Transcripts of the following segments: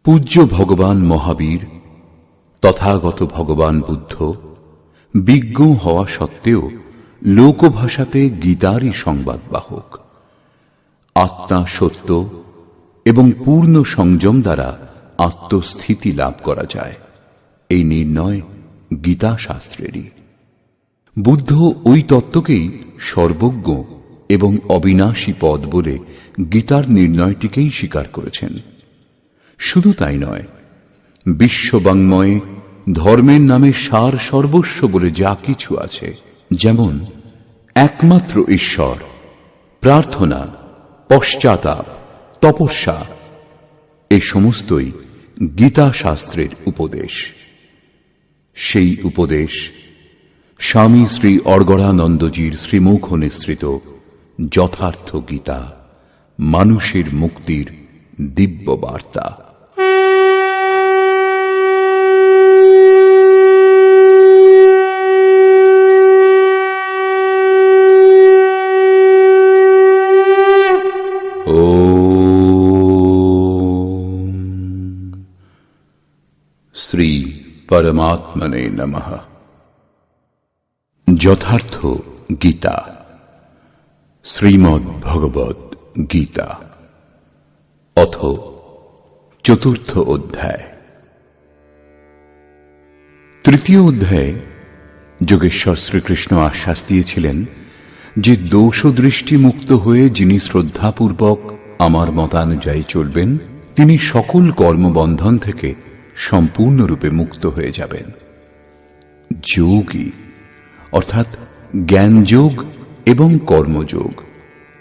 পূজ্য ভগবান মহাবীর তথাগত ভগবান বুদ্ধ বিজ্ঞ হওয়া সত্ত্বেও লোকভাষাতে গীতারই সংবাদবাহক। আত্মা সত্য এবং পূর্ণ সংযম দ্বারা আত্মস্থিতি লাভ করা যায়, এই নির্ণয় গীতা শাস্ত্রেরই। বুদ্ধ ওই তত্ত্বকেই সর্বজ্ঞ এবং অবিনাশী পদ বলে গীতার নির্ণয়টিকেই স্বীকার করেছেন। শুধু তাই নয়, বিশ্ববাঙ্ময়ে ধর্মের নামে সার সর্বস্ব বলে যা কিছু আছে, যেমন একমাত্র ঈশ্বর, প্রার্থনা, পশ্চাতাপ, তপস্যা, এ সমস্তই গীতা শাস্ত্রের উপদেশ। সেই উপদেশ স্বামী শ্রী অর্গড়ানন্দজির শ্রীমুখ নিঃসৃত যথার্থ গীতা, মানুষের মুক্তির দিব্য বার্তা। শ্রী পরমাত্মনে নমঃ। যথার্থ গীতা, শ্রীমদ্ ভগবদ গীতা, অথ চতুর্থ অধ্যায়। তৃতীয় অধ্যায়ে যোগেশ্বর শ্রীকৃষ্ণ আশ্বাস দিয়েছিলেন যে দোষ দৃষ্টি মুক্ত হয়ে যিনি শ্রদ্ধাপূর্বক আমার মতানুযায়ী চলবেন, তিনি সকল কর্মবন্ধন থেকে সম্পূর্ণরূপে মুক্ত হয়ে যাবেন। যোগী অর্থাৎ জ্ঞানযোগ এবং কর্মযোগ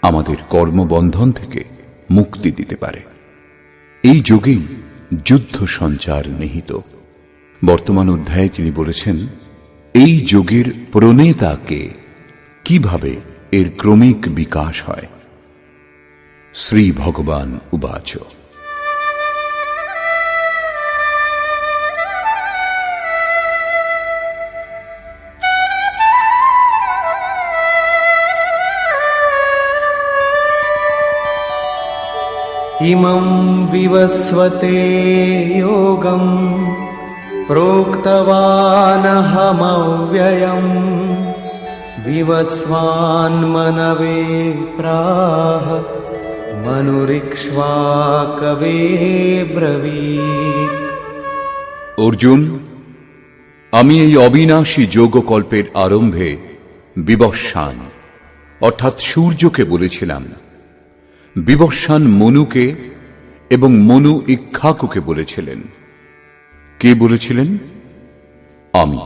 আমাদের কর্মবন্ধন থেকে মুক্তি দিতে পারে। এই যোগেই যুদ্ধ সঞ্চার নিহিত। বর্তমান অধ্যায়ে তিনি বলেছেন এই যোগের প্রণেতাকে, কিভাবে এর ক্রমিক বিকাশ হয়। শ্রী ভগবান উবাচ, ইমং বিবস্বতে যোগং প্ৰোক্তবানহমব্যয়ং বিবস্বান্মনবে প্রাহ মনুরিক্ষ্বাকবে ব্রবীত। অর্জুন, আমি এই অবিনাশী যোগকল্পের আরম্ভে বিবস্বান অর্থাৎ সূর্যকে বলেছিলাম। বিবস্বান মনুকে এবং মনু ইক্ষ্বাকুকে বলেছিলেন। কে বলেছিলেন? আমি।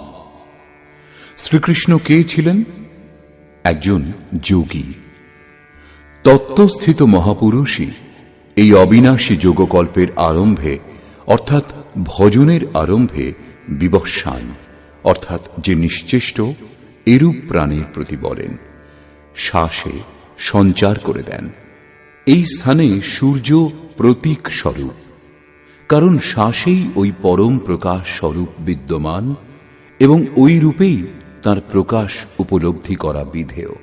শ্রীকৃষ্ণ কে ছিলেন? একজন যোগী। তত্ত্বস্থিত মহাপুরুষই এই অবিনাশী যোগকল্পের আরম্ভে অর্থাৎ ভজনের আরম্ভে বিবস্বান অর্থাৎ যে নিশ্চেষ্ট, এরূপ প্রাণীর প্রতি বলেন, শ্বাসে সঞ্চার করে দেন। এই স্থানে সূর্য প্রতীক স্বরূপ, কারণ শ্বাসেই ওই পরম প্রকাশ স্বরূপ বিদ্যমান এবং ওই রূপেই তার প্রকাশ উপলব্ধি করা বিধেয়।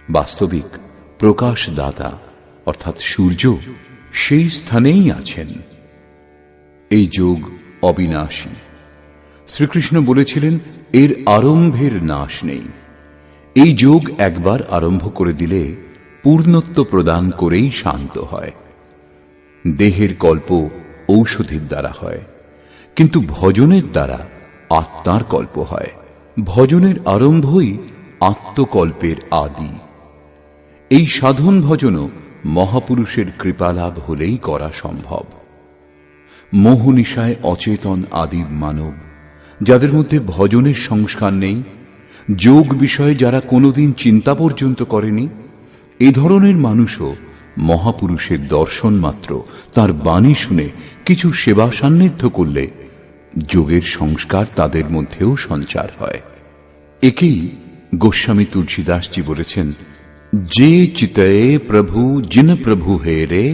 বাস্তবিক প্রকাশদাতা অর্থাৎ সূর্য সেই স্থানেই আছেন। এই যোগ অবিনাশী। শ্রীকৃষ্ণ বলেছিলেন এর আরম্ভের নাশ নেই। এই যোগ একবার আরম্ভ করে দিলে পূর্ণত্ব প্রদান করেই শান্ত হয়। দেহের কল্প ঔষধির দ্বারা হয়, কিন্তু ভজনের দ্বারা আত্মার কল্প হয়। ভজনের আরম্ভই আত্মকল্পের আদি। এই সাধন ভজনও মহাপুরুষের কৃপালাভ হলেই করা সম্ভব। মোহনিশায় অচেতন আদিব মানব, যাদের মধ্যে ভজনের সংস্কার নেই, যোগ বিষয়ে যারা কোনোদিন চিন্তা পর্যন্ত করেনি, এ ধরনের মানুষও মহাপুরুষের দর্শন মাত্র, তার বাণী শুনে কিছু সেবা সান্নিধ্য করলে যোগের সংস্কার তাদের মধ্যেও সঞ্চার হয়। একেই গোস্বামী তুলসীদাসজি বলেছেন, যে চিতয়ে প্রভু জিন প্রভু হে রে,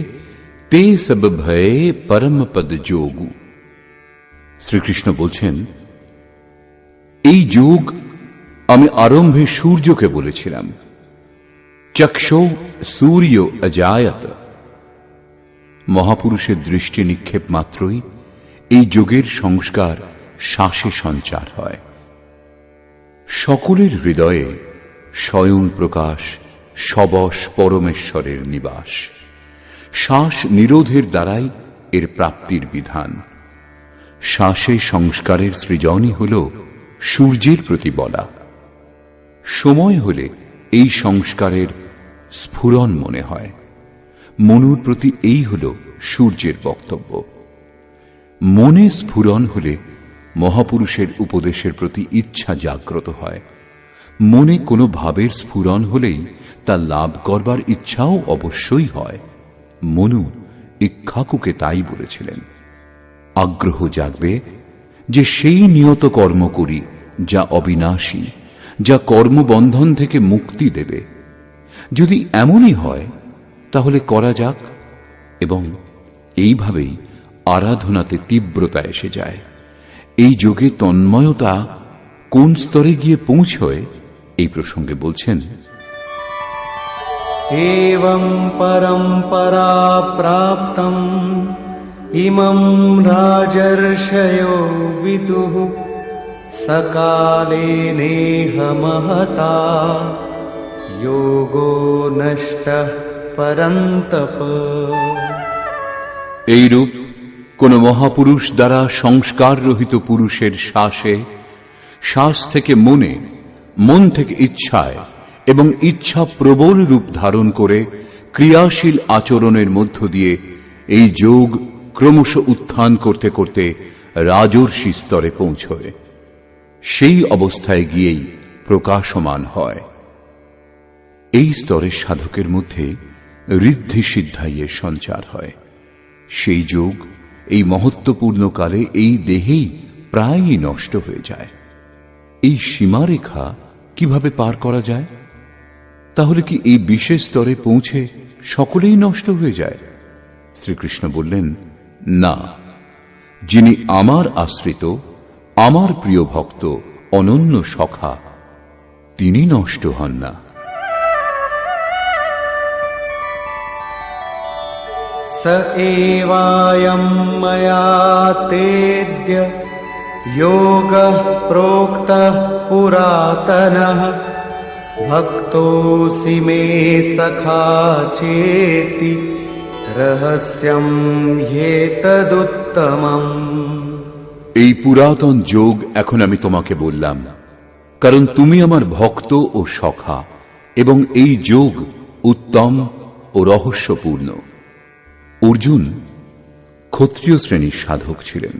তে সব ভয়ে পরম পদ যোগু। শ্রীকৃষ্ণ বলছেন এই যোগ আমি আরম্ভে সূর্যকে বলেছিলাম। চক্ষু সূর্য অজায়ত, মহাপুরুষের দৃষ্টি নিক্ষেপ মাত্রই এই যোগের সংস্কার শ্বাসে সঞ্চার হয়। সকলের হৃদয়ে স্বয়ং প্রকাশ সবশ পরমেশ্বরের নিবাস। শ্বাস নিরোধের দ্বারাই এর প্রাপ্তির বিধান। শ্বাসে সংস্কারের সৃজনই হল সূর্যের প্রতি বলা। সময় হলে এই সংস্কারের স্ফুরণ মনে হয়। মনুর প্রতি এই হল সূর্যের বক্তব্য। মনে স্ফুরণ হলে মহাপুরুষের উপদেশের প্রতি ইচ্ছা জাগ্রত হয়। মনে কোনো ভাবের স্ফুরণ হলেই তা লাভ করবার ইচ্ছাও অবশ্যই হয়। মনু ইক্ষ্বাকুকে তাই বলেছিলেন। আগ্রহ জাগবে যে সেই নিয়ত কর্ম করি যা অবিনাশী, যা কর্মবন্ধন থেকে মুক্তি দেবে। যদি এমনই হয় তাহলে করা যাক, এবং এইভাবেই আরাধনাতে তীব্রতা এসে যায়। এই যোগে তন্ময়তা কোন স্তরে গিয়ে পৌঁছয় এই প্রসঙ্গে বলছেন, एवं परम्परा प्राप्तम् इमं राजर्षयो विदुः सकाले नेह महता योगो नष्टः परन्तप। এইরূপ কোন মহাপুরুষ দ্বারা সংস্কার রহিত পুরুষের শ্বাসে, শ্বাস থেকে মনে, মন থেকে ইচ্ছায় এবং ইচ্ছা প্রবল রূপ ধারণ করে ক্রিয়াশীল আচরণের মধ্য দিয়ে এই যোগ ক্রমশ উত্থান করতে করতে রাজর্ষি স্তরে পৌঁছয়। সেই অবস্থায় গিয়েই প্রকাশমান হয়। এই স্তরের সাধকের মধ্যে ঋদ্ধি সিদ্ধাইয়ের সঞ্চার হয়। সেই যোগ এই মহত্বপূর্ণ কালে এই দেহেই প্রায়ই নষ্ট হয়ে যায়। এই সীমারেখা কিভাবে পার করা যায়? তাহলে কি এই বিশেষ স্তরে পৌঁছে সকলেই নষ্ট হয়ে যায়? শ্রীকৃষ্ণ বললেন, না, যিনি আমার আশ্রিত, আমার প্রিয় ভক্ত, অনন্য সখা, তিনি নষ্ট হন না। स एवायं मया तेद्य योगः प्रोक्तः पुरातनः भक्तोऽसि मे सखा चेति रहस्यं ह्येतदुत्तमम्। এই পুরাতন যোগ এখন আমি তোমাকে বললাম, কারণ তুমি আমার ভক্ত ও সখা, এবং এই যোগ উত্তম ও রহস্যপূর্ণ। অর্জুন ক্ষত্রিয় শ্রেণীর সাধক ছিলেন,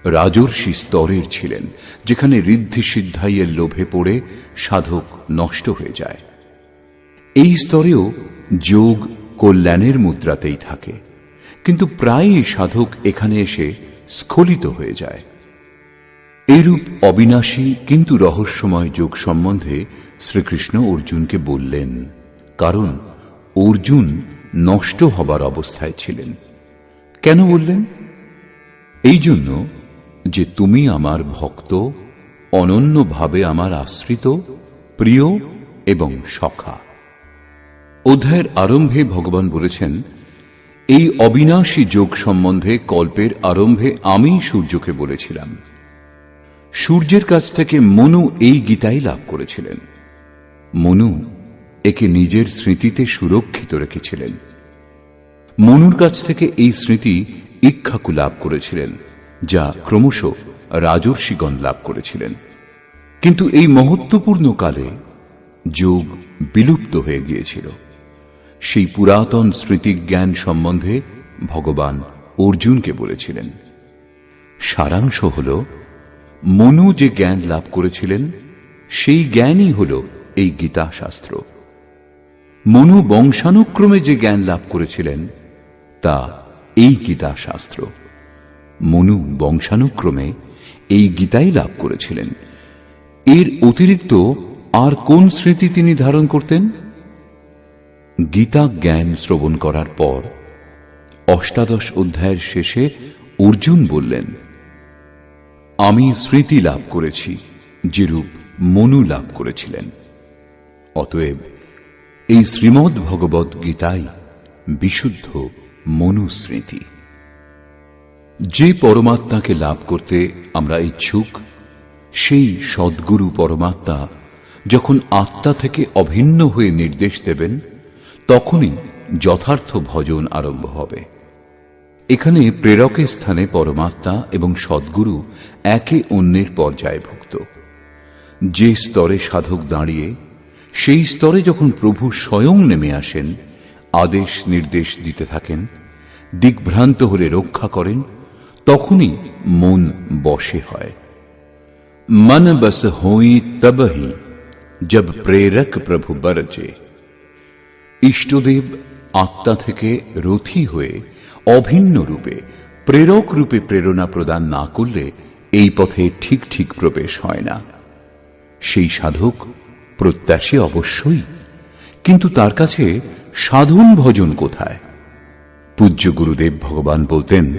রাজর্ষি স্তরের ছিলেন, যেখানে ঋদ্ধি সিদ্ধাইয়ের লোভে পড়ে সাধক নষ্ট হয়ে যায়। এই স্তরেও যোগ কল্যাণের মুদ্রাতেই থাকে, কিন্তু প্রায়ই সাধক এখানে এসে স্খলিত হয়ে যায়। এইরূপ অবিনাশী কিন্তু রহস্যময় যোগ সম্বন্ধে শ্রীকৃষ্ণ অর্জুনকে বললেন, কারণ অর্জুন নষ্ট হবার অবস্থায় ছিলেন। কেন বললেন? এই জন্য যে তুমি আমার ভক্ত, অনন্যভাবে আমার আশ্রিত, প্রিয় এবং সখা। অধ্যায়ের আরম্ভে ভগবান বলেছেন, এই অবিনাশী যোগ সম্বন্ধে কল্পের আরম্ভে আমি সূর্যকে বলেছিলাম। সূর্যের কাছ থেকে মনু এই গীতাই লাভ করেছিলেন। মনু একে নিজের স্মৃতিতে সুরক্ষিত রেখেছিলেন। মনুর কাছ থেকে এই স্মৃতি ইক্ষ্বাকু লাভ করেছিলেন, যা ক্রমশ রাজর্ষিগণ লাভ করেছিলেন। কিন্তু এই মহত্বপূর্ণ কালে যোগ বিলুপ্ত হয়ে গিয়েছিল। সেই পুরাতন স্মৃতিজ্ঞান সম্বন্ধে ভগবান অর্জুনকে বলেছিলেন। সারাংশ হল, মনু যে জ্ঞান লাভ করেছিলেন সেই জ্ঞানই হল এই গীতা শাস্ত্র। মনু বংশানুক্রমে যে জ্ঞান লাভ করেছিলেন তা এই গীতা শাস্ত্র। মনু বংশানুক্রমে এই গীতাই লাভ করেছিলেন। এর অতিরিক্ত আর কোন স্মৃতি তিনি ধারণ করতেন? গীতা জ্ঞান শ্রবণ করার পর অষ্টাদশ অধ্যায়ের শেষে অর্জুন বললেন, আমি স্মৃতি লাভ করেছি যেরূপ মনু লাভ করেছিলেন। অতএব এই শ্রীমদ্ ভগবদ্ গীতাই বিশুদ্ধ মনুস্মৃতি। যে পরমাত্মাকে লাভ করতে আমরা ইচ্ছুক, সেই সদ্গুরু পরমাত্মা যখন আত্মা থেকে অভিন্ন হয়ে নির্দেশ দেবেন, তখনই যথার্থ ভজন আরম্ভ হবে। এখানে প্রেরকের স্থানে পরমাত্মা এবং সদ্গুরু একে অন্যের পর্যায়ভুক্ত। যে স্তরে সাধক দাঁড়িয়ে, সেই স্তরে যখন প্রভু স্বয়ং নেমে আসেন, আদেশ নির্দেশ দিতে থাকেন, দিকভ্রান্ত হলে রক্ষা করেন, তখনই মন বশে হয়। মন বস হই তবহি জব প্রেরক প্রভু বরজে। ইষ্টদেব আত্মা থেকে রথী হয়ে অভিন্ন রূপে প্রেরক রূপে প্রেরণা প্রদান না করলে এই পথে ঠিক ঠিক প্রবেশ হয় না। সেই সাধক প্রত্যাশী অবশ্যই, কিন্তু তার কাছে সাধন ভজন কোথায়? পূজ্য গুরুদেব ভগবান বলতেন,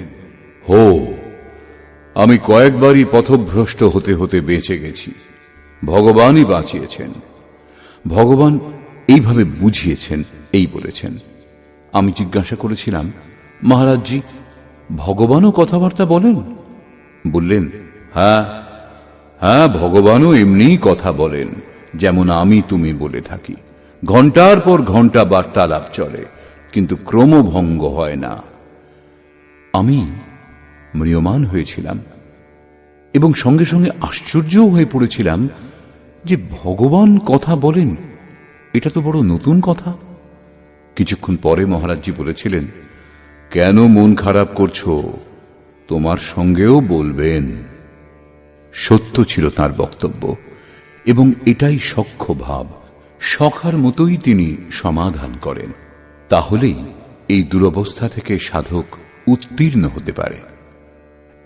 হো, আমি কয়েকবারই পথভ্রষ্ট হতে হতে বেঁচে গেছি, ভগবানই বাঁচিয়েছেন। ভগবান এইভাবে বুঝিয়েছেন, এই বলেছেন। আমি জিজ্ঞাসা করেছিলাম, মহারাজজি, ভগবানও কথাবার্তা বলেন? বললেন, হ্যাঁ হ্যাঁ, ভগবানও এমনি কথা বলেন, যেমন আমি তুমি বলে থাকি। ঘন্টার পর ঘন্টা বার্তালাপ চলে, কিন্তু ক্রমভঙ্গ হয় না। আমি ম্রিয়মান হয়েছিলাম এবং সঙ্গে সঙ্গে আশ্চর্যও হয়ে পড়েছিলাম যে ভগবান কথা বলেন, এটা তো বড় নতুন কথা। কিছুক্ষণ পরে মহারাজজি বলেছিলেন, কেন মন খারাপ করছো, তোমার সঙ্গেও বলবেন। সত্য ছিল তার বক্তব্য, এবং এটাই সখ্য ভাব। সখার মতোই তিনি সমাধান করেন। তাহলেই এই দুরবস্থা থেকে সাধক উত্তীর্ণ হতে পারে।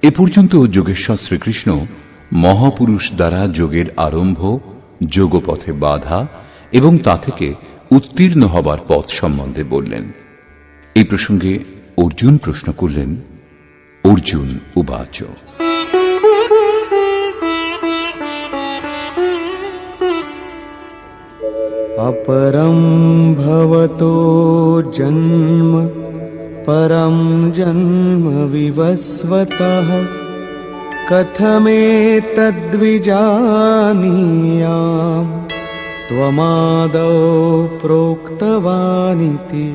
এ পর্যন্ত যোগেশ্বর শ্রীকৃষ্ণ মহাপুরুষ দ্বারা যোগের আরম্ভ, যোগপথে বাধা এবং তা থেকে উত্তীর্ণ হবার পথ সম্বন্ধে বললেন। এই প্রসঙ্গে অর্জুন প্রশ্ন করলেন, অর্জুন উবাচ। अपरं भवतो जन्म परं जन्म विवस्वतः कथमेतद्विजानीयाम् त्वमादौ प्रोक्तवानिति।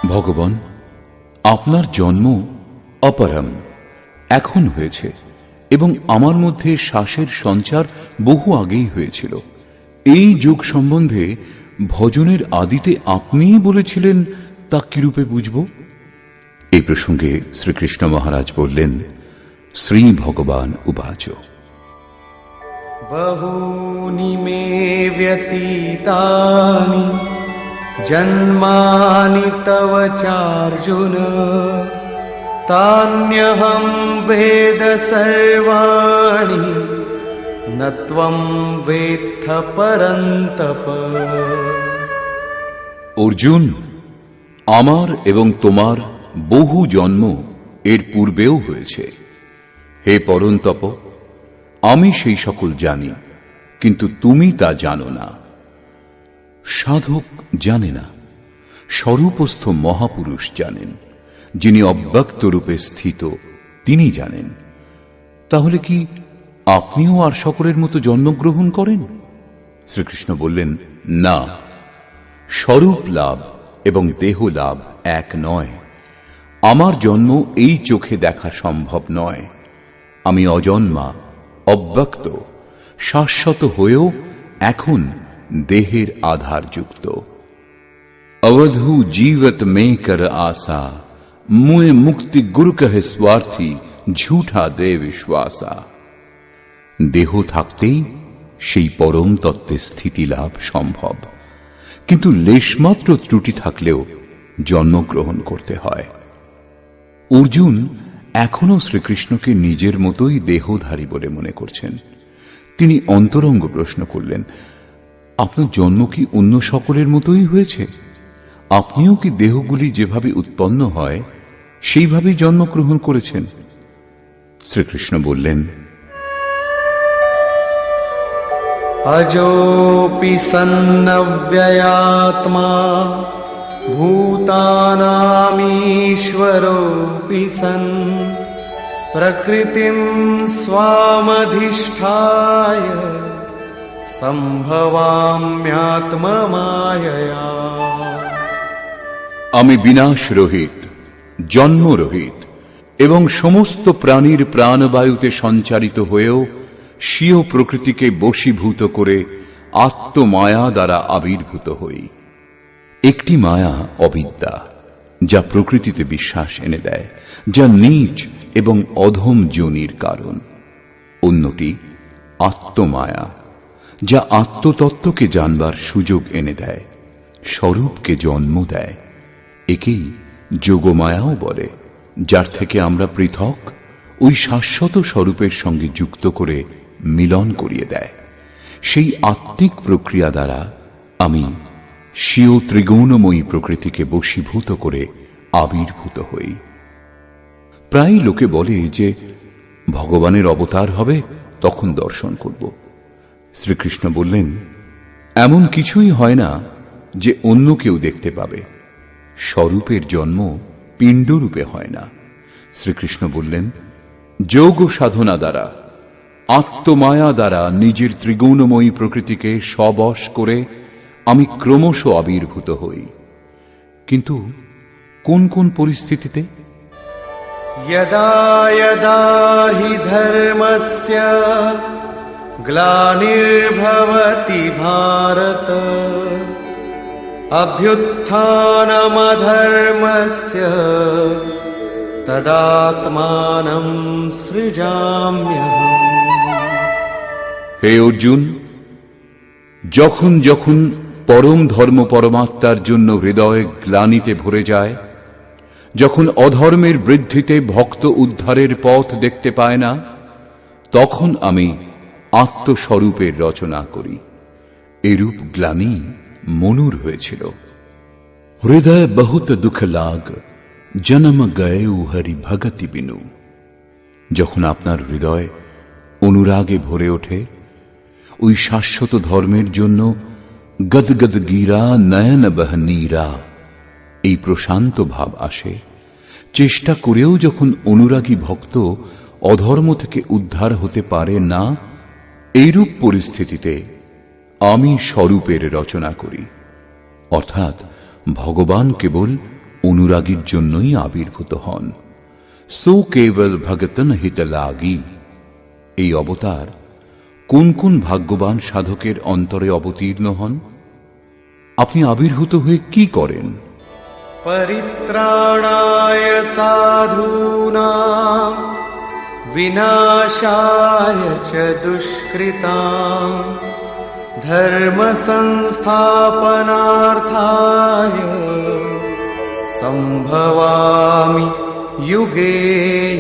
ভগবান, আপনার জন্ম অপরম, এখন হয়েছে, এবং আমার মধ্যে শ্বাসের সঞ্চার বহু আগেই হয়েছিল। এই যুগ সম্বন্ধে ভজনের আদিতে আপনিই বলেছিলেন, তা কিরূপে বুঝব? এই প্রসঙ্গে শ্রীকৃষ্ণ মহারাজ বললেন, শ্রী ভগবান উবাচ। बहूनि मे व्यतीतानि जन्मानि तव चार्जुन तान्यहं वेद सर्वाणि न त्वं वेत्थ परन्तप। অর্জুন, আমার এবং তোমার বহু জন্ম এর পূর্বেও হয়েছে। হে পরন্তপ, আমি সেই সকল জানি, কিন্তু তুমি তা জানো না। সাধক জানে না, স্বরূপস্থ মহাপুরুষ জানেন। যিনি অব্যক্ত রূপে স্থিত, তিনি জানেন। তাহলে কি আপনিও আর সকলের মতো জন্মগ্রহণ করেন? শ্রীকৃষ্ণ বললেন, না, স্বরূপ লাভ এবং দেহ লাভ এক নয়। আমার জন্ম এই চোখে দেখা সম্ভব নয়। আমি অজন্মা, অব্যক্ত, শাশ্বত হয়েও এখন দেহের আধারযুক্ত। अवधू जीवत में कर आशा मुए मुक्ति गुरु कहे स्वार्थी झूठा दे विश्वासा। দেহ থাকতেই সেই পরম তত্ত্বের স্থিতি লাভ সম্ভব, কিন্তু লেশমাত্র ত্রুটি থাকলেও জন্মগ্রহণ করতে হয়। অর্জুন এখনো শ্রীকৃষ্ণকে নিজের মতোই দেহধারী বলে মনে করছেন। তিনি অন্তরঙ্গ প্রশ্ন করলেন, আপনার জন্ম কি অন্য সকলের মতোই হয়েছে? আপনিও কি দেহগুলি যেভাবে উৎপন্ন হয় সেইভাবেই জন্মগ্রহণ করেছেন? শ্রীকৃষ্ণ বললেন, अजोऽपि सन्नव्ययात्मा भूतानामीश्वरोऽपि सन् प्रकृतिं स्वामधिष्ठाय सम्भवाम्यात्ममायया। আমি বিনাশ রহিত, জন্ম রহিত এবং সমস্ত প্রাণীর প্রাণবায়ুতে সঞ্চারিত হয়েও স্বীয় প্রকৃতিকে বশীভূত করে আত্মমায়া দ্বারা আবির্ভূত হই। একটি মায়া অবিদ্যা, যা প্রকৃতিতে বিশ্বাস এনে দেয়, যা নীচ এবং অধম যোনির কারণ। অন্যটি আত্মমায়া, যা আত্মতত্ত্বকে জানবার সুযোগ এনে দেয়, স্বরূপকে জন্ম দেয়। একেই যোগমায়াও বলে, যার থেকে আমরা পৃথক ওই শাশ্বত স্বরূপের সঙ্গে যুক্ত করে মিলন করিয়ে দেয়। সেই আত্মিক প্রক্রিয়া দ্বারা আমি স্বীয় ত্রিগুণময়ী প্রকৃতিকে বশীভূত করে আবির্ভূত হই। প্রায় লোকে বলে যে ভগবানের অবতার হবে, তখন দর্শন করব। শ্রীকৃষ্ণ বললেন, এমন কিছুই হয় না যে অন্য কেউ দেখতে পাবে। স্বরূপের জন্ম পিণ্ডরূপে হয় না। শ্রীকৃষ্ণ বললেন, যোগ সাধনা দ্বারা, আত্মমায়া দ্বারা নিজের ত্রিগুণময়ী প্রকৃতিকে স্ববশ করে আমি ক্রমশ আবির্ভূত হই। কিন্তু কোন কোন পরিস্থিতিতে? यदा यदा हि धर्मस्य ग्लानिर्भवति भारत अभ्युत्थानमधर्मस्य तदात्मानं सृजाम्यहम्। হে অর্জুন, যখন যখন পরম ধর্ম পরমাত্মার জন্য হৃদয় গ্লানিতে ভরে যায়, যখন অধর্মের বৃদ্ধিতে ভক্ত উদ্ধারের পথ দেখতে পায় না, তখন আমি আত্মস্বরূপের রচনা করি। এরূপ গ্লানি মনুর হয়েছিল। হৃদয় বহুত দুঃখ লাগ, জন্ম গয়েউ হরি ভগতি বিনু। যখন আপনার হৃদয় অনুরাগে ভরে ওঠে, ওই শাশ্বত ধর্মের জন্য গদগদ গীরা নয়ন বহ নীরা, এই প্রশান্ত ভাব আসে। চেষ্টা করেও যখন অনুরাগী ভক্ত অধর্ম থেকে উদ্ধার হতে পারে না, এইরূপ পরিস্থিতিতে আমি স্বরূপের রচনা করি। অর্থাৎ ভগবান কেবল অনুরাগীর জন্যই আবির্ভূত হন। সো কেবল ভগতন হিত লাগি। এই অবতার কোন কোন ভাগ্যবান সাধকের অন্তরে অবতীর্ণ হন? আপনি আবির্ভূত হয়ে কি করেন? परित्राणाय साधूनां विनाशाय च दुष्कृतां धर्म संस्थापनार्थाय संभवामि युगे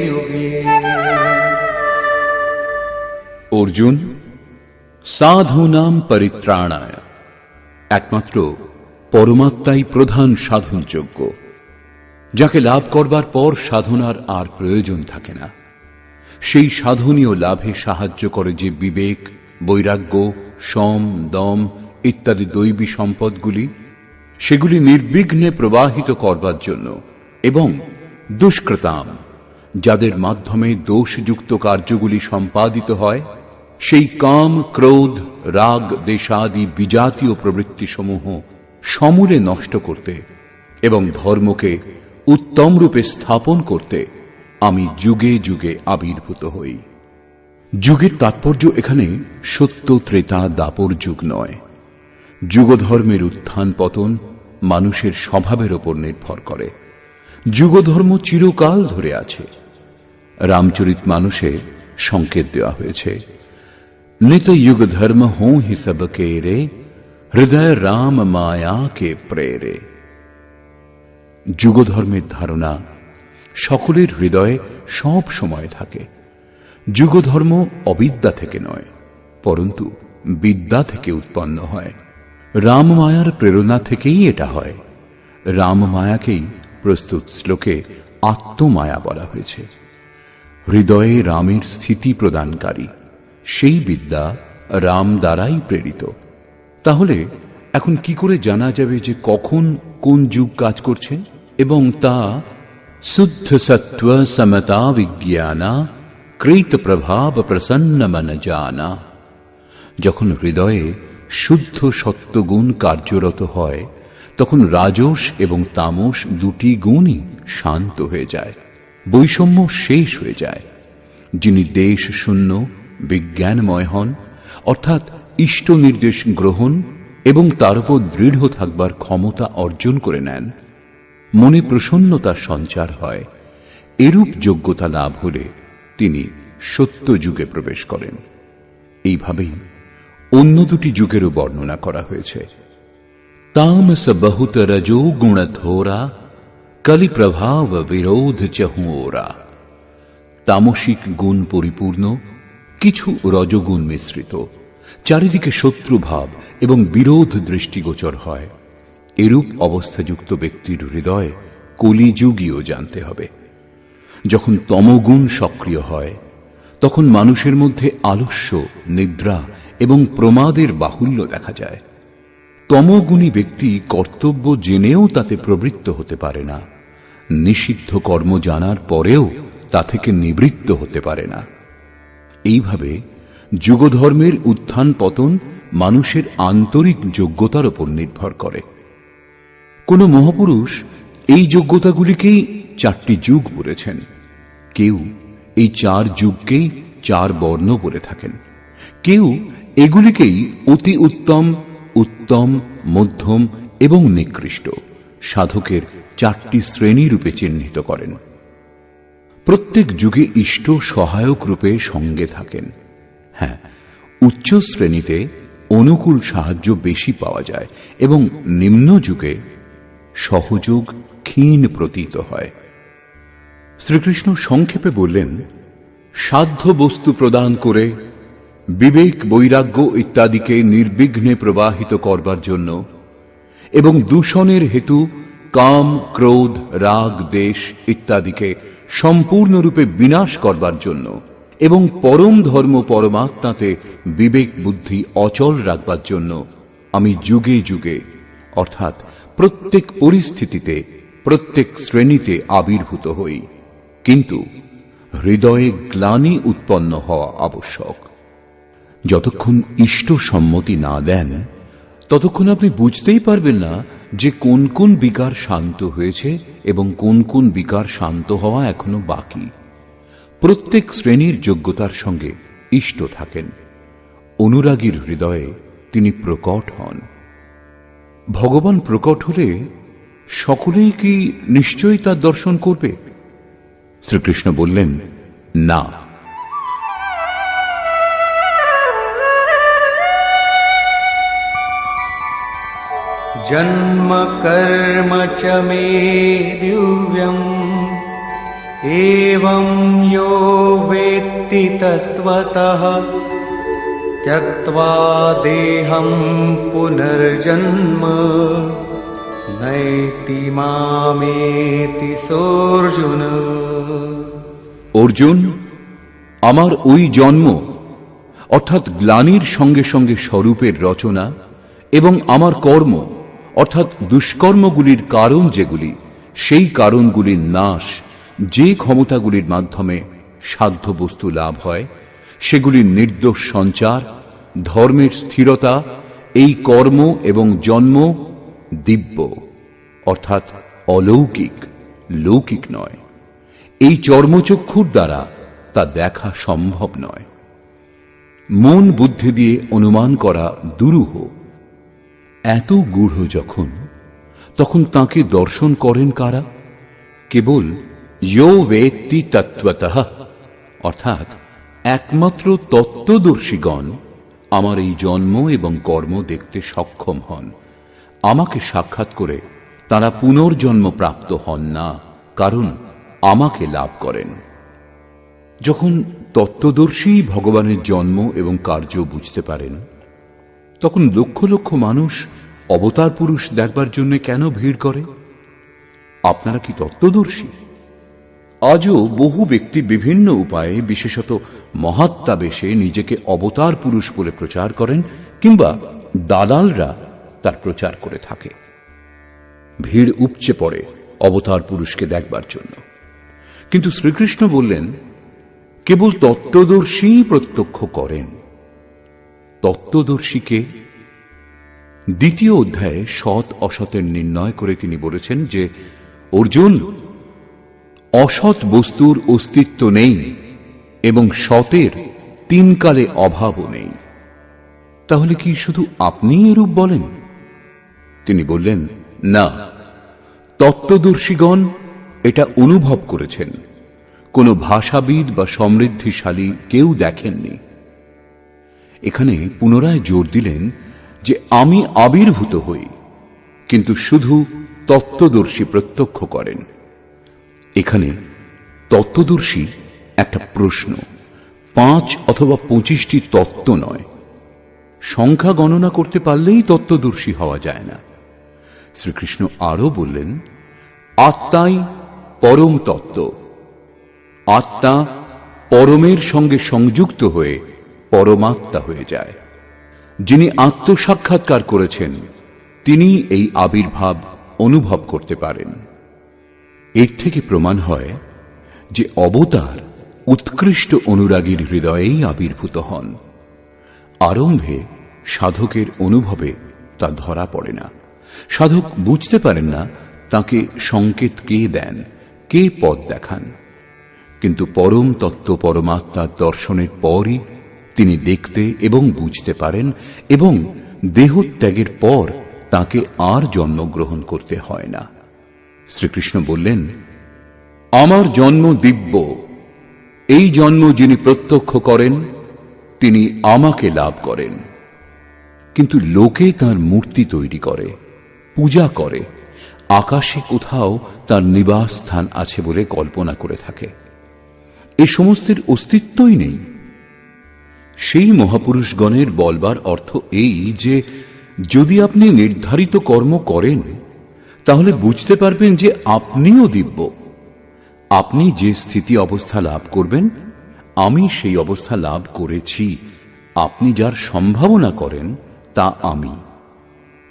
युगे। অর্জুন, সাধূনাম পরিত্রাণায়, একমাত্র পরমাত্মাই প্রধান সাধনযোগ্য, যাকে লাভ করবার পর সাধনার আর প্রয়োজন থাকে না। সেই সাধনীয় লাভে সাহায্য করে যে বিবেক, বৈরাগ্য, সম, দম ইত্যাদি দৈবী সম্পদগুলি, সেগুলি নির্বিঘ্নে প্রবাহিত করবার জন্য, এবং দুষ্কৃতাম, যাদের মাধ্যমে দোষযুক্ত কার্যগুলি সম্পাদিত হয়, সেই কাম, ক্রোধ, রাগ, দেশাদি বিজাতীয় প্রবৃত্তিসমূহ সমূলে নষ্ট করতে এবং ধর্মকে উত্তম রূপে স্থাপন করতে আমি যুগে যুগে আবির্ভূত হই। যুগের তাৎপর্য এখানে সত্য, ত্রেতা, দাপর যুগ নয়। যুগধর্মের উত্থান পতন মানুষের স্বভাবের ওপর নির্ভর করে। যুগধর্ম চিরকাল ধরে আছে। রামচরিত মানুষে সংকেত দেওয়া হয়েছে, নিত युग धर्म हो ही सब केरे হৃদয় রাম মায়া কে প্রেরে। যুগধর্মের ধারণা সকলের হৃদয়ে সব সময় থাকে। যুগধর্ম অবিদ্যা থেকে নয়, পরন্তু বিদ্যা থেকে উৎপন্ন হয়। রামমায়ার প্রেরণা থেকেই এটা হয়। রামমায়াকেই প্রস্তুত শ্লোকে আত্মমায়া বলা হয়েছে। হৃদয়ে রামের স্থিতি প্রদানকারী সেই বিদ্যা রাম দ্বারাই প্রেরিত। তাহলে এখন কি করে জানা যাবে যে কখন কোন যুগ কাজ করছে? এবং তা শুদ্ধ সত্ত্ব সমতা বিজ্ঞানা কৃত প্রভাব প্রসন্ন মন জানা। যখন হৃদয়ে শুদ্ধ সত্যগুণ কার্যরত হয় তখন রাজস এবং তামস দুটি গুণই শান্ত হয়ে যায়, বৈষম্য শেষ হয়ে যায়। যিনি দেশ শূন্য বিজ্ঞানময় হন, অর্থাৎ ইষ্ট নির্দেশ গ্রহণ এবং তার উপর দৃঢ় থাকবার ক্ষমতা অর্জন করে নেন, মনে প্রসন্নতার সঞ্চার হয়, এরূপ যোগ্যতা লাভ হলে তিনি সত্য যুগে প্রবেশ করেন। এইভাবেই অন্য দুটি যুগেরও বর্ণনা করা হয়েছে। तामस बहुत रजो गुण थोरा कलि प्रभाव विरोध चहुओरा। তামসিক গুণ পরিপূর্ণ, কিছু রজগুণ মিশ্রিত, চারিদিকে শত্রুভাব এবং বিরোধ দৃষ্টিগোচর হয়। এরূপ অবস্থাযুক্ত ব্যক্তির হৃদয় কলিযুগীয় জানতে হবে। যখন তমগুণ সক্রিয় হয় তখন মানুষের মধ্যে আলস্য, নিদ্রা এবং প্রমাদের বাহুল্য দেখা যায়। তমগুণী ব্যক্তি কর্তব্য জেনেও তাতে প্রবৃত্ত হতে পারে না, নিষিদ্ধ কর্ম জানার পরেও তা থেকে নিবৃত্ত হতে পারে না। এইভাবে যুগধর্মের উত্থান পতন মানুষের আন্তরিক যোগ্যতার উপর নির্ভর করে। কোন মহাপুরুষ এই যোগ্যতাগুলিকেই 4টি যুগ বলেছেন। কেউ এই 4 যুগকেই 4 বর্ণ বলে থাকেন। কেউ এগুলিকেই অতি উত্তম, উত্তম, মধ্যম এবং নিকৃষ্ট সাধকের 4টি শ্রেণী রূপে চিহ্নিত করেন। প্রত্যেক যুগে ইষ্ট সহায়ক রূপে সঙ্গে থাকেন। হ্যাঁ, উচ্চ শ্রেণীতে অনুকূল সাহায্য বেশি পাওয়া যায় এবং নিম্ন যুগে সহযোগ ক্ষীণ প্রতীত হয়। শ্রীকৃষ্ণ সংক্ষেপে বললেন, সাধ্য বস্তু প্রদান করে বিবেক, বৈরাগ্য ইত্যাদিকে নির্বিঘ্নে প্রবাহিত করবার জন্য এবং দূষণের হেতু কাম, ক্রোধ, রাগ, দেশ ইত্যাদিকে সম্পূর্ণরূপে বিনাশ করবার জন্য এবং পরম ধর্ম পরমাত্মাতে বিবেক বুদ্ধি অচল রাখবার জন্য আমি যুগে যুগে অর্থাৎ প্রত্যেক পরিস্থিতিতে প্রত্যেক শ্রেণীতে আবির্ভূত হই। কিন্তু হৃদয়ে গ্লানি উৎপন্ন হওয়া আবশ্যক। যতক্ষণ ইষ্ট সম্মতি না দেন ততক্ষণ আপনি বুঝতেই পারবেন না যে কোন কোন বিকার শান্ত হয়েছে এবং কোন কোন বিকার শান্ত হওয়া এখনো বাকি। প্রত্যেক শ্রেণীর যোগ্যতার সঙ্গে ইষ্ট থাকেন। অনুরাগীর হৃদয়ে তিনি প্রকট হন। ভগবান প্রকট হলে সকলেই কি নিশ্চয়ই তার দর্শন করবে? শ্রীকৃষ্ণ বললেন, না। जन्म कर्म च मे दिव्यम् एवं यो वेत्ति तत्त्वतः त्यक्त्वा देहं पुनर्जन्म नैति मामेति सोऽर्जुन। অর্জুন, আমার ওই জন্ম অর্থাৎ গ্লানির সঙ্গে সঙ্গে স্বরূপের রচনা এবং আমার কর্ম অর্থাৎ দুষ্কর্মগুলির কারণ যেগুলি, সেই কারণগুলির নাশ, যে ক্ষমতাগুলির মাধ্যমে সাধ্য বস্তু লাভ হয় সেগুলির নির্দোষ সঞ্চার, ধর্মের স্থিরতা, এই কর্ম এবং জন্ম দিব্য অর্থাৎ অলৌকিক, লৌকিক নয়। এই চর্মচক্ষুর দ্বারা তা দেখা সম্ভব নয়। মন বুদ্ধি দিয়ে অনুমান করা দুরূহ। এত গূঢ় যখন, তখন তাকে দর্শন করেন কারা? কেবল ইয়ো বেত্তি তত্ত্বতঃ অর্থাৎ একমাত্র তত্ত্বদর্শীগণ আমার এই জন্ম এবং কর্ম দেখতে সক্ষম হন। আমাকে সাক্ষাৎ করে তারা পুনর্জন্ম প্রাপ্ত হন না, কারণ আমাকে লাভ করেন। যখন তত্ত্বদর্শী ভগবানের জন্ম এবং কার্য বুঝতে পারেন, তখন লক্ষ লক্ষ মানুষ অবতার পুরুষ দেখবার জন্য কেন ভিড় করে? আপনারা কি তত্ত্বদর্শী? আজও বহু ব্যক্তি বিভিন্ন উপায়ে, বিশেষত মহাত্মা বেশে নিজেকে অবতার পুরুষ বলে প্রচার করেন, কিংবা দালালরা তার প্রচার করে থাকে। ভিড় উপচে পড়ে অবতার পুরুষকে দেখবার জন্য। কিন্তু শ্রীকৃষ্ণ বললেন, কেবল তত্ত্বদর্শী প্রত্যক্ষ করেন। তত্ত্বদর্শীকে দ্বিতীয় অধ্যায়ে সৎ অসতের নির্ণয় করে তিনি বলেছেন যে, অর্জুন, অসৎ বস্তুর অস্তিত্ব নেই এবং সতের তিন কালে অভাবও নেই। তাহলে কি শুধু আপনি এরূপ বলেন? তিনি বললেন, না, তত্ত্বদর্শীগণ এটা অনুভব করেছেন, কোনো ভাষাবিদ বা সমৃদ্ধিশালী কেউ দেখেননি। এখানে পুনরায় জোর দিলেন যে আমি আবির্ভূত হই, কিন্তু শুধু তত্ত্বদর্শী প্রত্যক্ষ করেন। এখানে তত্ত্বদর্শী একটা প্রশ্ন, 5 অথবা 25টি তত্ত্ব নয়। সংখ্যা গণনা করতে পারলেই তত্ত্বদর্শী হওয়া যায় না। শ্রীকৃষ্ণ আরো বললেন, আত্মাই পরম তত্ত্ব। আত্মা পরমের সঙ্গে সংযুক্ত হয়ে পরমাত্মা হয়ে যায়। যিনি আত্মসাক্ষাৎকার করেছেন তিনি এই আবির্ভাব অনুভব করতে পারেন। এর থেকে প্রমাণ হয় যে অবতার উৎকৃষ্ট অনুরাগীর হৃদয়েই আবির্ভূত হন। আরম্ভে সাধকের অনুভবে তা ধরা পড়ে না। সাধক বুঝতে পারেন না তাকে সংকেত কে দেন, কে পথ দেখান। কিন্তু পরম তত্ত্ব পরমাত্মার দর্শনের পরই তিনি দেখতে এবং বুঝতে পারেন, এবং দেহত্যাগের পর তাকে আর জন্মগ্রহণ করতে হয় না। শ্রীকৃষ্ণ বললেন, আমার জন্ম দিব্য। এই জন্ম যিনি প্রত্যক্ষ করেন তিনি আমাকে লাভ করেন। কিন্তু লোকে তার মূর্তি তৈরি করে, পূজা করে, আকাশে কোথাও তার নিবাস স্থান আছে বলে কল্পনা করে থাকে। এ সমস্তের অস্তিত্বই নেই। সেই মহাপুরুষগণের বলবার অর্থ এই যে, যদি আপনি নির্ধারিত কর্ম করেন তাহলে বুঝতে পারবেন যে আপনিও দিব্য। আপনি যে স্থিতি অবস্থা লাভ করবেন, আমি সেই অবস্থা লাভ করেছি। আপনি যার সম্ভাবনা করেন তা আমি,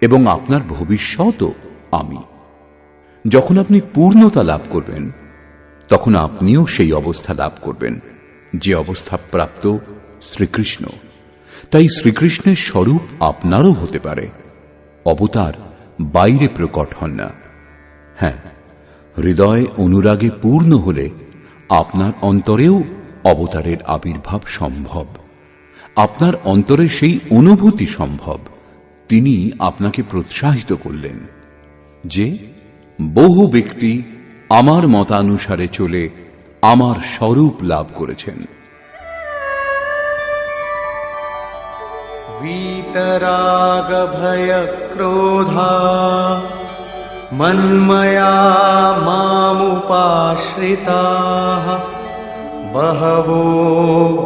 এবং আপনার ভবিষ্যৎও আমি। যখন আপনি পূর্ণতা লাভ করবেন তখন আপনিও সেই অবস্থা লাভ করবেন যে অবস্থা প্রাপ্ত শ্রীকৃষ্ণ। তাই শ্রীকৃষ্ণের স্বরূপ আপনারও হতে পারে। অবতার বাইরে প্রকট হন না। হ্যাঁ, হৃদয় অনুরাগে পূর্ণ হলে আপনার অন্তরেও অবতারের আবির্ভাব সম্ভব। আপনার অন্তরে সেই অনুভূতি সম্ভব। তিনি আপনাকে প্রোৎসাহিত করলেন যে বহু ব্যক্তি আমার মতানুসারে চলে আমার স্বরূপ লাভ করেছেন। वीतराग भय क्रोधा मन्मया मामुपाश्रिताः बहवो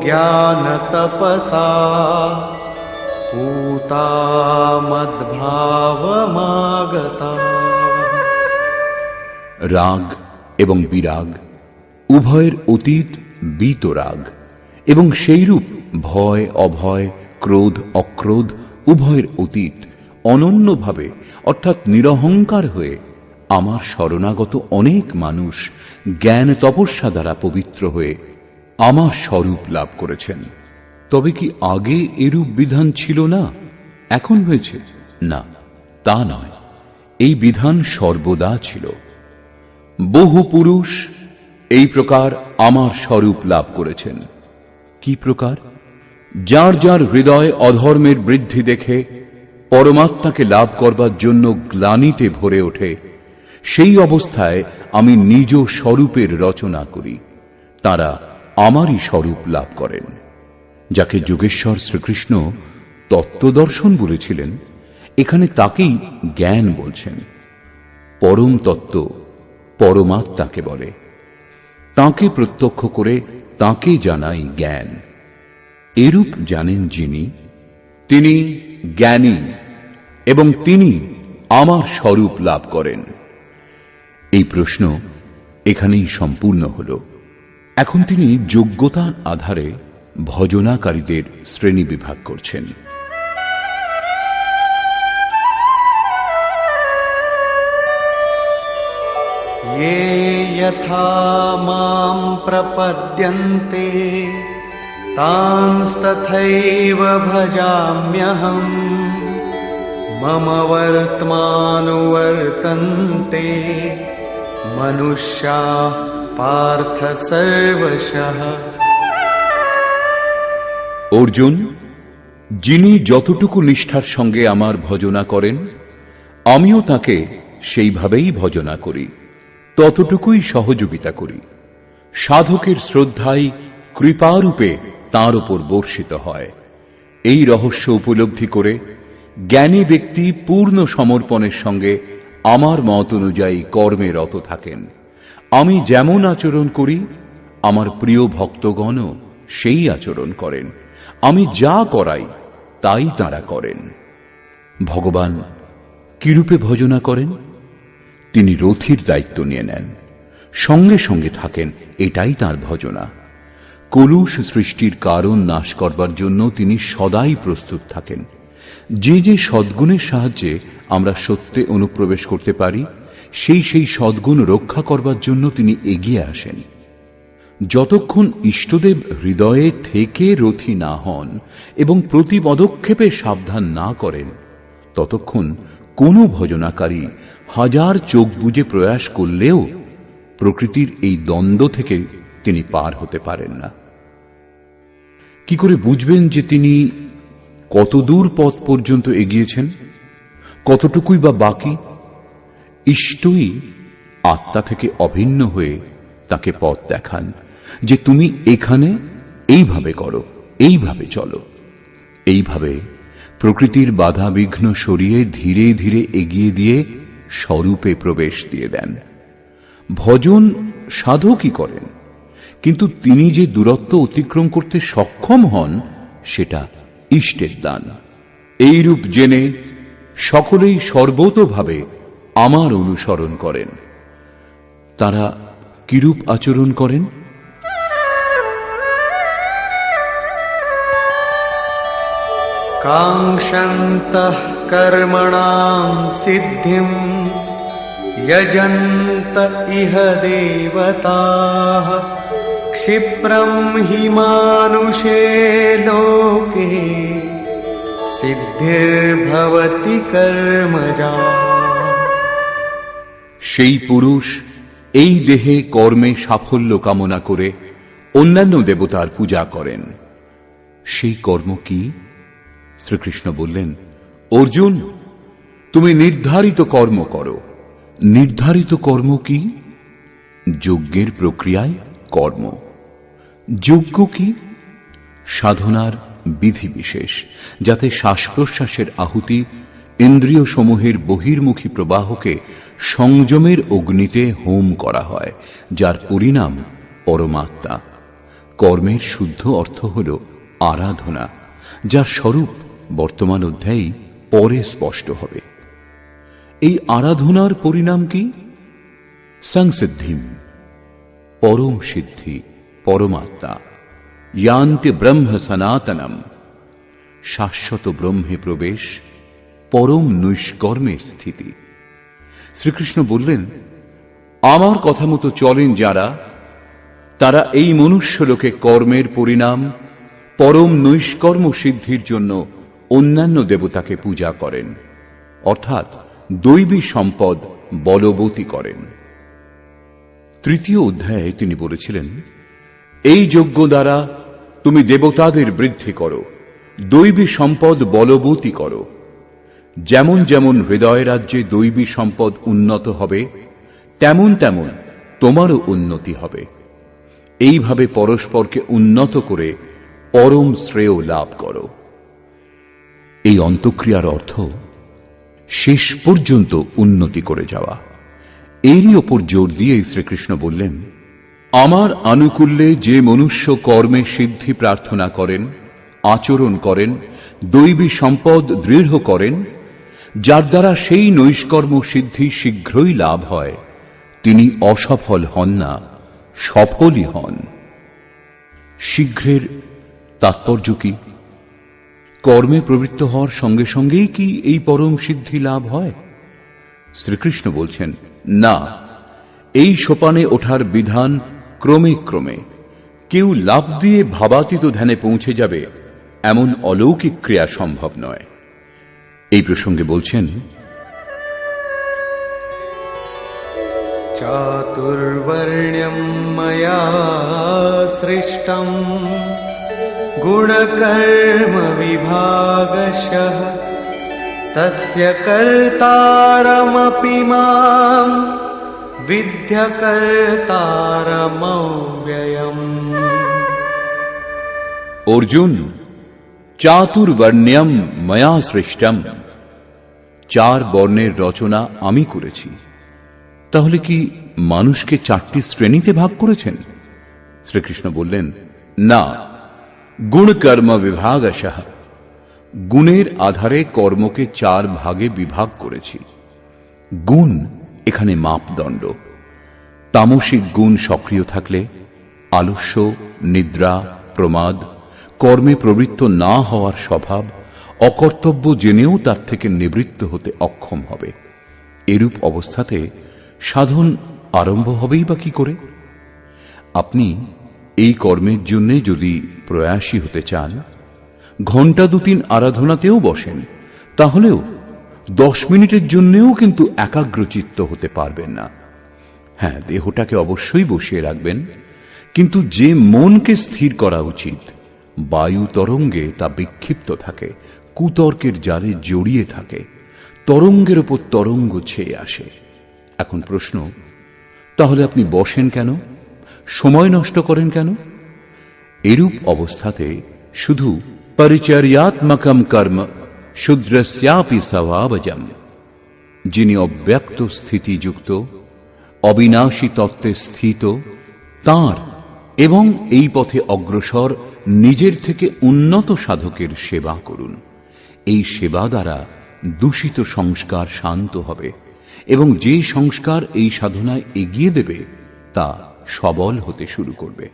ज्ञान तपसा पूता मद्भावमागता। রাগ এবং বিরাগ উভয়ের অতীত বীতরাগ, এবং সেইরূপ ভয় অভয়, ক্রোধ অক্রোধ উভয়ের অতীত অনন্যভাবে অর্থাৎ নিরহংকার হয়ে আমার শরণাগত অনেক মানুষ জ্ঞান তপস্যা দ্বারা পবিত্র হয়ে আমার স্বরূপ লাভ করেছেন। তবে কি আগে এরূপ বিধান ছিল না, এখন হয়েছে? না, তা নয়। এই বিধান সর্বদা ছিল। বহু পুরুষ এই প্রকার আমার স্বরূপ লাভ করেছেন। কি প্রকার? যার যার হৃদয় অধর্মের বৃদ্ধি দেখে পরমাত্মাকে লাভ করবার জন্য গ্লানিতে ভরে ওঠে, সেই অবস্থায় আমি নিজ স্বরূপের রচনা করি। তারা আমারই স্বরূপ লাভ করেন। যাকে যোগেশ্বর শ্রীকৃষ্ণ তত্ত্বদর্শন বলেছিলেন, এখানে তাকেই জ্ঞান বলছেন। পরম তত্ত্ব পরমাত্মাকে বলে। তাকে প্রত্যক্ষ করে তাকে জানাই জ্ঞান। এরূপ জানেন যিনি, তিনি জ্ঞানী, এবং তিনি আমার স্বরূপ লাভ করেন। এই প্রশ্ন এখানেই সম্পূর্ণ হল। এখন তিনি যোগ্যতার আধারে ভজনাকারীদের শ্রেণী বিভাগ করছেন। ये यथा मां प्रपद्यन्ते तांस्तथैव भजाम्यहम् मम वर्त्मानुवर्तन्ते मनुष्याः पार्थ सर्वशः। অর্জুন, যিনি যতটুকু নিষ্ঠার সঙ্গে আমার ভজনা করেন, আমিও তাকে সেইভাবেই ভজনা করি, ততটুকুই সহযোগিতা করি। সাধকের শ্রদ্ধাই কৃপারূপে তাঁর উপর বর্ষিত হয়। এই রহস্য উপলব্ধি করে জ্ঞানী ব্যক্তি পূর্ণ সমর্পণের সঙ্গে আমার মত অনুযায়ী কর্মে রত থাকেন। আমি যেমন আচরণ করি, আমার প্রিয় ভক্তগণও সেই আচরণ করেন। আমি যা করাই তাই তাঁরা করেন। ভগবান কিরূপে ভজনা করেন? তিনি রথীর দায়িত্ব নিয়ে নেন, সঙ্গে সঙ্গে থাকেন, এটাই তাঁর ভজনা। কলুষ সৃষ্টির কারণ নাশ করবার জন্য তিনি সদাই প্রস্তুত থাকেন। যে যে সদ্গুণের সাহায্যে আমরা সত্যে অনুপ্রবেশ করতে পারি, সেই সেই সদ্গুণ রক্ষা করবার জন্য তিনি এগিয়ে আসেন। যতক্ষণ ইষ্টদেব হৃদয়ে থেকে রথী না হন এবং প্রতি পদক্ষেপে সাবধান না করেন, ততক্ষণ কোনো ভজনাকারী হাজার চোখ বুজে প্রয়াস করলেও প্রকৃতির এই দ্বন্দ্ব থেকে তিনি পার হতে পারেন না। কি করে বুঝবেন যে তিনি কত দূর পথ পর্যন্ত এগিয়েছেন, কতটুকুই বা বাকি? ইষ্টই আত্মা থেকে অভিন্ন হয়ে তাকে পথ দেখান যে তুমি এখানে এইভাবে করো, এইভাবে চলো। এইভাবে প্রকৃতির বাধা বিঘ্ন সরিয়ে ধীরে ধীরে এগিয়ে দিয়ে স্বরূপে প্রবেশ দিয়ে দেন। ভজন সাধকই করেন, কিন্তু তিনি যে দূরত্ব অতিক্রম করতে সক্ষম হন, সেটা ইষ্টের দান। এইরূপ জেনে সকলেই সর্বতোভাবে আমার অনুসরণ করেন। তারা কিরূপ আচরণ করেন? काङ्क्षन्तः कर्मणां सिद्धिं यजन्त इह देवताः क्षिप्रं हि मानुषे लोके सिद्धिर्भवति कर्मजा। সেই পুরুষ এই দেহে কর্মে সাফল্য কামনা করে অন্যান্য দেবতার পূজা করেন। সেই কর্ম কি? শ্রীকৃষ্ণ বললেন, অর্জুন, তুমি নির্ধারিত কর্ম করো। নির্ধারিত কর্ম কি? যজ্ঞের প্রক্রিয়ায় কর্ম। যজ্ঞ কি? সাধনার বিধিবিশেষ, যাতে শ্বাস প্রশ্বাসের আহুতি ইন্দ্রিয় সমূহের বহির্মুখী প্রবাহকে সংযমের অগ্নিতে হোম করা হয়, যার পরিণাম পরমাত্মা। কর্মের শুদ্ধ অর্থ হল আরাধনা, যার স্বরূপ বর্তমান অধ্যায়ে পরে স্পষ্ট হবে। এই আরাধনার পরিণাম কি? সংসিদ্ধিম, পরম সিদ্ধি, পরমাত্মা। ইয়ান্তি ব্রহ্ম সনাতনম, শাশ্বত ব্রহ্মে প্রবেশ, পরম নৈষ্কর্মের স্থিতি। শ্রীকৃষ্ণ বললেন, আমার কথা মতো চলেন যারা, তারা এই মনুষ্যলোকে কর্মের পরিণাম পরম নৈষ্কর্ম সিদ্ধির জন্য অন্যান্য দেবতাকে পূজা করেন, অর্থাৎ দৈবী সম্পদ বলবতী করেন। তৃতীয় অধ্যায়ে তিনি বলেছিলেন, এই যজ্ঞ দ্বারা তুমি দেবতাদের বৃদ্ধি করো, দৈবী সম্পদ বলবতী করো। যেমন যেমন হৃদয় রাজ্যে দৈবী সম্পদ উন্নত হবে, তেমন তেমন তোমারও উন্নতি হবে। এইভাবে পরস্পরকে উন্নত করে পরম শ্রেয় লাভ করো। এই অন্তঃক্রিয়ার অর্থ শেষ পর্যন্ত উন্নতি করে যাওয়া। এরই ওপর জোর দিয়ে শ্রীকৃষ্ণ বললেন, আমার আনুকূল্যে যে মনুষ্য কর্মে সিদ্ধি প্রার্থনা করেন, আচরণ করেন, দৈবী সম্পদ দৃঢ় করেন, যার দ্বারা সেই নৈষ্কর্ম সিদ্ধি শীঘ্রই লাভ হয়, তিনি অসফল হন না, সফলই হন। শীঘ্রের তাৎপর্য কি? কর্মে প্রবৃত্ত হওয়ার সঙ্গে সঙ্গেই কি এই পরম সিদ্ধি লাভ হয়? শ্রীকৃষ্ণ বলছেন, না, এই সোপানে ওঠার বিধান ক্রমে ক্রমে। কেউ লাভ দিয়ে ভাবাতীত ধ্যানে পৌঁছে যাবে এমন অলৌকিক ক্রিয়া সম্ভব নয়। এই প্রসঙ্গে বলছেন, চাতুর্বর্ণ্যম ময়া সৃষ্টম গুণকর্ম বিভাগশঃ তস্য কর্তারমপি মাম বিদ্য কর্তারমব্যয়ম। অর্জুন, চাতুর্বর্ণ্যম ময়া সৃষ্টম, 4 বর্ণের রচনা আমি করেছি। তাহলে কি মানুষকে 4টি শ্রেণীতে ভাগ করেছেন? শ্রীকৃষ্ণ বললেন, না, গুণ কর্ম বিভাগশঃ, গুণের আধারে কর্মকে 4 ভাগে বিভাগ করেছি। গুণ এখানে মাপদণ্ড। তামসিক গুণ সক্রিয় থাকলে আলস্য, নিদ্রা, প্রমাদ, কর্মে প্রবৃত্ত না হওয়ার স্বভাব, অকর্তব্য জেনেও তার থেকে নিবৃত্ত হতে অক্ষম হবে। এরূপ অবস্থাতে সাধন আরম্ভ হবেই বা কি করে? আপনি এই কর্মের জন্য যদি প্রয়াসী হতে চান, ঘণ্টা 2-3 আরাধনাতেও বসেন, তাহলেও 10 মিনিটের জন্যেও কিন্তু একাগ্রচিত্ত হতে পারবেন না। হ্যাঁ, দেহটাকে অবশ্যই বসিয়ে রাখবেন, কিন্তু যে মনকে স্থির করা উচিত, বায়ু তরঙ্গে তা বিক্ষিপ্ত থাকে, কুতর্কের জালে জড়িয়ে থাকে, তরঙ্গের উপর তরঙ্গ ছেয়ে আসে। এখন প্রশ্ন, তাহলে আপনি বসেন কেন? সময় নষ্ট করেন কেন? এরূপ অবস্থাতে শুধু পরিচর্যাত্মকম কর্ম শূদ্রস্যাপি স্বভাবজম, যিনি অব্যক্ত স্থিতিযুক্ত, অবিনাশী তত্ত্বে স্থিত, তাঁর এবং এই পথে অগ্রসর নিজের থেকে উন্নত সাধকের সেবা করুন। এই সেবা দ্বারা দূষিত সংস্কার শান্ত হবে এবং যে সংস্কার এই সাধনায় এগিয়ে দেবে তা সবল হতে শুরু করবে।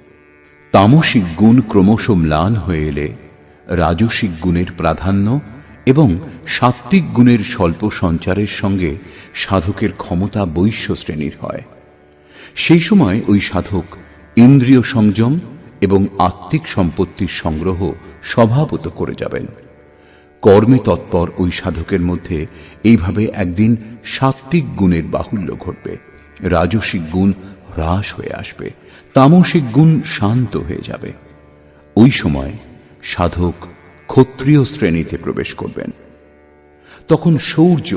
তামসিক গুণ ক্রমশ ম্লান হয়ে এলে রাজসিক গুণের প্রাধান্য এবং সাত্ত্বিক গুণের স্বল্প সঞ্চারের সঙ্গে সাধকের ক্ষমতা বৈশ্য শ্রেণীর হয়। সেই সময় ওই সাধক ইন্দ্রিয় সংযম এবং আত্মিক সম্পত্তির সংগ্রহ স্বভাবত করে যাবেন। কর্মে তৎপর ওই সাধকের মধ্যে এইভাবে একদিন সাত্ত্বিক গুণের বাহুল্য ঘটবে, রাজসিক গুণ হ্রাস হয়ে আসবে, তামসিক গুণ শান্ত হয়ে যাবে। ওই সময় সাধক ক্ষত্রিয় শ্রেণীতে প্রবেশ করবেন। তখন শৌর্য,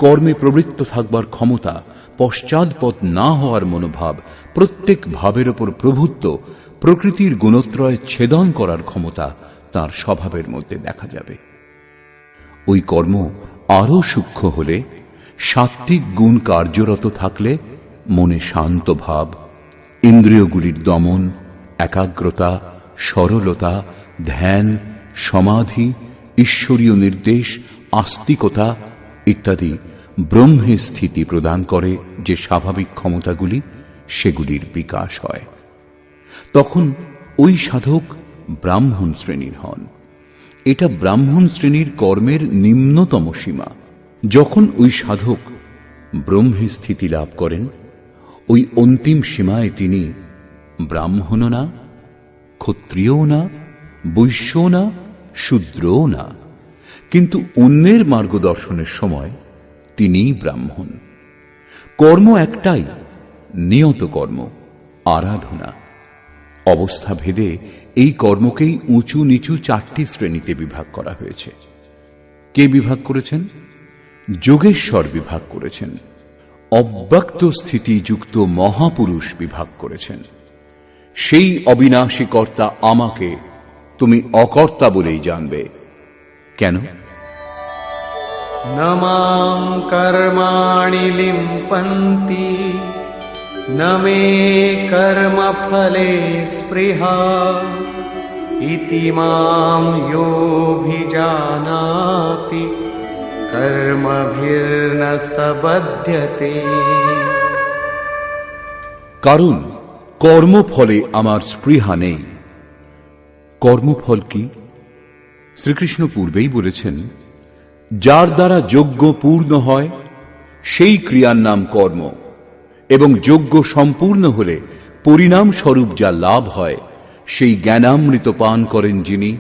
কর্মে প্রবৃত্ত থাকবার ক্ষমতা, পশ্চাৎপদ না হওয়ার মনোভাব, প্রত্যেক ভাবের ওপর প্রভুত্ব, প্রকৃতির গুণত্রয় ছেদন করার ক্ষমতা তার স্বভাবের মধ্যে দেখা যাবে। ওই কর্ম আরো সূক্ষ্ম হলে, সাত্ত্বিক গুণ কার্যরত থাকলে মনে শান্ত ভাব, ইন্দ্রিয়গুলির দমন, একাগ্রতা, সরলতা, ধ্যান, সমাধি, ঈশ্বরীয় নির্দেশ, আস্তিকতা ইত্যাদি ব্রহ্মে স্থিতি প্রদান করে যে স্বাভাবিক ক্ষমতাগুলি, সেগুলির বিকাশ হয়। তখন ওই সাধক ব্রাহ্মণ শ্রেণীর হন। এটা ব্রাহ্মণ শ্রেণীর কর্মের নিম্নতম সীমা। যখন ওই সাধক ব্রহ্মে স্থিতি লাভ করেন, ওই অন্তিম সীমায় তিনি ব্রাহ্মণও না, ক্ষত্রিয়ও না, বৈশ্যও না, শূদ্রও না, কিন্তু অন্যের মার্গদর্শনের সময় তিনিই ব্রাহ্মণ। কর্ম একটাই, নিয়ত কর্ম, আরাধনা। অবস্থা ভেদে এই কর্মকেই উঁচু নিচু 4টি শ্রেণীতে বিভাগ করা হয়েছে। কে বিভাগ করেছেন? যোগেশ্বর বিভাগ করেছেন। অব্যক্ত স্থিতিযুক্ত মহাপুরুষ বিভাগ করেছেন। সেই অবিনাশী কর্তা আমাকে তুমি অকর্তা বলেই জানবে। কেন? ন মাং কর্মাণি লিম্পন্তি ন মে কর্মফলে স্পৃহা ইতি মাং যোऽভিজানাতি কর্মভির্ন স বধ্যতে। কারণ কর্মফলে আমার স্পৃহা নেই। কর্মফল কি? শ্রীকৃষ্ণ পূর্বেই বলেছেন, যার দ্বারা যজ্ঞ পূর্ণ হয় সেই ক্রিয়ার নাম কর্ম, এবং যজ্ঞ সম্পূর্ণ হলে পরিণাম স্বরূপ যা লাভ হয় সেই জ্ঞানামৃত পান করেন যিনি,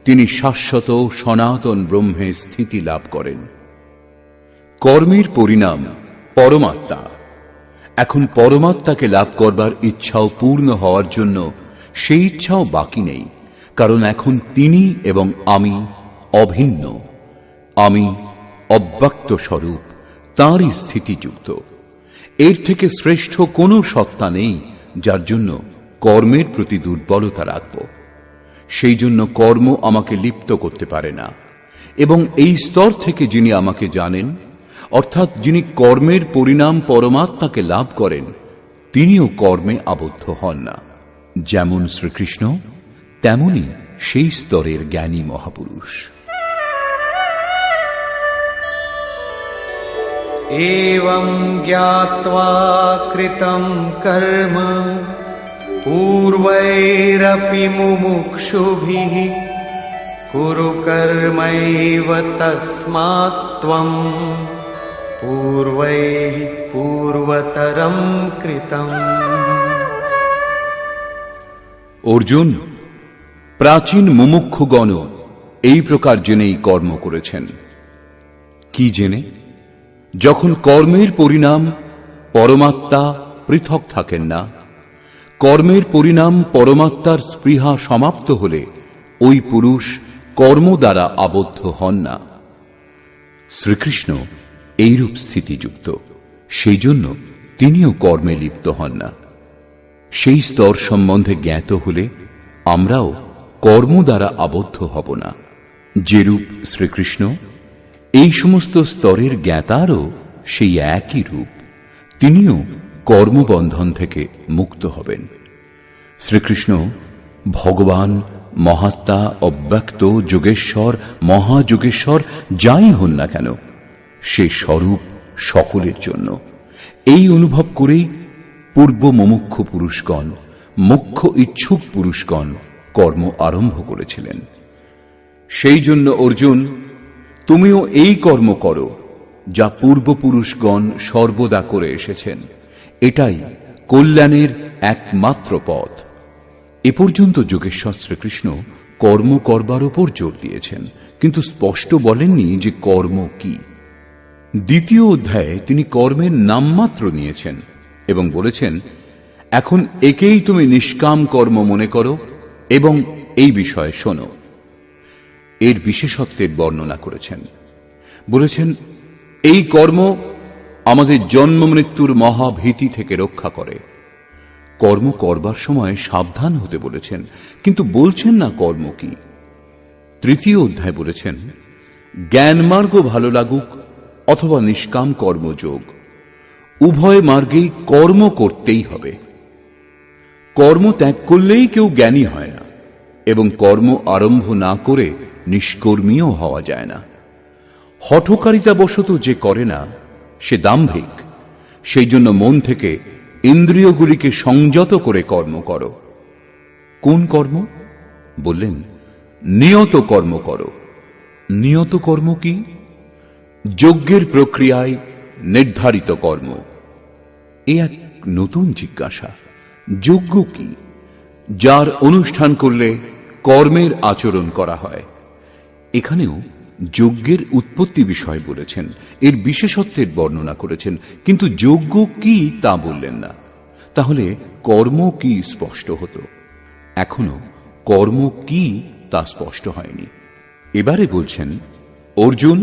তিনি শাশ্বত সনাতন ব্রহ্মে স্থিতি লাভ করেন। কর্মের পরিণাম পরমাত্মা। এখন পরমাত্মাকে লাভ করবার ইচ্ছাও পূর্ণ হওয়ার জন্য সেই ইচ্ছাও বাকি নেই, কারণ এখন তিনি এবং আমি অভিন্ন। আমি অব্যক্ত স্বরূপ, তাঁরই স্থিতিযুক্ত। এর থেকে শ্রেষ্ঠ কোনো সত্তা নেই যার জন্য কর্মের প্রতি দুর্বলতা রাখব। সেই জন্য কর্ম আমাকে লিপ্ত করতে পারে না, এবং এই স্তর থেকে যিনি আমাকে জানেন, অর্থাৎ যিনি কর্মের পরিণাম পরমাত্মাকে লাভ করেন, তিনিও কর্মে আবদ্ধ হন না। যেমন শ্রীকৃষ্ণ, তেমনি সেই স্তরের জ্ঞানী মহাপুরুষ। एवं ज्ञात्वा कृतं कर्म पूर्वैरपि मुमुक्षुभिः कुरु कर्मैव तस्मात् त्वं पूर्वैः पूर्वतरं कृतम्। অর্জুন, প্রাচীন মুমুক্ষুগণ এই প্রকার জেনেই কর্ম করেছেন। কি জেনে? যখন কর্মের পরিণাম পরমাত্মা পৃথক থাকেন না, কর্মের পরিণাম পরমাত্মার স্পৃহা সমাপ্ত হলে ওই পুরুষ কর্ম দ্বারা আবদ্ধ হন না। শ্রীকৃষ্ণ এইরূপ স্থিতিযুক্ত, সেই জন্য তিনিও কর্মে লিপ্ত হন না। সেই স্তর সম্বন্ধে জ্ঞাত হলে আমরাও কর্ম দ্বারা আবদ্ধ হব না। যেরূপ শ্রীকৃষ্ণ, এই সমস্ত স্তরের জ্ঞাতারও সেই একই রূপ, তিনিও কর্মবন্ধন থেকে মুক্ত হবেন। শ্রীকৃষ্ণ ভগবান, মহাত্মা, অব্যক্ত, যোগেশ্বর, মহাযোগেশ্বর যাই হন না কেন, সে স্বরূপ সকলের জন্য। এই অনুভব করেই পূর্ব মুমুক্ষু পুরুষগণ, মুখ্য ইচ্ছুক পুরুষগণ কর্ম আরম্ভ করেছিলেন। সেই জন্য অর্জুন, তুমিও এই কর্ম করো যা পূর্বপুরুষগণ সর্বদা করে এসেছেন। এটাই কল্যাণের একমাত্র পথ। এ পর্যন্ত যোগেশ্বর শ্রীকৃষ্ণ কর্ম করবার উপর জোর দিয়েছেন, কিন্তু স্পষ্ট বলেননি যে কর্ম কি। দ্বিতীয় অধ্যায়ে তিনি কর্মের নামমাত্র নিয়েছেন এবং বলেছেন, এখন একেই তুমি নিষ্কাম কর্ম মনে করো এবং এই বিষয়ে শোনো। এর বিশেষত্বের বর্ণনা করেছেন। বলেছেন, এই কর্ম আমাদের জন্ম মৃত্যুর মহাভীতি থেকে রক্ষা করে। কর্ম করবার সময় সাবধান হতে বলেছেন, কিন্তু বলছেন না কর্ম কি। তৃতীয় অধ্যায় বলেছেন, জ্ঞানমার্গ ভালো লাগুক অথবা নিষ্কাম কর্মযোগ, উভয় মার্গেই কর্ম করতেই হবে। কর্ম ত্যাগ করলেই কেউ জ্ঞানী হয় না, এবং কর্ম আরম্ভ না করে নিষ্কর্মীও হওয়া যায় না। হঠকারিতাবশত যে করে না সে দাম্ভিক। সেই জন্য মন থেকে ইন্দ্রিয়গুলিকে সংযত করে কর্ম করো। কোন কর্ম? বললেন, নিয়ত কর্ম করো। নিয়ত কর্ম কি? যজ্ঞের প্রক্রিয়ায় নির্ধারিত কর্ম। এ এক নতুন জিজ্ঞাসা। যজ্ঞ কি? যার অনুষ্ঠান করলে কর্মের আচরণ করা হয়। এখানেও যজ্ঞের উৎপত্তি বিষয় বলেছেন, এর বিশেষত্বের বর্ণনা করেছেন, কিন্তু যজ্ঞ কি তা বললেন না। তাহলে কর্ম কি স্পষ্ট হতো। এখনো কর্ম কি তা স্পষ্ট হয়নি। এবারে বলছেন, অর্জুন,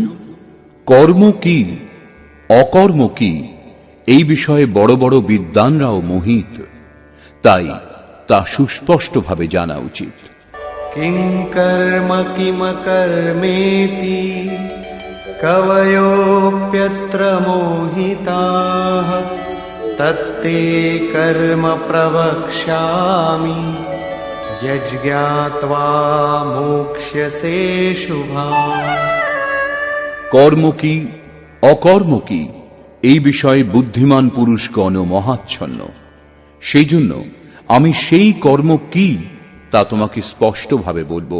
কর্ম কি অকর্ম কি এই বিষয়ে বড় বড় বিদ্বানরাও মোহিত, তাই তা সুস্পষ্টভাবে জানা উচিত। किं कर्म किमकर्मेति कवयोऽप्यत्र मोहिताः तत्ते कर्म प्रवक्ष्यामि यज्ञात्वा मोक्ष्यसे शुभाम्। কর্ম কি অকর্ম কি এই বিষয়ে বুদ্ধিমান পুরুষগণ মহাচ্ছন্ন। সেই জন্য আমি সেই কর্ম কি তা তোমাকে স্পষ্টভাবে বলবো,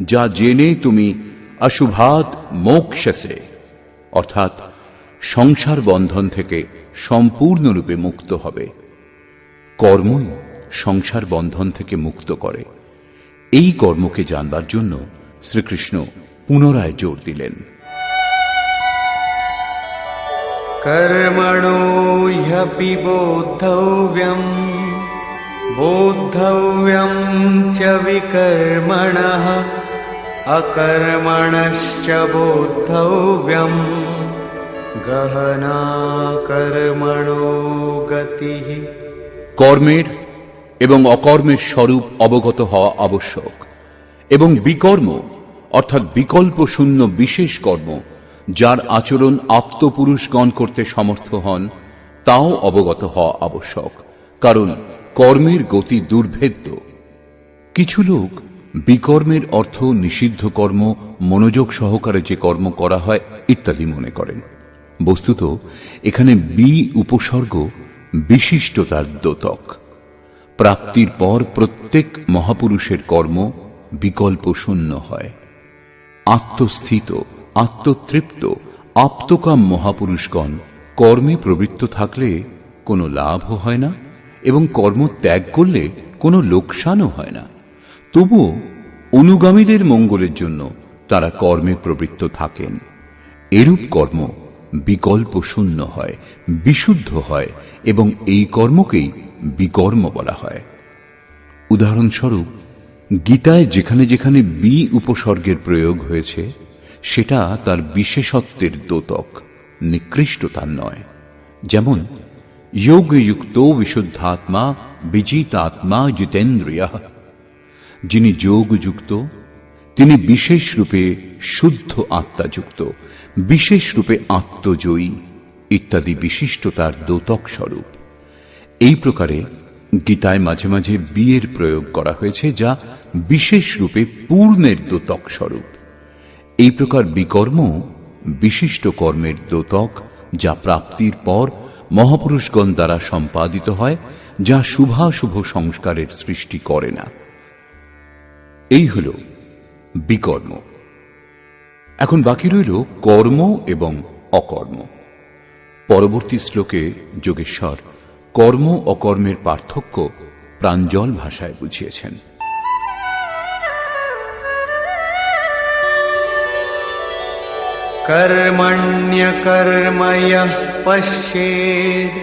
যা জেনে তুমি অশুভাৎ মোক্ষসে অর্থাৎ সংসার বন্ধন থেকে সম্পূর্ণরূপে মুক্ত হবে। কর্মই সংসার বন্ধন থেকে মুক্ত করে। এই কর্মকে জানবার জন্য শ্রীকৃষ্ণ পুনরায় জোর দিলেন। कर्मणो ह्यपि बोद्धव्यम् बोद्धव्यम् च विकर्मणः अकर्मणश्च बोद्धव्यम् गहना कर्मणो गतिः। কর্মের এবং অকর্মের স্বরূপ অবগত হওয়া আবশ্যক, এবং বিকর্ম অর্থাৎ বিকল্প শূন্য বিশেষ কর্ম যার আচরণ আপ্তপুরুষগণ করতে সমর্থ হন তাও অবগত হওয়া আবশ্যক, কারণ কর্মের গতি দুর্ভেদ্য। কিছু লোক বিকর্মের অর্থ নিষিদ্ধ কর্ম, মনোযোগ সহকারে যে কর্ম করা হয় ইত্যাদি মনে করেন। বস্তুত এখানে বি উপসর্গ বিশিষ্টতার দ্যোতক। প্রাপ্তির পর প্রত্যেক মহাপুরুষের কর্ম বিকল্প শূন্য হয়। আত্মস্থিত, আত্মতৃপ্ত, আপ্তকাম মহাপুরুষগণ কর্মে প্রবৃত্ত থাকলে কোনো লাভও হয় না এবং কর্ম ত্যাগ করলে কোনো লোকসানও হয় না। তবুও অনুগামীদের মঙ্গলের জন্য তারা কর্মে প্রবৃত্ত থাকেন। এরূপ কর্ম বিকল্প শূন্য হয়, বিশুদ্ধ হয় এবং এই কর্মকেই বিকর্ম বলা হয়। উদাহরণস্বরূপ গীতায় যেখানে যেখানে বি উপসর্গের প্রয়োগ হয়েছে সেটা তার বিশেষত্বের দ্যোতক, নিকৃষ্টতার নয়। যেমন যোগযুক্ত বিশুদ্ধাত্মা বিজিতাত্মা জিতেন্দ্রিয়ঃ, যিনি যোগযুক্ত তিনি বিশেষ রূপে শুদ্ধ আত্মাযুক্ত, বিশেষ রূপে আত্মজয়ী ইত্যাদি বিশিষ্টতার দ্যোতক স্বরূপ। এই প্রকারে গীতায় মাঝে মাঝে বিয়ের প্রয়োগ করা হয়েছে যা বিশেষ রূপে পূর্ণের দ্যোতক স্বরূপ। এই প্রকার বিকর্ম বিশিষ্ট কর্মের দ্যোতক, যা প্রাপ্তির পর মহাপুরুষগণ দ্বারা সম্পাদিত হয়, যা শুভাশুভ সংস্কারের সৃষ্টি করে না। এই হল বিকর্ম। এখন বাকি রইল কর্ম এবং অকর্ম। পরবর্তী শ্লোকে যোগেশ্বর কর্ম অকর্মের পার্থক্য প্রাঞ্জল ভাষায় বুঝিয়েছেন। कर्मण्यकर्म यः पश्येत्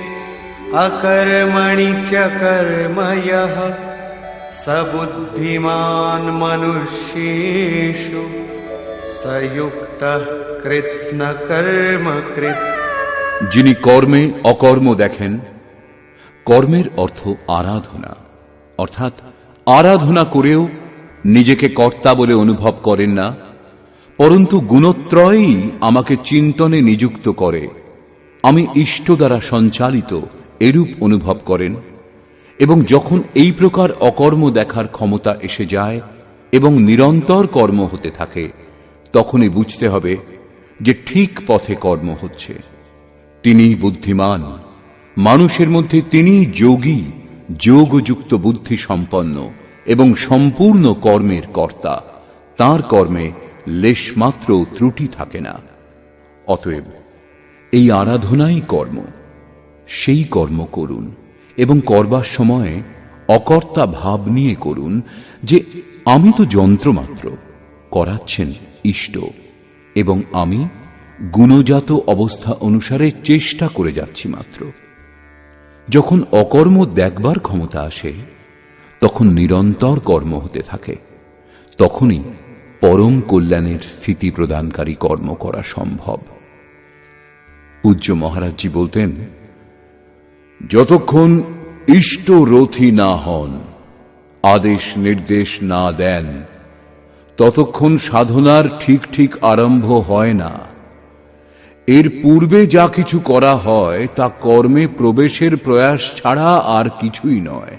अकर्मणि च कर्म यः स बुद्धिमान् मनुष्येषु स युक्तः कृत्स्नकर्मकृत्। যিনি কর্মে অকর্ম দেখেন, কর্মের অর্থ আরাধনা, অর্থাৎ আরাধনা করেও নিজেকে কর্তা বলে অনুভব করেন না, পরন্তু গুণত্রয়ই আমাকে চিন্তনে নিযুক্ত করে, আমি ইষ্ট দ্বারা সঞ্চালিত এরূপ অনুভব করেন। এবং যখন এই প্রকার অকর্ম দেখার ক্ষমতা এসে যায় এবং নিরন্তর কর্ম হতে থাকে, তখনই বুঝতে হবে যে ঠিক পথে কর্ম হচ্ছে। তিনি বুদ্ধিমান, মানুষের মধ্যে তিনি যোগী, যোগযুক্ত বুদ্ধি সম্পন্ন এবং সম্পূর্ণ কর্মের কর্তা। তাঁর কর্মে লেশমাত্র ত্রুটি থাকে না। অতএব এই আরাধনাই কর্ম। সেই কর্ম করুন এবং করবার সময় অকর্তা ভাব নিয়ে করুন, যে আমি তো যন্ত্রমাত্র, করাচ্ছেন ইষ্ট, এবং আমি গুণজাত অবস্থা অনুসারে চেষ্টা করে যাচ্ছি মাত্র। যখন অকর্ম দেখবার ক্ষমতা আসে, তখন নিরন্তর কর্ম হতে থাকে। তখনই পরম কল্যাণের স্থিতি প্রদানকারী কর্ম করা সম্ভব। পূজ্য মহারাজজি বলতেন, যতক্ষণ ইষ্ট রথী না হন, আদেশ নির্দেশ না দেন, ততক্ষণ সাধনার ঠিক ঠিক আরম্ভ হয় না। এর পূর্বে যা কিছু করা হয় তা কর্মে প্রবেশের প্রয়াস ছাড়া আর কিছুই নয়।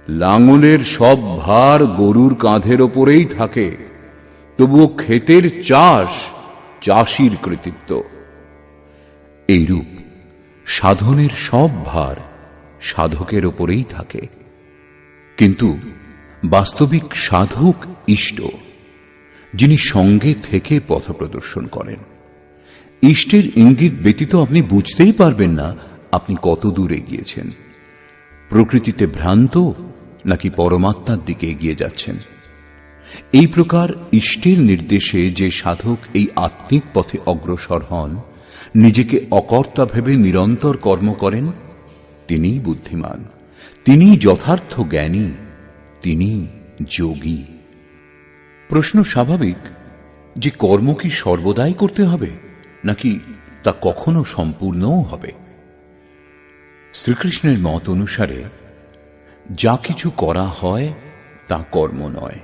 লাঙলের সব ভার গরুর কাঁধের ওপরেই থাকে, তবুও ক্ষেতের চাষ চাষির কৃতিত্ব। এইরূপ সাধনের সব ভার সাধকের ওপরেই থাকে। কিন্তু বাস্তবিক সাধক ইষ্ট, যিনি সঙ্গে থেকে পথ প্রদর্শন করেন। ইষ্টের ইঙ্গিত ব্যতীত আপনি বুঝতেই পারবেন না আপনি কত দূর এগিয়েছেন, প্রকৃতিতে ভ্রান্ত নাকি পরমাত্মার দিকে এগিয়ে যাচ্ছেন। এই প্রকার ইষ্টের নির্দেশে যে সাধক এই আত্মিক পথে অগ্রসর হন, নিজেকে অকর্তা ভেবে নিরন্তর কর্ম করেন, তিনিই বুদ্ধিমান, তিনিই যথার্থ জ্ঞানী, তিনি যোগী। প্রশ্ন স্বাভাবিক যে কর্ম কি সর্বদাই করতে হবে, নাকি তা কখনো সম্পূর্ণও হবে? শ্রীকৃষ্ণের মত অনুসারে যা কিছু করা হয় তা কর্ম নয়,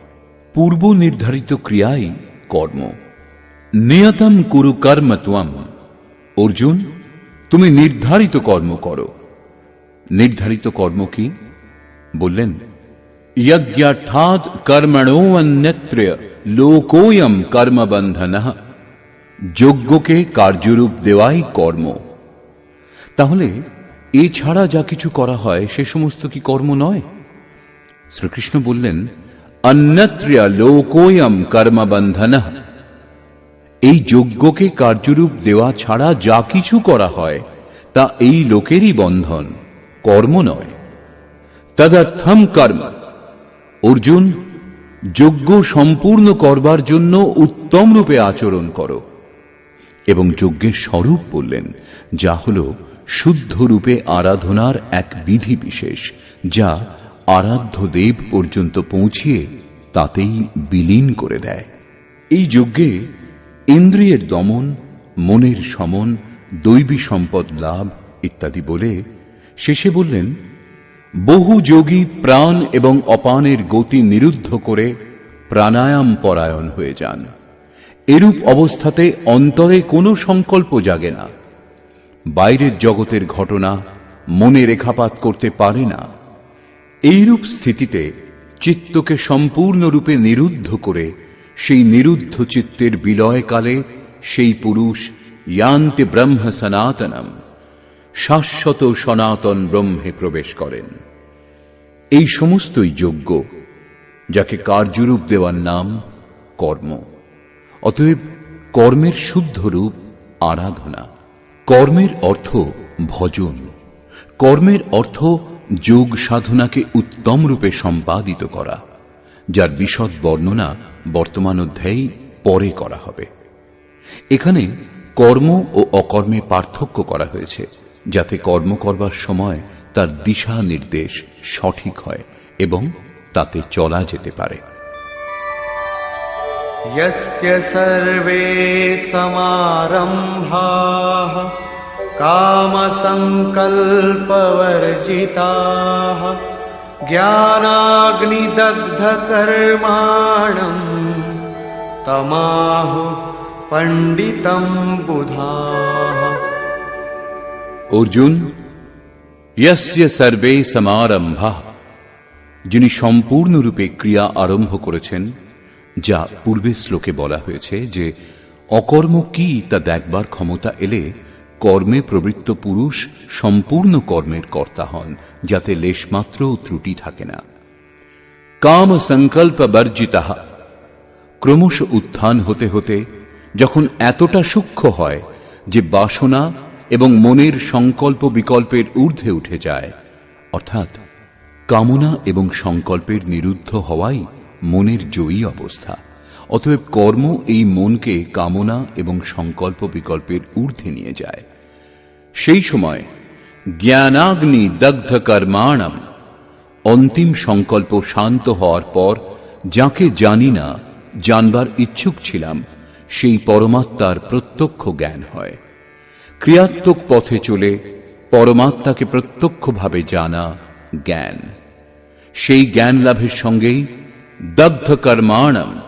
পূর্ব নির্ধারিত ক্রিয়াই কর্ম। নিয়তম কুরু কর্ম ত্বম। অর্জুন, তুমি নির্ধারিত কর্ম করো। নির্ধারিত কর্ম কি? বললেন, যজ্ঞার্থাৎ কর্মণো অন্যত্র লোকোয়ম কর্মবন্ধনঃ। যজ্ঞকে কার্যরূপ দেওয়াই কর্ম। তাহলে এছাড়া যা কিছু করা হয় সে সমস্ত কি কর্ম নয়? শ্রীকৃষ্ণ বললেন, অন্যত্র লোকোয়ম কর্মবন্ধনঃ। এই যজ্ঞকে কার্যরূপ দেওয়া ছাড়া যা কিছু করা হয় তা এই লোকেরই বন্ধন, কর্ম নয়। তদর্থম কর্ম। অর্জুন, যজ্ঞ সম্পূর্ণ করবার জন্য উত্তম রূপে আচরণ করো। এবং যজ্ঞের স্বরূপ বললেন, যা হল শুদ্ধ রূপে আরাধনার এক বিধি বিশেষ, যা আরাধ্য দেব পর্যন্ত পৌঁছিয়ে তাতেই বিলীন করে দেয়। এই যজ্ঞে ইন্দ্রিয়ের দমন, মনের শমন, দৈবী সম্পদ লাভ ইত্যাদি বলে শেষে বললেন, বহু যোগী প্রাণ এবং অপানের গতি নিরুদ্ধ করে প্রাণায়াম পরায়ণ হয়ে যান। এরূপ অবস্থাতে অন্তরে কোনো সংকল্প জাগে না, বাইরের জগতের ঘটনা মনে রেখাপাত করতে পারে না। এইরূপ স্থিতিতে চিত্তকে সম্পূর্ণরূপে নিরুদ্ধ করে সেই নিরুদ্ধ চিত্তের বিলয়কালে সেই পুরুষ ইয়ান্তি ব্রহ্ম সনাতনম, শাশ্বত সনাতন ব্রহ্মে প্রবেশ করেন। এই সমস্তই যজ্ঞ, যাকে কার্যরূপ দেওয়ার নাম কর্ম। অতএব কর্মের শুদ্ধ রূপ আরাধনা। কর্মের অর্থ ভজন, কর্মের অর্থ যোগ সাধনাকে উত্তম রূপে সম্পাদিত করা, যার বিশদ বর্ণনা বর্তমান অধ্যায়ে পরে করা হবে। এখানে কর্ম ও অকর্মে পার্থক্য করা হয়েছে, যাতে কর্ম করবার সময় তার দিশা নির্দেশ সঠিক হয় এবং তাতে চলা যেতে পারে। यस्य सर्वे समारम्भाः कामसङ्कल्पवर्जिताः ज्ञानाग्निदग्धकर्माणम् तमाहुः पण्डितं बुधाः। অর্জুন, यस्य सर्वे समारम्भाः, যিনি সম্পূর্ণরূপে ক্রিয়া আরম্ভ করেছেন, যা পূর্বের শ্লোকে বলা হয়েছে যে অকর্ম কি তা দেখবার ক্ষমতা এলে কর্মে প্রবৃত্ত পুরুষ সম্পূর্ণ কর্মের কর্তা হন, যাতে লেশমাত্র ত্রুটি থাকে না। কাম সংকল্প বর্জিতাঃ, ক্রমশ উত্থান হতে হতে যখন এতটা সূক্ষ্ম হয় যে বাসনা এবং মনের সংকল্প বিকল্পের ঊর্ধ্বে উঠে যায়, অর্থাৎ কামনা এবং সংকল্পের নিরুদ্ধ হওয়াই মনের জয়ী অবস্থা। অতএব কর্ম এই মনকে কামনা এবং সংকল্প বিকল্পের ঊর্ধ্বে নিয়ে যায়। সেই সময় জ্ঞানাগ্নি দগ্ধ কর্মাণম, অন্তিম সংকল্প শান্ত হওয়ার পর যাকে জানি না, জানবার ইচ্ছুক ছিলাম, সেই পরমাত্মার প্রত্যক্ষ জ্ঞান হয়। ক্রিয়াত্মক পথে চলে পরমাত্মাকে প্রত্যক্ষভাবে জানা জ্ঞান। সেই জ্ঞান লাভের সঙ্গেই দগ্ধ কর্মাণম,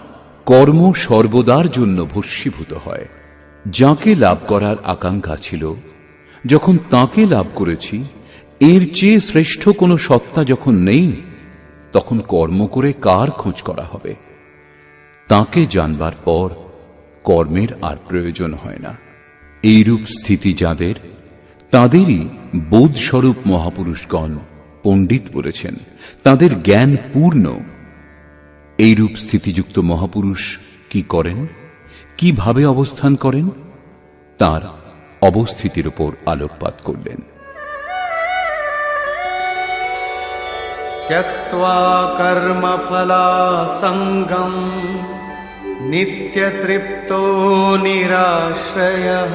কর্ম সর্বদার জন্য ভস্মীভূত হয়। যাকে লাভ করার আকাঙ্ক্ষা ছিল, যখন তাকে লাভ করেছি, এর চেয়ে শ্রেষ্ঠ কোনো সত্তা যখন নেই, তখন কর্ম করে কার খোঁজ করা হবে? তাকে জানবার পর কর্মের আর প্রয়োজন হয় না। এইরূপ স্থিতি যাদের, তাঁদেরই বোধস্বরূপ মহাপুরুষগণ পণ্ডিত বলেছেন, তাঁদের জ্ঞান পূর্ণ। এইরূপ স্থিতিযুক্ত মহাপুরুষ কি করেন, কিভাবে অবস্থান করেন, তার অবস্থিতির উপর আলোকপাত করলেন। त्यक्त्वा कर्मफलासङ्गं नित्यतृप्तो निराश्रयः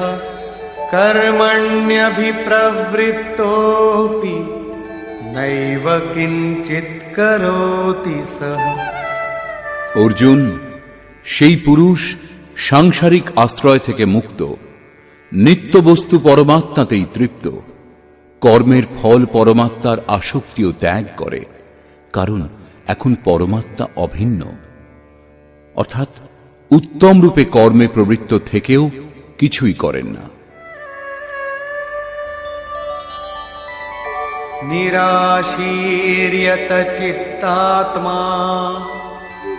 कर्मण्यभिप्रवृत्तोऽपि नैव किञ्चित् करोति सः। অর্জুন, সেই পুরুষ সাংসারিক আশ্রয় থেকে মুক্ত, নিত্য বস্তু পরমাত্মাতেই তৃপ্ত, কর্মের ফল পরমাত্মার আসক্তিও ত্যাগ করে, কারণ এখন পরমাত্মা অভিন্ন, অর্থাৎ উত্তম রূপে কর্মে প্রবৃত্ত থেকেও কিছুই করেন না। निराशीर्यत चित्तात्मा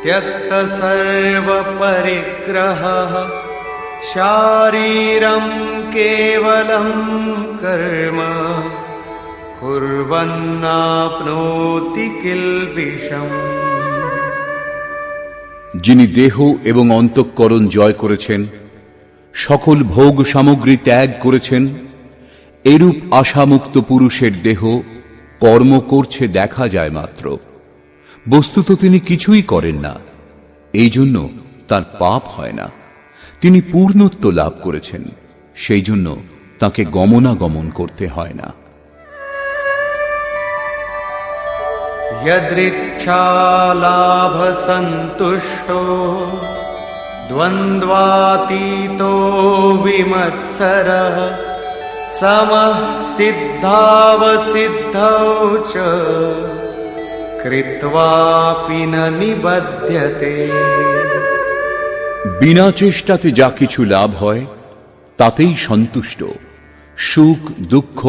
त्यक्त सर्व परिग्रहः शारीरं केवलं कर्म कुर्वन्नाप्नोति किल्बिषम्। যিনি দেহ এবং অন্তঃকরণ জয় করেছেন, সকল ভোগ সামগ্রী ত্যাগ করেছেন, এরূপ আশামুক্ত পুরুষের দেহ কর্ম করছে দেখা যায় মাত্র, বস্তুত তিনি কিছুই করেন না, এই জন্য তার পাপ হয় না। তিনি পূর্ণত্ব লাভ করেছেন, সেই জন্য তাকে গমনাগমন করতে হয় না। यदृच्छालाभ सन्तुष्टो द्वन्द्वातीतो विमत्सरः समः सिद्धावसिद्धौ च कृत्वापि न निबध्यते। বিনা চেষ্টাতে যা কিছু লাভ হয় তাতেই সন্তুষ্ট, সুখ দুঃখ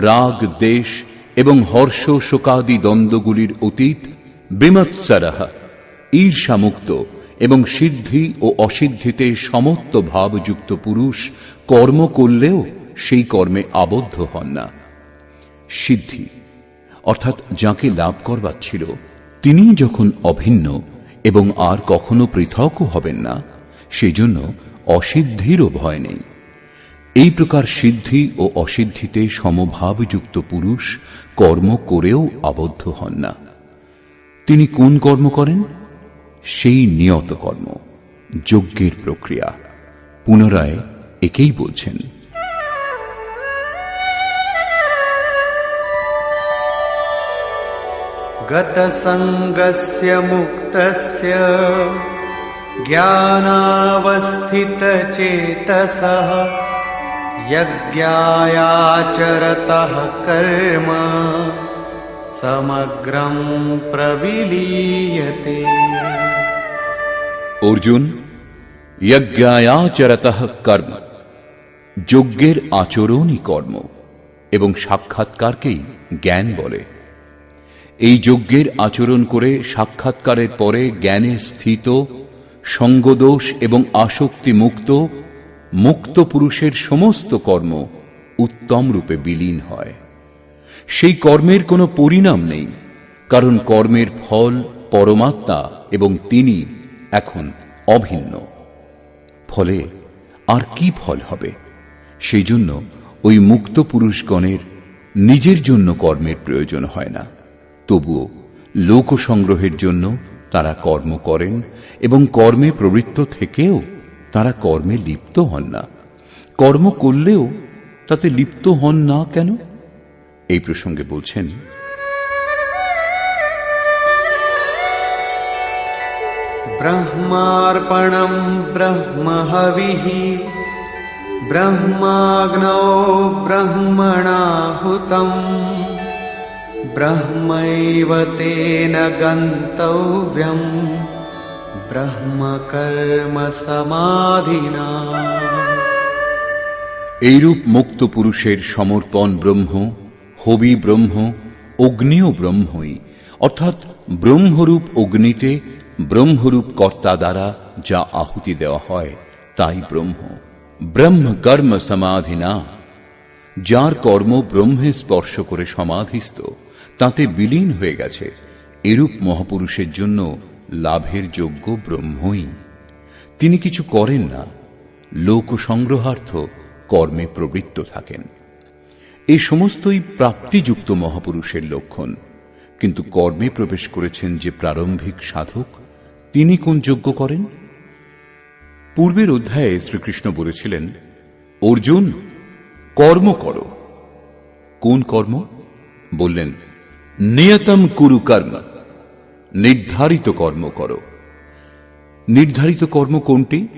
রাগ দেশ এবং হর্ষ শোকাদি দ্বন্দ্বগুলির অতীত, বিমৎসরঃ ঈর্ষামুক্ত এবং সিদ্ধি ও অসিদ্ধিতে সমত্ব ভাবযুক্ত পুরুষ কর্ম করলেও সেই কর্মে আবদ্ধ হন না। সিদ্ধি অর্থাৎ যাকে লাভ করবার ছিল তিনি যখন অভিন্ন এবং আর কখনো পৃথকও হবেন না, সেজন্য অসিদ্ধিরও ভয় নেই। এই প্রকার সিদ্ধি ও অসিদ্ধিতে সমভাবযুক্ত পুরুষ কর্ম করেও আবদ্ধ হন না। তিনি কোন কর্ম করেন? সেই নিয়ত কর্ম, যজ্ঞের প্রক্রিয়া। পুনরায় একেই বলছেন, गतसङ्गस्य मुक्तस्य ज्ञानावस्थितचेतसः यज्ञायाचरतः कर्म समग्रं प्रविलीयते। অর্জুন, যজ্ঞায়াচরতঃ কর্ম, যজ্ঞের আচরণই কর্ম এবং সাক্ষাৎকারকেই জ্ঞান বলে। এই যজ্ঞের আচরণ করে সাক্ষাৎকারের পরে জ্ঞানে স্থিত, সঙ্গদোষ এবং আসক্তি মুক্ত মুক্ত পুরুষের সমস্ত কর্ম উত্তম রূপে বিলীন হয়। সেই কর্মের কোনো পরিণাম নেই, কারণ কর্মের ফল পরমাত্মা এবং তিনি এখন অভিন্ন। ফলে আর কি ফল হবে? সেই জন্য ওই মুক্ত পুরুষগণের নিজের জন্য কর্মের প্রয়োজন হয় না, তবুও লোক সংগ্রহের জন্য তারা কর্ম করেন এবং কর্মে প্রবৃত্ত থেকেও তারা কর্মে লিপ্ত হন না। কর্ম করলেও তাতে লিপ্ত হন না কেন? এই প্রসঙ্গে বলছেন, ब्रह्मार्पणं ब्रह्महविः ब्रह्माग्नौ ब्रह्मणाहुतम् ब्रह्मैव तेन गन्तव्यम् ब्रह्मकर्म समाधिना। এইরূপ মুক্ত পুরুষের সমর্পণ ব্রহ্ম, হবি ব্রহ্ম, অগ্নিও ব্রহ্মই, অর্থাৎ ব্রহ্মরূপ অগ্নিতে ব্রহ্মরূপ কর্তা দ্বারা যা আহুতি দেওয়া হয় তাই ব্রহ্ম। ব্রহ্ম কর্ম সমাধিনা, যার কর্ম ব্রহ্মে স্পর্শ করে সমাধিস্থ, তাতে বিলীন হয়ে গেছে, এরূপ মহাপুরুষের জন্য লাভের যোগ্য ব্রহ্মই। তিনি কিছু করেন না, লোক সংগ্রহার্থ কর্মে প্রবৃত্ত থাকেন। এই সমস্তই প্রাপ্তিযুক্ত মহাপুরুষের লক্ষণ। কিন্তু কর্মে প্রবেশ করেছেন যে প্রারম্ভিক সাধক, তিনি কোন যজ্ঞ করেন? পূর্বের অধ্যায়ে শ্রীকৃষ্ণ বলেছিলেন, অর্জুন, কর্ম করো। কোন কর্ম? বললেন, নিয়তম কুরু কর্ম, নির্ধারিত কর্ম করো। নির্ধারিত কর্ম কোনটি?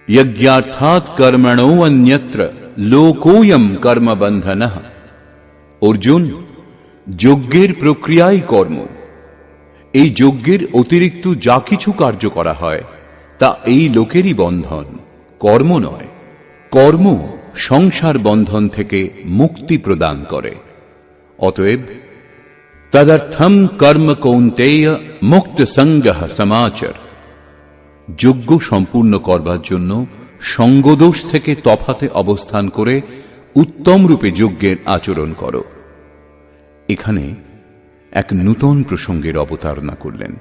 যজ্ঞার্থাৎ কর্মণো অন্যত্র লোকোয়ম কর্মবন্ধনঃ। অর্জুন, যজ্ঞের প্রক্রিয়াই কর্ম। এই যজ্ঞের অতিরিক্ত যা কিছু কার্য করা হয় তা এই লোকেরই বন্ধন, কর্ম নয়। কর্ম সংসার বন্ধন থেকে মুক্তি প্রদান করে। অতএব তদর্থম কর্ম কৌন্তেয় মুক্ত সঙ্গঃ সমাচর। যজ্ঞ সম্পূর্ণ করবার জন্য সঙ্গদোষ থেকে তফাতে অবস্থান করে উত্তম রূপে যজ্ঞের আচরণ করো। এখানে এক নূতন প্রসঙ্গের অবতারণা করলেন,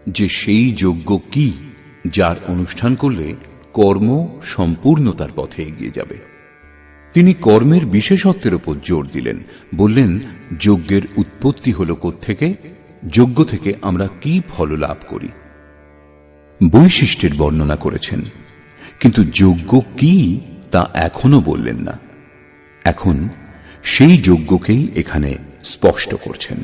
যে সেই যজ্ঞ কি যার অনুষ্ঠান করলে কর্ম সম্পূর্ণতার পথে এগিয়ে যাবে। তিনি কর্মের বিশেষত্বের উপর জোর দিলেন, বললেন, যজ্ঞের উৎপত্তি হল কোত্থেকে, যজ্ঞ থেকে আমরা কি ফল লাভ করি। বৈশিষ্ট্যের বর্ণনা করেছেন, কিন্তু যজ্ঞ কি তা এখনো বললেন না। এখন সেই যজ্ঞকেই এখানে স্পষ্ট করছেন।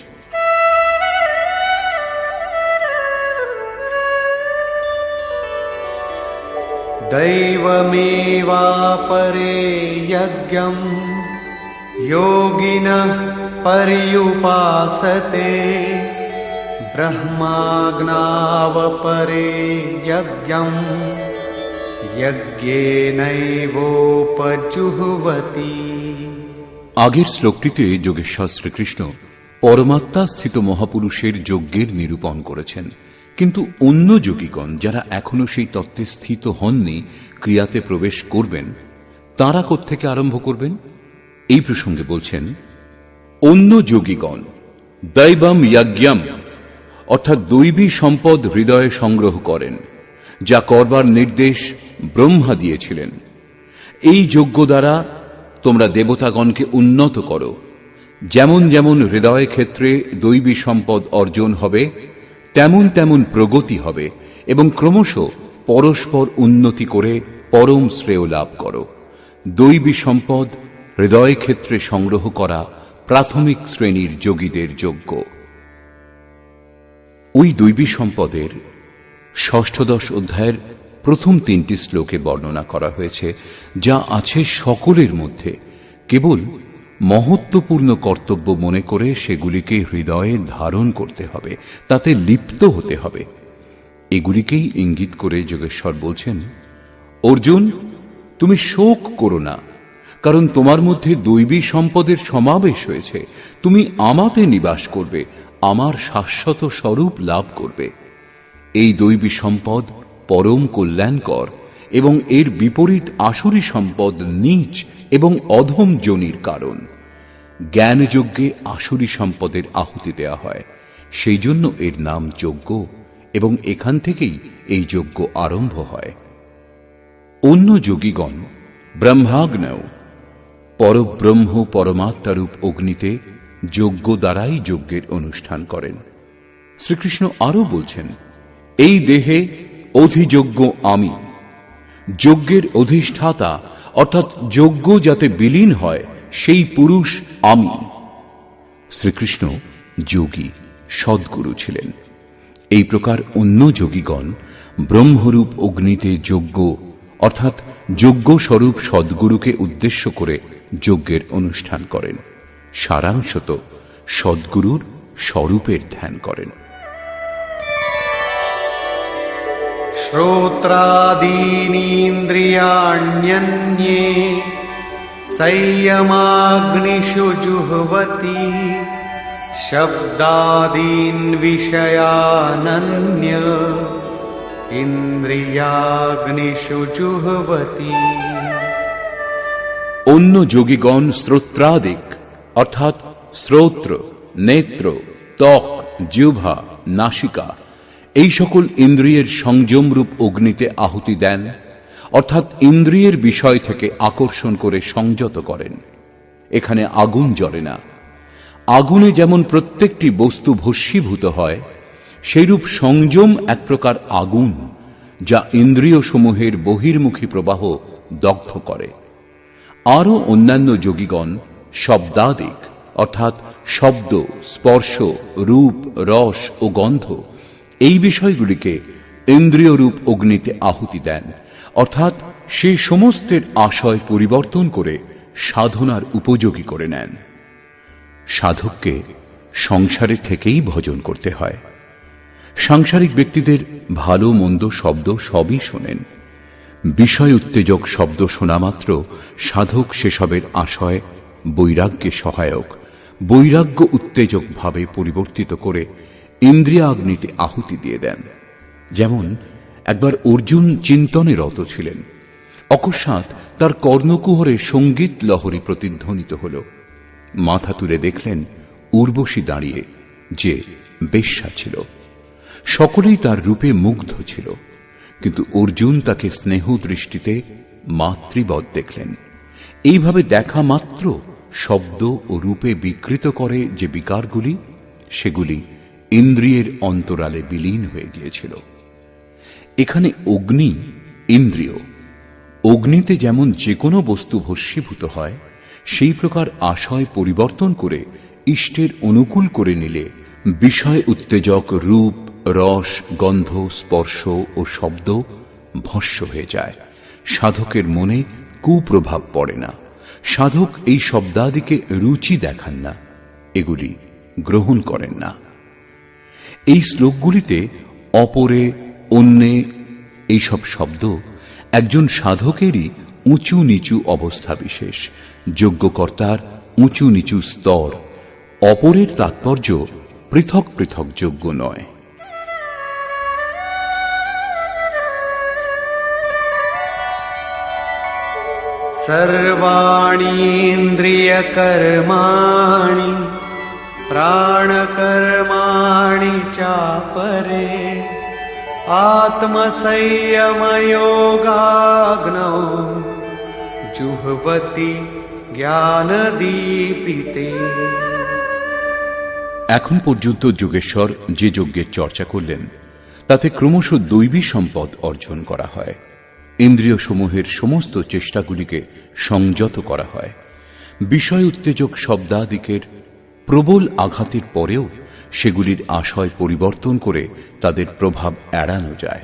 दैवमेवापरे यज्ञम् योगिनः पर्युपासते ब्रह्माज्ञावपरे यज्ञम् यज्ञेनैवोपजुह्वति। আগের শ্লোকটিতে যোগেশ্বর শ্রীকৃষ্ণ পরমাত্মা স্থিত মহাপুরুষের যজ্ঞের নিরূপণ করেছেন। কিন্তু অন্য যোগীগণ যারা এখনো সেই তত্ত্বে স্থিত হননি, ক্রিয়াতে প্রবেশ করবেন, তারা কোত্থেকে আরম্ভ করবেন? এই প্রসঙ্গে বলছেন, অন্য যোগীগণ দৈবম যজ্ঞম, অর্থাৎ দৈবী সম্পদ হৃদয়ে সংগ্রহ করেন, যা করবার নির্দেশ ব্রহ্মা দিয়েছিলেন। এই যজ্ঞ দ্বারা তোমরা দেবতাগণকে উন্নত করো। যেমন যেমন হৃদয় ক্ষেত্রে দৈবী সম্পদ অর্জন হবে, তেমন তেমন প্রগতি হবে এবং ক্রমশ পরস্পর উন্নতি করে পরম শ্রেয় লাভ করো। দৈবী সম্পদ হৃদয় ক্ষেত্রে সংগ্রহ করা প্রাথমিক শ্রেণীর যোগীদের যজ্ঞ। ওই দৈবী সম্পদের ষষ্ঠদশ অধ্যায়ের প্রথম 3টি শ্লোকে বর্ণনা করা হয়েছে, যা আছে সকলের মধ্যে। কেবল মহত্বপূর্ণ কর্তব্য মনে করে সেগুলিকে হৃদয়ে ধারণ করতে হবে, তাতে লিপ্ত হতে হবে। এগুলিকেই ইঙ্গিত করে যোগেশ্বর বলছেন, অর্জুন, তুমি শোক করো না, কারণ তোমার মধ্যে দৈবী সম্পদের সমাবেশ হয়েছে। তুমি আমাতে নিবাস করবে, আমার শাশ্বত স্বরূপ লাভ করবে। এই দৈবী সম্পদ পরম কল্যাণকর এবং এর বিপরীত আসুরী সম্পদ নীচ এবং অধম যোনির কারণ। জ্ঞানযজ্ঞে আসুরী সম্পদের আহুতি দেয়া হয়, সেই জন্য এর নাম যজ্ঞ, এবং এখান থেকেই এই যজ্ঞ আরম্ভ হয়। অন্য যোগীগণ ব্রহ্মাগ্নেয় পরব্রহ্ম পরমাত্মারূপ অগ্নিতে যজ্ঞ দ্বারাই যজ্ঞের অনুষ্ঠান করেন। শ্রীকৃষ্ণ আরও বলছেন, এই দেহে অধিযজ্ঞ আমি, যজ্ঞের অধিষ্ঠাতা অর্থাৎ যজ্ঞ যাতে বিলীন হয় সেই পুরুষ আমি। শ্রীকৃষ্ণ যোগী সদ্গুরু ছিলেন। এই প্রকার অন্য যোগীগণ ব্রহ্মরূপ অগ্নিতে যজ্ঞ অর্থাৎ যজ্ঞ স্বরূপ সদ্গুরুকে উদ্দেশ্য করে যজ্ঞের অনুষ্ঠান করেন। সারাংশত সদ্গুরুর স্বরূপের ধ্যান করেন। श्रोत्रादीनीन्द्रियाण्यन्ये संयमाग्निषु जुह्वति शब्दादीन् विषयानन्य इन्द्रियाग्निषु जुह्वति। অন্য যোগীগণ শ্রোত্রাদিক অর্থাৎ শ্রোত্র, নেত্র, ত্বক, জিহ্বা, নাসিকা এই সকল ইন্দ্রিয়ের সংযমরূপ অগ্নিতে আহুতি দেন, অর্থাৎ ইন্দ্রিয়ের বিষয় থেকে আকর্ষণ করে সংযত করেন। এখানে আগুন জ্বলে না। আগুনে যেমন প্রত্যেকটি বস্তু ভস্মীভূত হয়, সেইরূপ সংযম এক প্রকার আগুন, যা ইন্দ্রিয় সমূহের বহির্মুখী প্রবাহ দগ্ধ করে। আরও অন্যান্য যোগীগণ শব্দাদিক অর্থাৎ শব্দ, স্পর্শ, রূপ, রস ও গন্ধ এই বিষয়গুলিকে ইন্দ্রিয়রূপ অগ্নিতে আহুতি দেন, অর্থাৎ সে সমস্তের আশয় পরিবর্তন করে সাধনার উপযোগী করে নেন। সাধককে সংসারে থেকেই ভজন করতে হয়। সাংসারিক ব্যক্তিদের ভালো মন্দ শব্দ সবই শোনেন। বিষয় উত্তেজক শব্দ শোনা মাত্র সাধক সেসবের আশয় বৈরাগ্যে সহায়ক, বৈরাগ্য উত্তেজক ভাবে পরিবর্তিত করে ইন্দ্রিয়াগ্নিতে আহুতি দিয়ে দেন। যেমন একবার অর্জুন চিন্তনে রত ছিলেন। অকস্মাৎ তার কর্ণকুহরে সঙ্গীত লহরী প্রতিধ্বনিত হল। মাথা তুলে দেখলেন উর্বশী দাঁড়িয়ে, যে বেশ্যা ছিল। সকলেই তার রূপে মুগ্ধ ছিল, কিন্তু অর্জুন তাকে স্নেহ দৃষ্টিতে মাতৃবৎ দেখলেন। এইভাবে দেখা মাত্র শব্দ ও রূপে বিকৃত করে যে বিকারগুলি, সেগুলি ইন্দ্রিয়ের অন্তরালে বিলীন হয়ে গিয়েছিল। এখানে অগ্নি ইন্দ্রিয়। অগ্নিতে যেমন যে কোনো বস্তু ভস্মীভূত হয়, সেই প্রকার আশয় পরিবর্তন করে ইষ্টের অনুকূল করে নিলে বিষয় উত্তেজক রূপ, রস, গন্ধ, স্পর্শ ও শব্দ ভস্ম হয়ে যায়। সাধকের মনে কুপ্রভাব পড়ে না। সাধক এই শব্দাদিকে রুচি দেখান না, এগুলি গ্রহণ করেন না। এই শ্লোকগুলিতে অপরে, অন্যে এইসব শব্দ একজন সাধকেরই উঁচু নিচু অবস্থা বিশেষ, যজ্ঞকর্তার উঁচু নিচু স্তর। অপরের তাৎপর্য পৃথক পৃথক যজ্ঞ নয়। सर्वाणि इन्द्रियकर्माणि प्राणकर्माणि चापरे आत्मसंयमयोगाग्नौ जुह्वति ज्ञानदीपिते। এখন পর্যন্ত যোগেশ্বর যে যজ্ঞের চর্চা করলেন, তাতে ক্রমশ দৈবী সম্পদ অর্জন করা হয়। ইন্দ্রিয় সমূহের সমস্ত চেষ্টাগুলিকে সংযত করা হয়। বিষয় উত্তেজক শব্দাদিকের প্রবল আঘাতের পরেও সেগুলির আশয় পরিবর্তন করে তাদের প্রভাব এড়ানো যায়।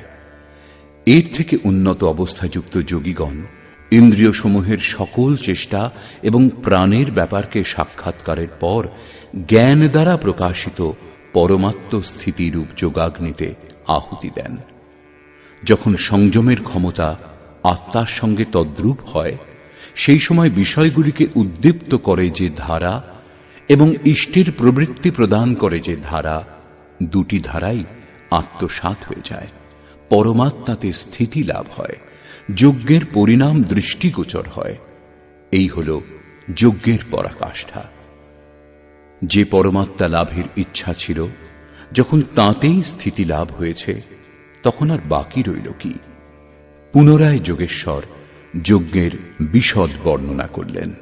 এর থেকে উন্নত অবস্থাযুক্ত যোগীগণ ইন্দ্রিয় সমূহের সকল চেষ্টা এবং প্রাণের ব্যাপারকে সাক্ষাৎকারের পর জ্ঞান দ্বারা প্রকাশিত পরমাত্ম স্থিতিরূপ যোগাগ্নিতে আহুতি দেন। যখন সংযমের ক্ষমতা আত্মার সঙ্গে তদ্রূপ হয়, সেই সময় বিষয়গুলিকে উদ্দীপ্ত করে যে ধারা এবং ইষ্টের প্রবৃত্তি প্রদান করে যে ধারা, দুটি ধারাই আত্মসাৎ হয়ে যায়। পরমাত্মাতে স্থিতি লাভ হয়, যজ্ঞের পরিণাম দৃষ্টিগোচর হয়। এই হল যজ্ঞের পরাকাষ্ঠা। যে পরমাত্মা লাভের ইচ্ছা ছিল, যখন তাঁতেই স্থিতি লাভ হয়েছে, তখন আর বাকি রইল কি? পুনরায় যোগেশ্বর যজ্ঞের বিশদ বর্ণনা করলেন।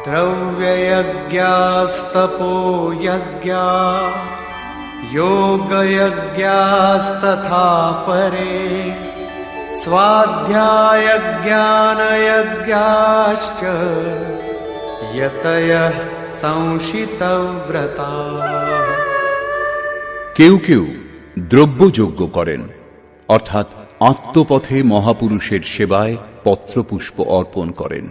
द्रव्ययज्ञास्तपो यज्ञा योगयज्ञास्तथा परे स्वाध्यायज्ञानयज्ञाश्च यतयः संशितव्रताः। কেউ কেউ দ্রব্যযজ্ঞ করেন, অর্থাৎ আত্মপথে মহাপুরুষের সেবায় পত্রপুষ্প অর্পণ করেন।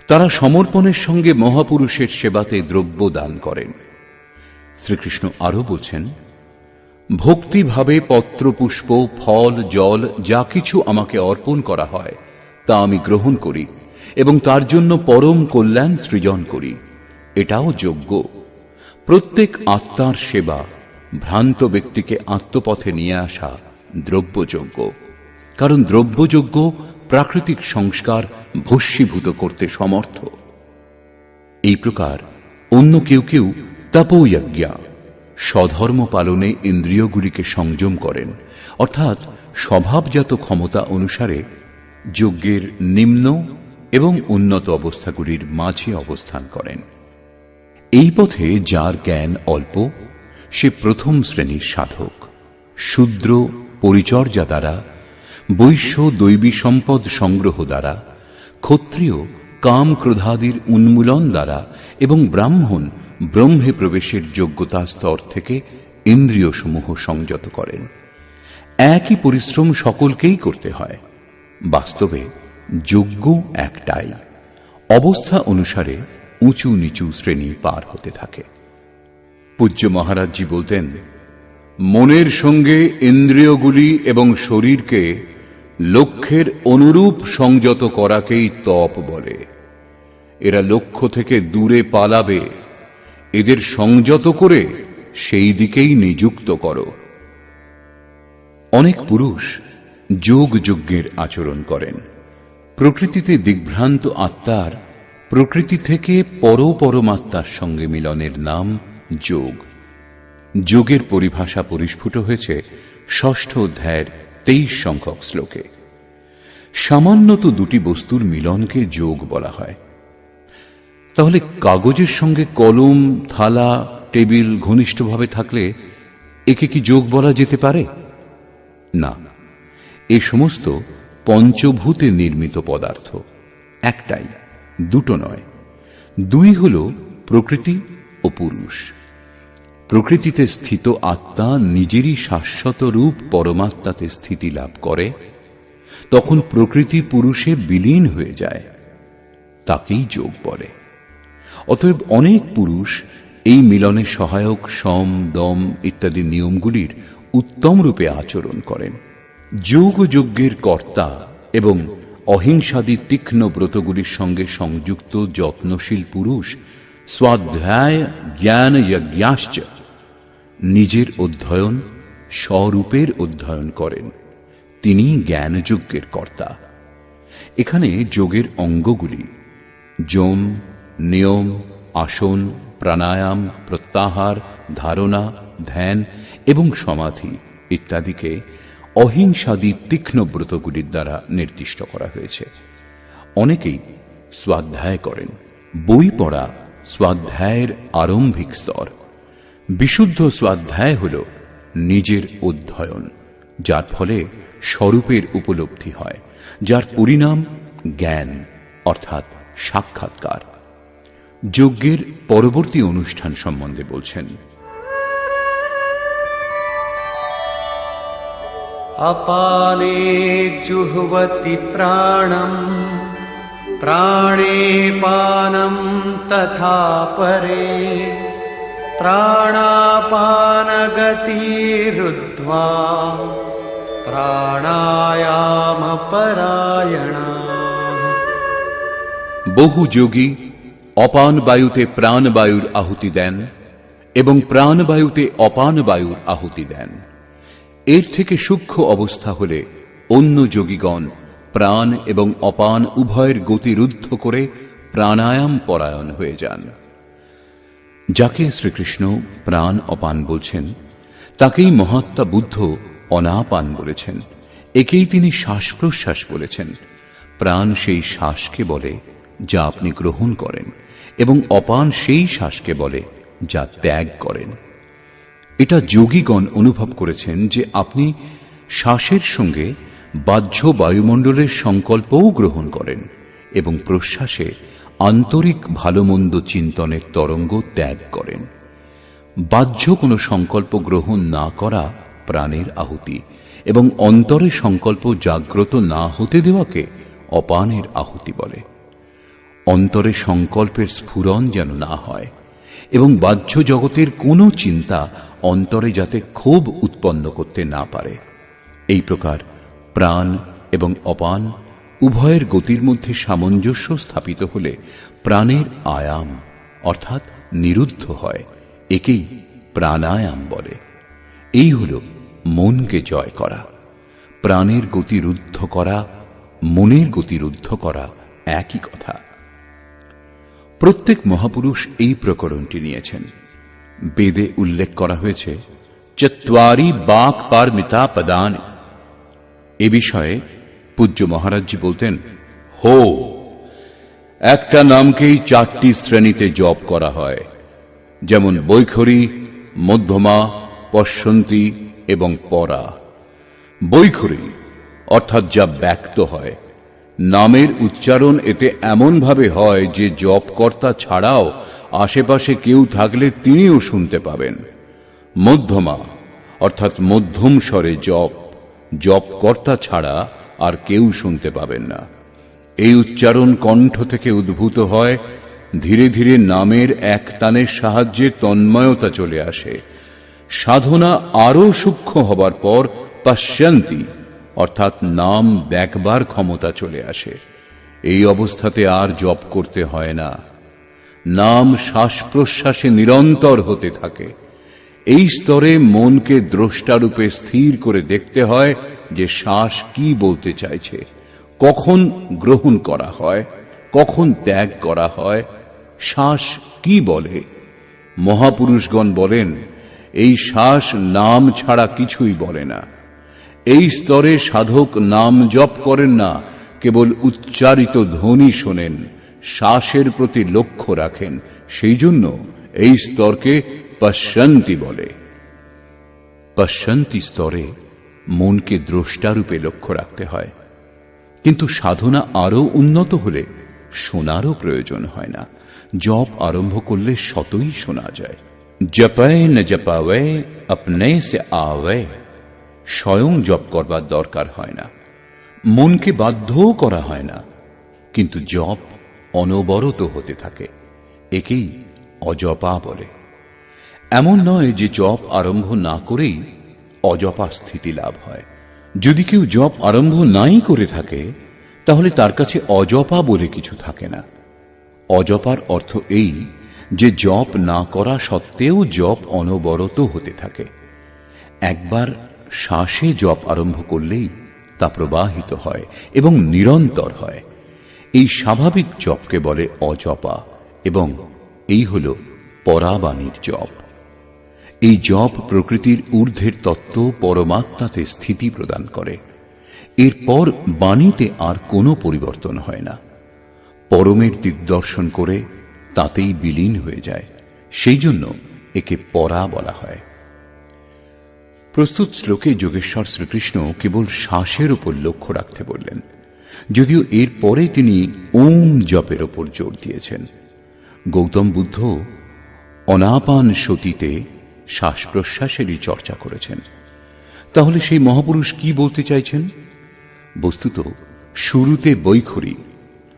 তারা সমর্পণের সঙ্গে মহাপুরুষের সেবাতে দ্রব্য দান করেন। শ্রীকৃষ্ণ আরো বলছেন, ভক্তিভাবে পত্রপুষ্প, ফল, জল যা কিছু আমাকে অর্পণ করা হয়, তা আমি গ্রহণ করি এবং তার জন্য পরম কল্যাণ সৃজন করি। এটাও যজ্ঞ। প্রত্যেক আত্মার সেবা, ভ্রান্ত ব্যক্তিকে আত্মপথে নিয়ে আসা দ্রব্যযজ্ঞ, কারণ দ্রব্যযজ্ঞ প্রাকৃতিক সংস্কার ভস্মীভূত করতে সমর্থ। এই প্রকার অন্য কেউ কেউ তপোযজ্ঞা, স্বধর্ম পালনে ইন্দ্রিয়গুলিকে সংযম করেন, অর্থাৎ স্বভাবজাত ক্ষমতা অনুসারে যজ্ঞের নিম্ন এবং উন্নত অবস্থাগুলির মাঝে অবস্থান করেন। এই পথে যার জ্ঞান অল্প সে প্রথম শ্রেণীর সাধক। শূদ্র পরিচর্যা দ্বারা, বৈশ্য দৈবী সম্পদ সংগ্রহ দ্বারা, ক্ষত্রিয় কাম ক্রোধাদির উন্মূলন দ্বারা এবং ব্রাহ্মণ ব্রহ্মে প্রবেশের যোগ্যতা স্তর থেকে ইন্দ্রিয়সমূহ সংযত করেন। একই পরিশ্রম সকলকেই করতে হয়। বাস্তবে যজ্ঞ একটাই, অবস্থা অনুসারে উঁচু নিচু শ্রেণী পার হতে থাকে। পূজ্য মহারাজজি বলতেন, মনের সঙ্গে ইন্দ্রিয়গুলি এবং শরীরকে লক্ষ্যের অনুরূপ সংযত করাকেই তপ বলে। এরা লক্ষ্য থেকে দূরে পালাবে, এদের সংযত করে সেই দিকেই নিযুক্ত করো। অনেক পুরুষ যোগ যজ্ঞের আচরণ করেন। প্রকৃতিতে দিগ্ভ্রান্ত আত্মার প্রকৃতি থেকে পরমাত্মার সঙ্গে মিলনের নাম যোগ। যোগের পরিভাষা পরিস্ফুট হয়েছে ৬ষ্ঠ অধ্যায়ের ২৩ সংখ্যক শ্লোকে। সামান্যত দুটি বস্তুর মিলনকে যোগ বলা হয়। তাহলে কাগজের সঙ্গে কলম, থালা, টেবিল ঘনিষ্ঠভাবে থাকলে একে কি যোগ বলা যেতে পারে? না, এ সমস্ত পঞ্চভূতে নির্মিত পদার্থ। একটাই, দুটো নয়। দুই হল প্রকৃতি ও পুরুষ। প্রকৃতিতে স্থিত আত্মা নিজেরই শাশ্বত রূপ পরমাত্মাতে স্থিতি লাভ করে, তখন প্রকৃতি পুরুষে বিলীন হয়ে যায়, তাকেই যোগ বলে। অতএব অনেক পুরুষ এই মিলনে সহায়ক সম, দম ইত্যাদি নিয়মগুলির উত্তম রূপে আচরণ করেন। যোগ যজ্ঞের কর্তা এবং অহিংসাদি তীক্ষ্ণ ব্রতগুলির সঙ্গে সংযুক্ত যত্নশীল পুরুষ স্বাধ্যায় জ্ঞান যজ্ঞাশ্চ, নিজের অধ্যয়ন স্বরূপের অধ্যয়ন করেন। তিনি জ্ঞানযজ্ঞের কর্তা। এখানে যোগের অঙ্গগুলি যম, নিয়ম, আসন, প্রাণায়াম, প্রত্যাহার, ধারণা, ধ্যান এবং সমাধি ইত্যাদিকে অহিংসাদি তীক্ষ্ণ ব্রতগুলির দ্বারা নির্দিষ্ট করা হয়েছে। অনেকেই স্বাধ্যায় করেন। বই পড়া স্বাধ্যায়ের আরম্ভিক স্তর। বিশুদ্ধ স্বাধ্যায় হল নিজের অধ্যয়ন, যার ফলে স্বরূপের উপলব্ধি হয়, যার পরিণাম জ্ঞান অর্থাৎ সাক্ষাৎকার। যজ্ঞের পরবর্তী অনুষ্ঠান সম্বন্ধে বলছেন, अपाने जुह्वति प्राणम् प्राणे पानं तथा परे प्राणापानगतिरुद्ध्वा प्राणायामपरायणा। বহু যোগী অপান বায়ুতে প্রাণবায়ুর আহুতি দেন এবং প্রাণবায়ুতে অপান বায়ুর আহুতি দেন। এর থেকে সূক্ষ্ম অবস্থা হলে অন্য যোগীগণ প্রাণ এবং অপান উভয়ের গতি রুদ্ধ করে প্রাণায়াম পরায়ণ হয়ে যান। যাকে শ্রীকৃষ্ণ প্রাণ অপান বলছেন, তাকেই মহাত্মা বুদ্ধ অনাপান বলেছেন। একেই তিনি শ্বাস প্রশ্বাস বলেছেন। প্রাণ সেই শ্বাসকে বলে যা আপনি গ্রহণ করেন, এবং অপান সেই শ্বাসকে বলে যা ত্যাগ করেন। এটা যোগীগণ অনুভব করেছেন যে আপনি শ্বাসের সঙ্গে বাহ্য বায়ুমণ্ডলের সংকল্পও গ্রহণ করেন এবং প্রশ্বাসে আন্তরিক ভালোমন্দ চিন্তনের তরঙ্গ ত্যাগ করেন। বাহ্য কোনো সংকল্প গ্রহণ না করা প্রাণের আহুতি, এবং অন্তরে সংকল্প জাগ্রত না হতে দেওয়াকে অপানের আহুতি বলে। অন্তরে সংকল্পের স্ফুরণ যেন না হয়, এবং বাহ্য জগতের কোনো চিন্তা অন্তরে যাতে ক্ষোভ উৎপন্ন করতে না পারে। এই প্রকার প্রাণ এবং অপান উভয়ের গতির মধ্যে সামঞ্জস্য স্থাপিত হলে প্রাণের আয়াম অর্থাৎ নিরুদ্ধ হয়। একেই প্রাণায়াম বলে। এই হল মনকে জয় করা। প্রাণের গতি রুদ্ধ করা, মনের গতি রুদ্ধ করা একই কথা। প্রত্যেক মহাপুরুষ এই প্রকরণটি নিয়েছেন। বেদে উল্লেখ করা হয়েছে চত্বারি বাক পারমিতা পদানি। এ বিষয়ে পূজ্য মহারাজজি বলতেন, হো, একটা নামকেই 4টি শ্রেণীতে জপ করা হয়, যেমন বৈখরী, মধ্যমা, পশ্যন্তী এবং পরা। বৈখরী অর্থাৎ যা ব্যক্ত হয়, নামের উচ্চারণ এতে এমনভাবে হয় যে জপকর্তা ছাড়াও আশেপাশে কেউ থাকলে তিনিও শুনতে পাবেন। মধ্যমা অর্থাৎ মধ্যম স্বরে জপ, জপকর্তা ছাড়া আর কেউ শুনতে পাবেন না। এই উচ্চারণ কণ্ঠ থেকে উদ্ভূত হয়, ধীরে ধীরে নামের এক টানের সাহায্যে তন্ময়তা চলে আসে। সাধনা আরো সূক্ষ্ম হবার পর পশ্যন্তি অর্থাৎ নাম দেখবার ক্ষমতা চলে আসে। এই অবস্থাতে আর জপ করতে হয় না, নাম শ্বাস প্রশ্বাসে নিরন্তর হতে থাকে। এই স্তরে মনকে দ্রষ্টারূপে স্থির করে দেখতে হয় যে শ্বাস কি বলতে চাইছে, কখন গ্রহণ করা হয়, কখন ত্যাগ করা হয়, শ্বাস কি বলে। মহাপুরুষগণ বলেন, এই শ্বাস নাম ছাড়া কিছুই বলে না। এই স্তরে সাধক নাম জপ করেন না, কেবল উচ্চারিত ধ্বনি শোনেন, শ্বাসের প্রতি লক্ষ্য রাখেন। সেই জন্য এই স্তরকে পশ্যন্তি বলে। পশ্যন্তি স্তরে মনকে দ্রষ্টারূপে লক্ষ্য রাখতে হয়। কিন্তু সাধনা আরো উন্নত হলে শোনারও প্রয়োজন হয় না। জপ আরম্ভ করলে শতই শোনা যায়। জপায় ন জপাবে আপনে সে আবে। স্বয়ং জপ করবার দরকার হয় না, মনকে বাধ্যও করা হয় না, কিন্তু জপ অনবরত হতে থাকে। একেই অজপা বলে। এমন নয় যে জপ আরম্ভ না করেই অজপা স্থিতি লাভ হয়। যদি কেউ জপ আরম্ভ নাই করে থাকে, তাহলে তার কাছে অজপা বলে কিছু থাকে না। অজপার অর্থ এই যে জপ না করা সত্ত্বেও জপ অনবরত হতে থাকে। একবার শ্বাসে জপ আরম্ভ করলেই তা প্রবাহিত হয় এবং নিরন্তর হয়। এই স্বাভাবিক জপকে বলে অজপা, এবং এই হল পরাবাণীর জপ। এই জপ প্রকৃতির ঊর্ধ্বের তত্ত্ব পরমাত্মাতে স্থিতি প্রদান করে। এরপর বাণীতে আর কোনো পরিবর্তন হয় না। পরমের দিগদর্শন করে তাতেই বিলীন হয়ে যায়। সেই জন্য একে পরা বলা হয়। প্রস্তুত শ্লোকে যোগেশ্বর শ্রীকৃষ্ণ কেবল শ্বাসের উপর লক্ষ্য রাখতে বললেন, যদিও এর পরে তিনি ওম জপের ওপর জোর দিয়েছেন। গৌতম বুদ্ধ অনাপান সতীতে শ্বাস প্রশ্বাসেরই চর্চা করেছেন। তাহলে সেই মহাপুরুষ কি বলতে চাইছেন? বস্তুত শুরুতে বৈখরী,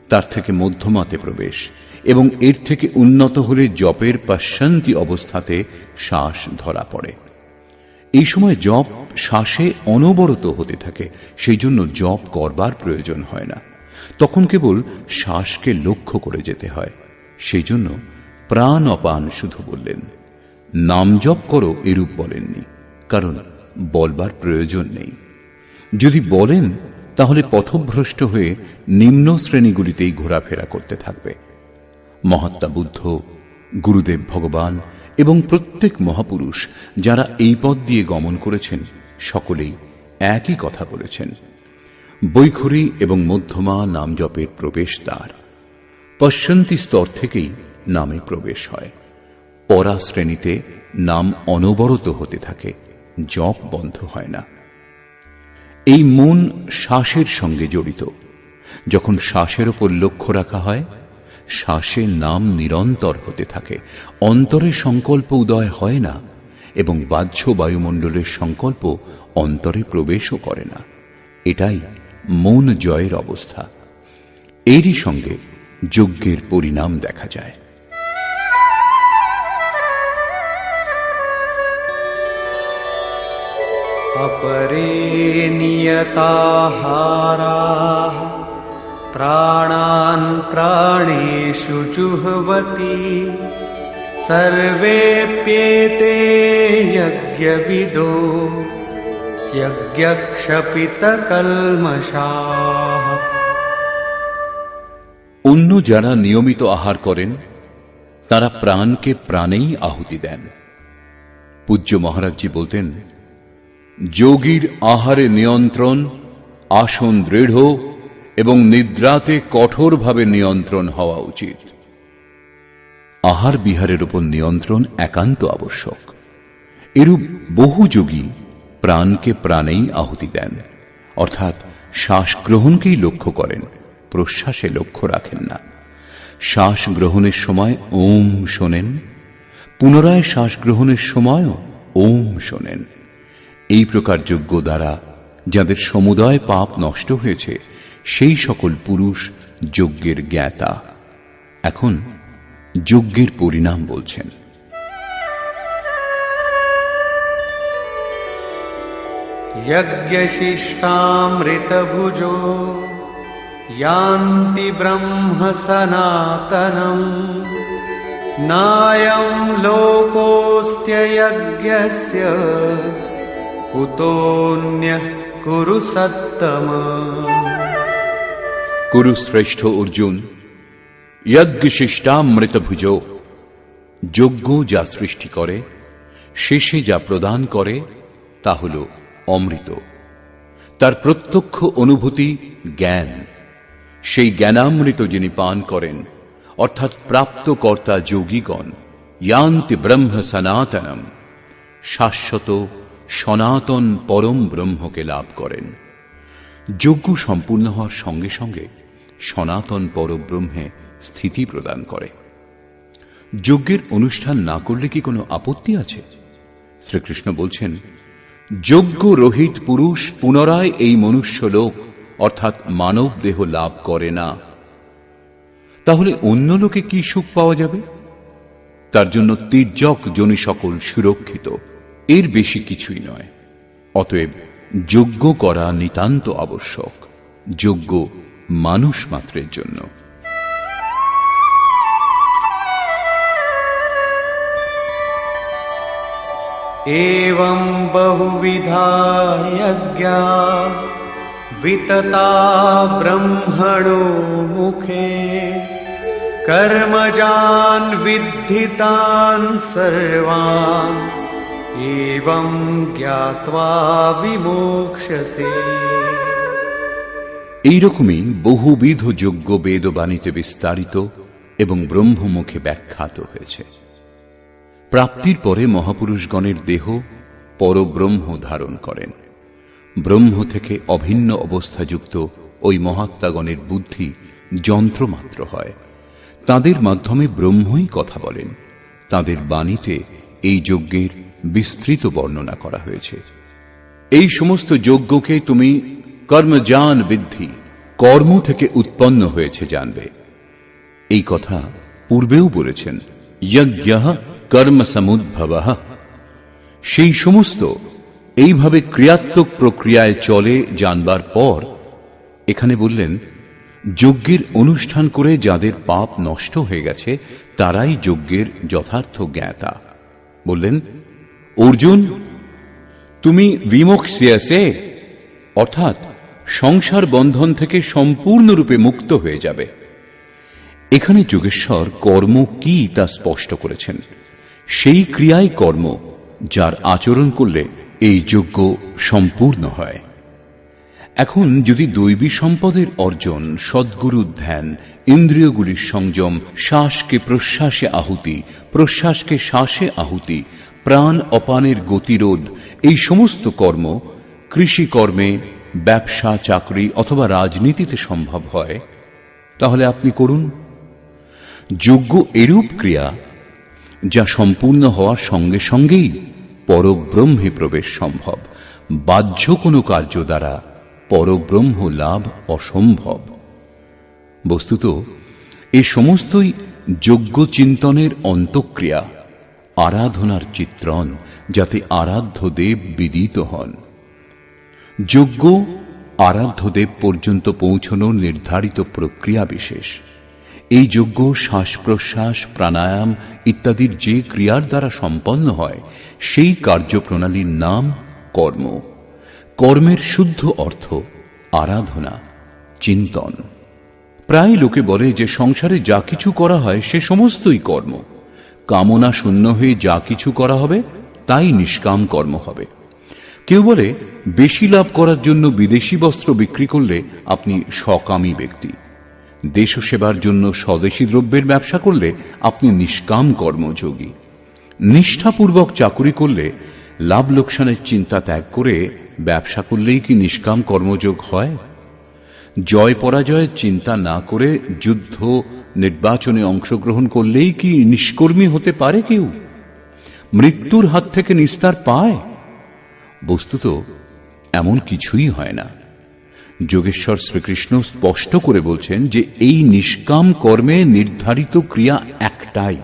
তার থেকে মধ্যমাতে প্রবেশ, এবং এর থেকে উন্নত হলে জপের পশ্যন্তি অবস্থাতে শ্বাস ধরা পড়ে। এই সময় জপ শ্বাসে অনবরত হতে থাকে। সেই জন্য জপ করবার প্রয়োজন হয় না, তখন কেবল শ্বাসকে লক্ষ্য করে যেতে হয়। সেই জন্য প্রাণ অপান শুধু বললেন, নাম জপ করো এরূপ বলেননি, কারণ বলবার প্রয়োজন নেই। যদি বলেন তাহলে পথভ্রষ্ট হয়ে নিম্ন শ্রেণীগুলিতেই ঘোরাফেরা করতে থাকবে। মহাত্মা বুদ্ধ, গুরুদেব ভগবান এবং প্রত্যেক মহাপুরুষ যারা এই পথ দিয়ে গমন করেছেন, সকলেই একই কথা বলেছেন। বৈখরী এবং মধ্যমা নাম জপের প্রবেশ দ্বার। পশ্যন্তি স্তর থেকেই নামে প্রবেশ হয়। পরা শ্রেণীতে নাম অনবরত হতে থাকে, জপ বন্ধ হয় না। এই মন শ্বাসের সঙ্গে জড়িত। যখন শ্বাসের ওপর লক্ষ্য রাখা হয়, শ্বাসে নাম নিরন্তর হতে থাকে। অন্তরে সংকল্প উদয় হয় না, এবং বাহ্য বায়ুমণ্ডলের সংকল্প অন্তরে প্রবেশও করে না। এটাই মন জয়ের অবস্থা। এরই সঙ্গে যজ্ঞের পরিণাম দেখা যায়। अपरे नियताहाराः प्राणान् प्राणेषु जुह्वति सर्वेऽप्येते यज्ञविदो यज्ञक्षपितकल्मषाः। অন্য যারা নিয়মিত আহার করেন তারা প্রাণকে প্রাণেই আহুতি দেন। পূজ্য মহারাজজি বলতেন, যোগীর আহারে নিয়ন্ত্রণ, আসন দৃঢ় এবং নিদ্রাতে কঠোরভাবে নিয়ন্ত্রণ হওয়া উচিত। আহার বিহারের উপর নিয়ন্ত্রণ একান্ত আবশ্যক। এরূপ বহু যোগী প্রাণকে প্রাণেই আহুতি দেন, অর্থাৎ শ্বাস গ্রহণকেই লক্ষ্য করেন, প্রশ্বাসে লক্ষ্য রাখেন না। শ্বাস গ্রহণের সময় ওম শোনেন, পুনরায় শ্বাস গ্রহণের সময়ও ওম শোনেন। এই প্রকার যজ্ঞ দ্বারা যাদের সমুদয় পাপ নষ্ট হয়েছে সেই সকল পুরুষ যজ্ঞের জ্ঞাতা। এখন যজ্ঞের পরিণাম বলছেন। यज्ञशिष्टामृतभुजो यान्ति ब्रह्म सनातनम् नायं लोकोऽस्त्ययज्ञस्य कुतोऽन्यः कुरु सत्तम। কুরুশ্রেষ্ঠ অর্জুন, যজ্ঞ শিষ্টামৃতভুজ, যজ্ঞ যা সৃষ্টি করে, শেষে যা প্রদান করে তা হল অমৃত। তার প্রত্যক্ষ অনুভূতি জ্ঞান। সেই জ্ঞানামৃত যিনি পান করেন, অর্থাৎ প্রাপ্তকর্তা যোগীগণ, ইয়ান্তি ব্রহ্ম সনাতনম, শাশ্বত সনাতন পরম ব্রহ্মকে লাভ করেন। যজ্ঞ সম্পূর্ণ হওয়ার সঙ্গে সঙ্গে সনাতন পরব্রহ্মে স্থিতি প্রদান করে। যজ্ঞের অনুষ্ঠান না করলে কি কোনো আপত্তি আছে? শ্রীকৃষ্ণ বলছেন, যজ্ঞ রহিত পুরুষ পুনরায় এই মনুষ্য লোক অর্থাৎ মানব দেহ লাভ করে না। তাহলে অন্য লোকে কি সুখ পাওয়া যাবে? তার জন্য তির্যক যোনি সকল সুরক্ষিত, এর বেশি কিছুই নয়। অতএব যজ্ঞ করা নিতান্ত আবশ্যক। যজ্ঞ মানুষ মাত্রের জন্য। एवं बहुविधा यज्ञा वितता ब्रह्मणो मुखे कर्मजान् विद्धितान् सर्वान् एवं ज्ञात्वा विमोक्ष्यसे। এইরকমই বহুবিধ যজ্ঞ বেদবাণীতে বিস্তারিত এবং ব্রহ্মমুখে ব্যাখ্যাত হয়েছে। প্রাপ্তির পরে মহাপুরুষগণের দেহ পরব্রহ্ম ধারণ করেন। ব্রহ্ম থেকে অভিন্ন অবস্থাযুক্ত ওই মহাত্মাগণের বুদ্ধি যন্ত্রমাত্র হয়। তাদের মাধ্যমে ব্রহ্মই কথা বলেন। তাদের বাণীতে এই যজ্ঞের বিস্তৃত বর্ণনা করা হয়েছে। এই সমস্ত যজ্ঞকে তুমি কর্মজান বিদ্ধি, কর্ম থেকে উৎপন্ন হয়েছে জানবে। এই কথা পূর্বেও বলেছেন, যজ্ঞঃ কর্ম সমুদ্ভবঃ। সেই সমস্ত এইভাবে ক্রিয়াত্মক প্রক্রিয়ায় চলে জানবার পর এখানে বললেন, যজ্ঞের অনুষ্ঠান করে যাদের পাপ নষ্ট হয়ে গেছে তারাই যজ্ঞের যথার্থ জ্ঞাতা। বললেন, অর্জুন, তুমি বিমোক্ষ্যসে, অর্থাৎ সংসার বন্ধন থেকে সম্পূর্ণরূপে মুক্ত হয়ে যাবে। এখানে যোগেশ্বর কর্ম কি তা স্পষ্ট করেছেন। সেই ক্রিয়াই কর্ম যার আচরণ করলে এই যজ্ঞ সম্পূর্ণ হয়। এখন যদি দৈবী সম্পদের অর্জন, সদ্গুরুর ধ্যান, ইন্দ্রিয়গুলির সংযম, শ্বাসকে প্রশ্বাসে আহুতি, প্রশ্বাসকে শ্বাসে আহুতি, প্রাণ অপানের গতিরোধ, এই সমস্ত কর্ম কৃষিকর্মে, ব্যবসা, চাকরি অথবা রাজনীতিতে সম্ভব হয়, তাহলে আপনি করুন। যজ্ঞ এরূপ ক্রিয়া যা সম্পূর্ণ হওয়ার সঙ্গে সঙ্গেই পরব্রহ্মে প্রবেশ সম্ভব। বাহ্য কোনো কার্য দ্বারা পরব্রহ্ম লাভ অসম্ভব। বস্তুত এ সমস্তই যজ্ঞ চিন্তনের অন্তঃক্রিয়া, আরাধনার চিত্রণ, যাতে আরাধ্য দেব বিদিত হন। যজ্ঞ আরাধ্য দেব পর্যন্ত পৌঁছনোর নির্ধারিত প্রক্রিয়া বিশেষ। এই যজ্ঞ শ্বাস প্রশ্বাস, প্রাণায়াম ইত্যাদির যে ক্রিয়ার দ্বারা সম্পন্ন হয় সেই কার্যপ্রণালীর নাম কর্ম। কর্মের শুদ্ধ অর্থ আরাধনা, চিন্তন। প্রায় লোকে বলে যে সংসারে যা কিছু করা হয় সে সমস্তই কর্ম, কামনা শূন্য হয়ে যা কিছু করা হবে তাই নিষ্কাম কর্ম হবে। কেউ বলে বেশি লাভ করার জন্য বিদেশি বস্ত্র বিক্রি করলে আপনি সকামী ব্যক্তি, দেশ সেবার জন্য স্বদেশী দ্রব্যের ব্যবসা করলে আপনি নিষ্কাম কর্মযোগী। নিষ্ঠাপূর্বক চাকুরি করলে লাভ লোকসানের চিন্তা ত্যাগ করে ব্যবসা করলেই কি নিষ্কাম কর্মযোগ হয়? জয় পরাজয়ের চিন্তা না করে যুদ্ধ নির্বাচনে অংশগ্রহণ করলেই কি নিষ্কর্মী হতে পারে কেউ? মৃত্যুর হাত থেকে নিস্তার পায়? বস্তুত এমন কিছুই হয় না। যোগেশ্বর শ্রীকৃষ্ণ স্পষ্ট করে বলছেন যে এই নিষ্কাম কর্মে নির্ধারিত ক্রিয়া একটাই,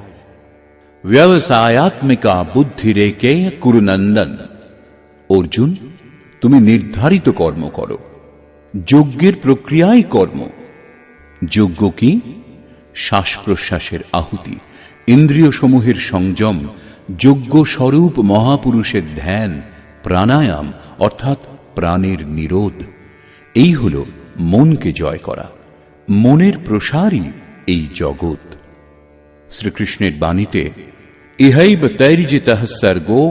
ব্যবসায়াত্মিকা বুদ্ধিরেকে কুরুনন্দন। অর্জুন, তুমি নির্ধারিত কর্ম করো। যজ্ঞের প্রক্রিয়াই কর্ম। যজ্ঞ কি? শ্বাস প্রশ্বাসের আহুতি, ইন্দ্রিয় সমূহের সংযম, যজ্ঞ স্বরূপ মহাপুরুষের ধ্যান, প্রাণায়াম অর্থাৎ প্রাণের নিরোধ। এই হল মনকে জয় করা। মনের প্রসারই এই জগৎ। শ্রীকৃষ্ণের বাণীতে ইহৈব তৈর্জিতঃ সর্গো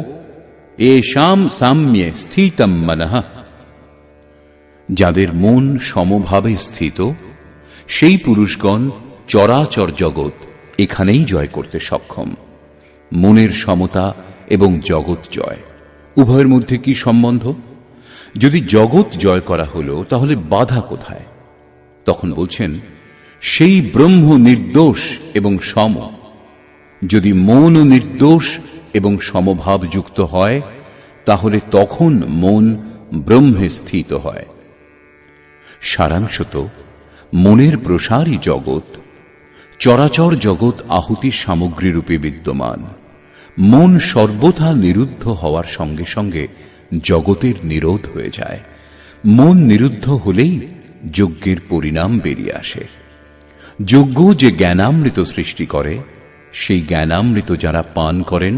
এষাম সাম্যে স্থিতম মনঃ। যাদের মন সমভাবে স্থিত সেই পুরুষগণ চরাচর জগৎ এখানেই জয় করতে সক্ষম। মনের সমতা এবং জগৎ জয় উভয়ের মধ্যে কি সম্বন্ধ? যদি জগৎ জয় করা হলো তাহলে বাধা কোথায়? তখন বলছেন সেই ব্রহ্ম নির্দোষ এবং সম। যদি মন নির্দোষ এবং সমভাব যুক্ত হয় তাহলে তখন মন ব্রহ্মে স্থিত হয়। সারাংশত মনের প্রসারই জগৎ। চরাচর জগৎ আহুতির সামগ্রী রূপে বিদ্যমান। মন সর্বথা নিরুদ্ধ হওয়ার সঙ্গে সঙ্গে জগতের নিরোধ হয়ে যায়। মন নিরুদ্ধ হলেই যজ্ঞের পরিণাম বেরিয়ে আসে। যজ্ঞ যে জ্ঞানামৃত সৃষ্টি করে, সেই জ্ঞানামৃত যারা পান করেন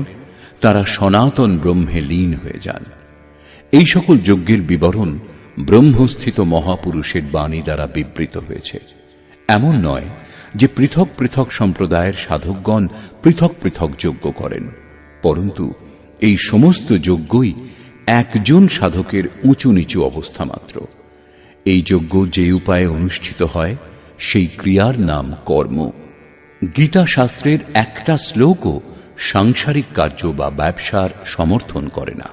তারা সনাতন ব্রহ্মে লীন হয়ে যান। এই সকল যজ্ঞের বিবরণ ব্রহ্মস্থিত মহাপুরুষের বাণী দ্বারা বিবৃত হয়েছে। এমন নয় যে পৃথক পৃথক সম্প্রদায়ের সাধকগণ পৃথক পৃথক যজ্ঞ করেন, পরন্তু এই সমস্ত যজ্ঞই একজন সাধকের উঁচু নিচু অবস্থা মাত্র। এই যজ্ঞ যে উপায়ে অনুষ্ঠিত হয় সেই ক্রিয়ার নাম কর্ম। গীতা শাস্ত্রের একটা শ্লোকও সাংসারিক কার্য বা ব্যবসার সমর্থন করে না।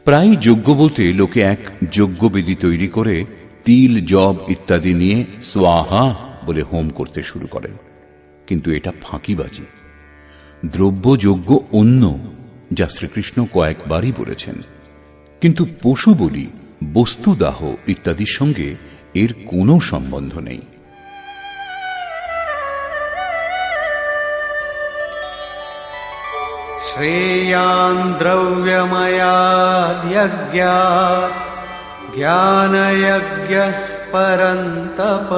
প্রায় যজ্ঞ বলতে লোকে এক যজ্ঞবেদী তৈরি করে তিল জব ইত্যাদি নিয়ে স্বাহা বলে হোম করতে শুরু করেন, কিন্তু এটা ফাঁকিবাজি। দ্রব্যযজ্ঞ অন্য, যা শ্রীকৃষ্ণ কয়েকবারই বলেছেন, কিন্তু পশু বলি, বস্তুদাহ ইত্যাদির সঙ্গে এর কোনো সম্বন্ধ নেই। শ্রেয়ান দ্রব্যময়াদ্যজ্ঞাৎ জ্ঞানযজ্ঞঃ পরন্তপ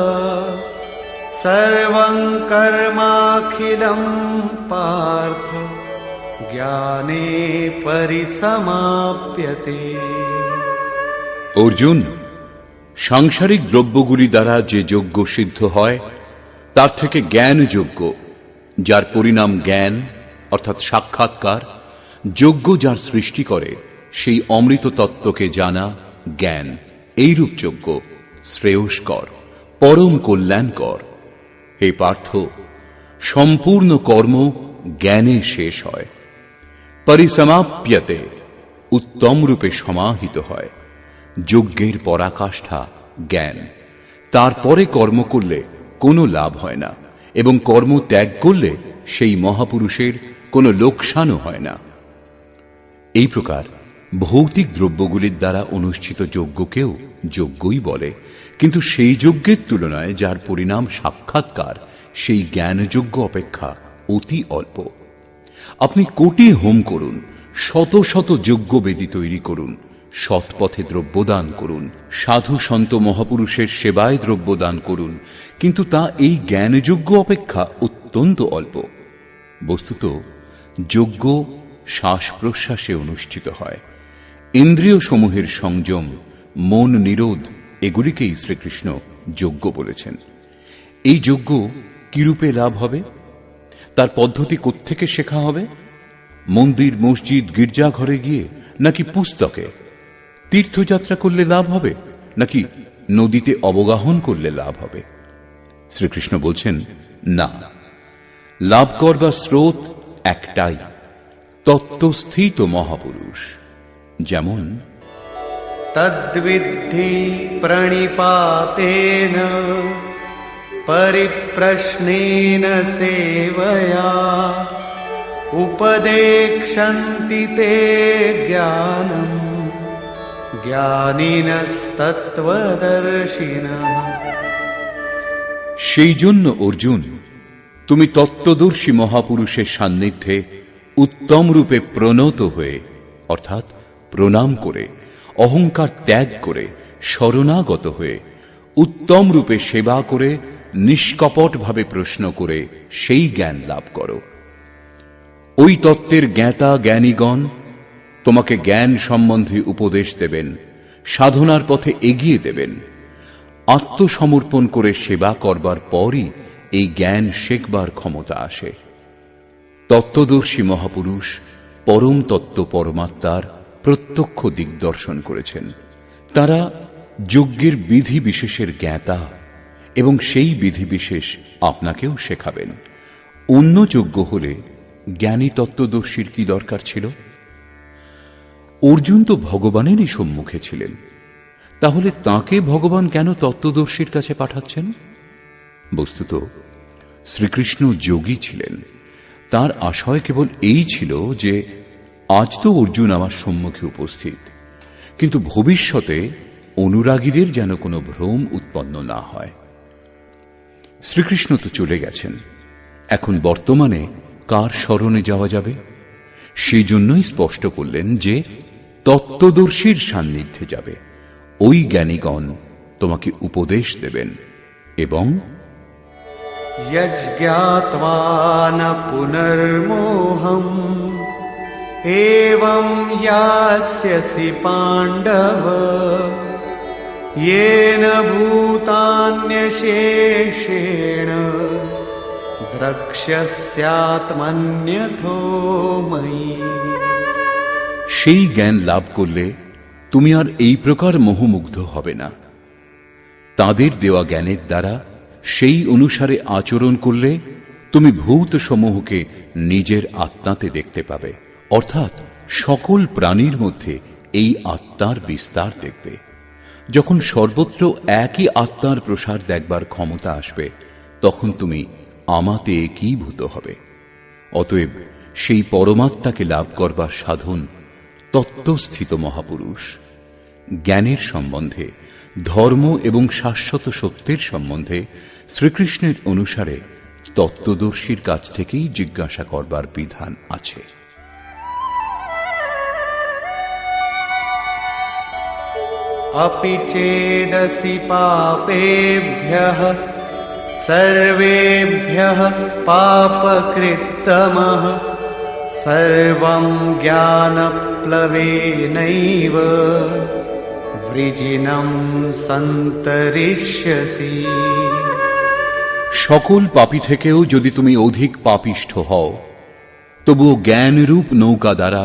সর্বং কর্মাখিলং পার্থ জ্ঞানে পরিসমাপ্যতে। অর্জুন, সাংসারিক দ্রব্যগুলি দ্বারা যে যজ্ঞ সিদ্ধ হয় তার থেকে জ্ঞান যজ্ঞ, যার পরিণাম জ্ঞান অর্থাৎ সাক্ষাৎকার, যজ্ঞ যার সৃষ্টি করে সেই অমৃত তত্ত্বকে জানা জ্ঞান, এইরূপ যজ্ঞ শ্রেয়স্কর, পরম কল্যাণকর। হে পার্থ, সম্পূর্ণ কর্ম জ্ঞানে শেষ হয়। পরিসমাপ্যতে, উত্তম রূপে সমাহিত হয়। যজ্ঞের পরাকাষ্ঠা জ্ঞান। তারপরে কর্ম করলে কোনো লাভ হয় না, এবং কর্ম ত্যাগ করলে সেই মহাপুরুষের কোনো লোকসানও হয় না। এই প্রকার ভৌতিক দ্রব্যগুলির দ্বারা অনুষ্ঠিত যজ্ঞকেও যজ্ঞই বলে, কিন্তু সেই যজ্ঞের তুলনায় যার পরিণাম সাক্ষাৎকার সেই জ্ঞানযজ্ঞ অপেক্ষা অতি অল্প। আপনি কোটি হোম করুন, শত শত যজ্ঞবেদী তৈরি করুন, সৎপথে দ্রব্যদান করুন, সাধু সন্ত মহাপুরুষের সেবায় দ্রব্যদান করুন, কিন্তু তা এই জ্ঞানযজ্ঞ অপেক্ষা অত্যন্ত অল্প। বস্তুত যজ্ঞ শ্বাস প্রশ্বাসে অনুষ্ঠিত হয়। ইন্দ্রিয় সমূহের সংযম, মন নিরোধ, এগুলিকেই শ্রীকৃষ্ণ যজ্ঞ বলেছেন। এই যজ্ঞ কিরূপে লাভ হবে, তার পদ্ধতি কোত্থেকে শেখা হবে? মন্দির, মসজিদ, গির্জাঘরে গিয়ে, নাকি পুস্তকে? তীর্থযাত্রা করলে লাভ হবে, নাকি নদীতে অবগাহন করলে লাভ হবে? শ্রীকৃষ্ণ বলছেন, না, লাভ করবার স্রোত একটাই, তত্ত্বস্থিত মহাপুরুষ। যেমন তদ্বিদ্ধি প্রণিপাতেন পরিপ্রশ্নেন সেবয়া উপদেক্ষন্তি তে জ্ঞানম জ্ঞানিনস্তত্ত্বদর্শিনঃ। সেই জন্য অর্জুন, তুমি তত্ত্বদর্শী মহাপুরুষের সান্নিধ্যে উত্তম রূপে প্রণত হয়ে, অর্থাৎ প্রণাম করে, অহংকার ত্যাগ করে, শরণাগত হয়ে, উত্তম রূপে সেবা করে, নিষ্কপটভাবে প্রশ্ন করে সেই জ্ঞান লাভ করো। ওই তত্ত্বের জ্ঞাতা জ্ঞানীগণ তোমাকে জ্ঞান সম্বন্ধে উপদেশ দেবেন, সাধনার পথে এগিয়ে দেবেন। আত্মসমর্পণ করে সেবা করবার পরই এই জ্ঞান শেখবার ক্ষমতা আসে। তত্ত্বদর্শী মহাপুরুষ পরম তত্ত্ব পরমাত্মার প্রত্যক্ষ দিগদর্শন করেছেন। তারা যজ্ঞের বিধি বিশেষের জ্ঞাতা এবং সেই বিধি বিশেষ আপনাকেও শেখাবেন। অন্য যজ্ঞ হলে জ্ঞানী তত্ত্বদর্শীর কি দরকার ছিল? অর্জুন তো ভগবানেরই সম্মুখে ছিলেন, তাহলে তাকে ভগবান কেন তত্ত্বদর্শীর কাছে পাঠাচ্ছেন? বস্তুত শ্রীকৃষ্ণ যোগী ছিলেন। তার আশয় কেবল এই ছিল যে আজ তো অর্জুন আমার সম্মুখে উপস্থিত, কিন্তু ভবিষ্যতে অনুরাগীদের যেন কোনো ভ্রম উৎপন্ন না হয়। শ্রীকৃষ্ণ তো চলে গেছেন, এখন বর্তমানে কার শরণে যাওয়া যাবে? সেই জন্যই স্পষ্ট করলেন যে তত্ত্বদর্শীর সান্নিধ্যে যাবে। ওই জ্ঞানীগণ তোমাকে উপদেশ দেবেন এবং यज्ञात्वा न पुनर्मोहम् एवं यास्यसि पाण्डव येन भूतान्यशेषेण द्रक्ष्यस्यात्मन्यथो मयि। সেই জ্ঞান লাভ করলে তুমি আর এই প্রকার মোহমুগ্ধ হবে না। তাদের দেওয়া জ্ঞানের দ্বারা সেই অনুসারে আচরণ করলে তুমি ভূত সমূহকে নিজের আত্মাতে দেখতে পাবে, অর্থাৎ সকল প্রাণীর মধ্যে এই আত্মার বিস্তার দেখবে। যখন সর্বত্র একই আত্মার প্রসার দেখবার ক্ষমতা আসবে, তখন তুমি আমাতে একীভূত হবে। অতএব সেই পরমাত্মাকে লাভ করবার সাধন তত্ত্বস্থিত মহাপুরুষ। জ্ঞানের সম্বন্ধে, ধর্ম এবং শাশ্বত সত্যের সম্বন্ধে শ্রীকৃষ্ণের অনুসারে তত্ত্বদর্শীর কাছ থেকেই জিজ্ঞাসা করবার বিধান আছে। अपि चेदसि पापेभ्यः सर्वेभ्यः पापकृत्तमः सर्वं ज्ञानप्लवेनैव वृजिनं सन्तरिष्यसि। সকল পাপী থেকেও যদি তুমি অধিক পাপিষ্ঠ হও, তবুও জ্ঞানরূপ নৌকা দ্বারা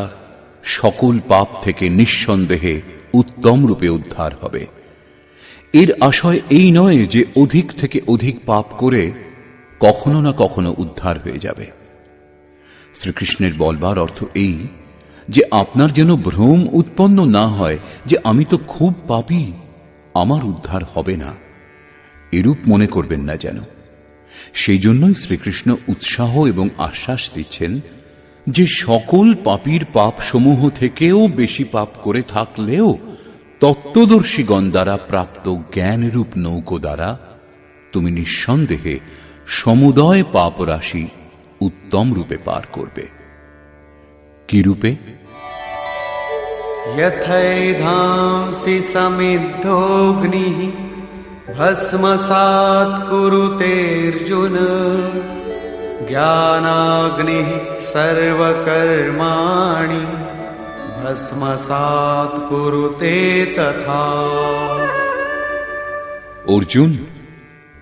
সকল পাপ থেকে নিঃসন্দেহে উত্তম রূপে উদ্ধার হবে। এর আশয় এই নয় যে অধিক থেকে অধিক পাপ করে কখনো না কখনো উদ্ধার হয়ে যাবে। শ্রীকৃষ্ণের বলবার অর্থ এই যে আপনার যেন ভ্রম উৎপন্ন না হয় যে আমি তো খুব পাপী, আমার উদ্ধার হবে না, এরূপ মনে করবেন না যেন। সেই জন্যই শ্রীকৃষ্ণ উৎসাহ এবং আশ্বাস দিচ্ছেন যে সকল পাপীর পাপ সমূহ থেকেও বেশি পাপ করে থাকলেও তত্ত্বদর্শীগণ দ্বারা প্রাপ্ত জ্ঞানরূপ নৌকো দ্বারা তুমি নিঃসন্দেহে সমুদয় পাপ রাশি উত্তম রূপে পার করবে। কি রূপে? यथैधांसि समिद्धोऽग्निः भस्मसात् कुरुतेऽर्जुन ज्ञानाग्निः सर्वकर्माणि भस्मसात् कुरुते तथा। অর্জুন,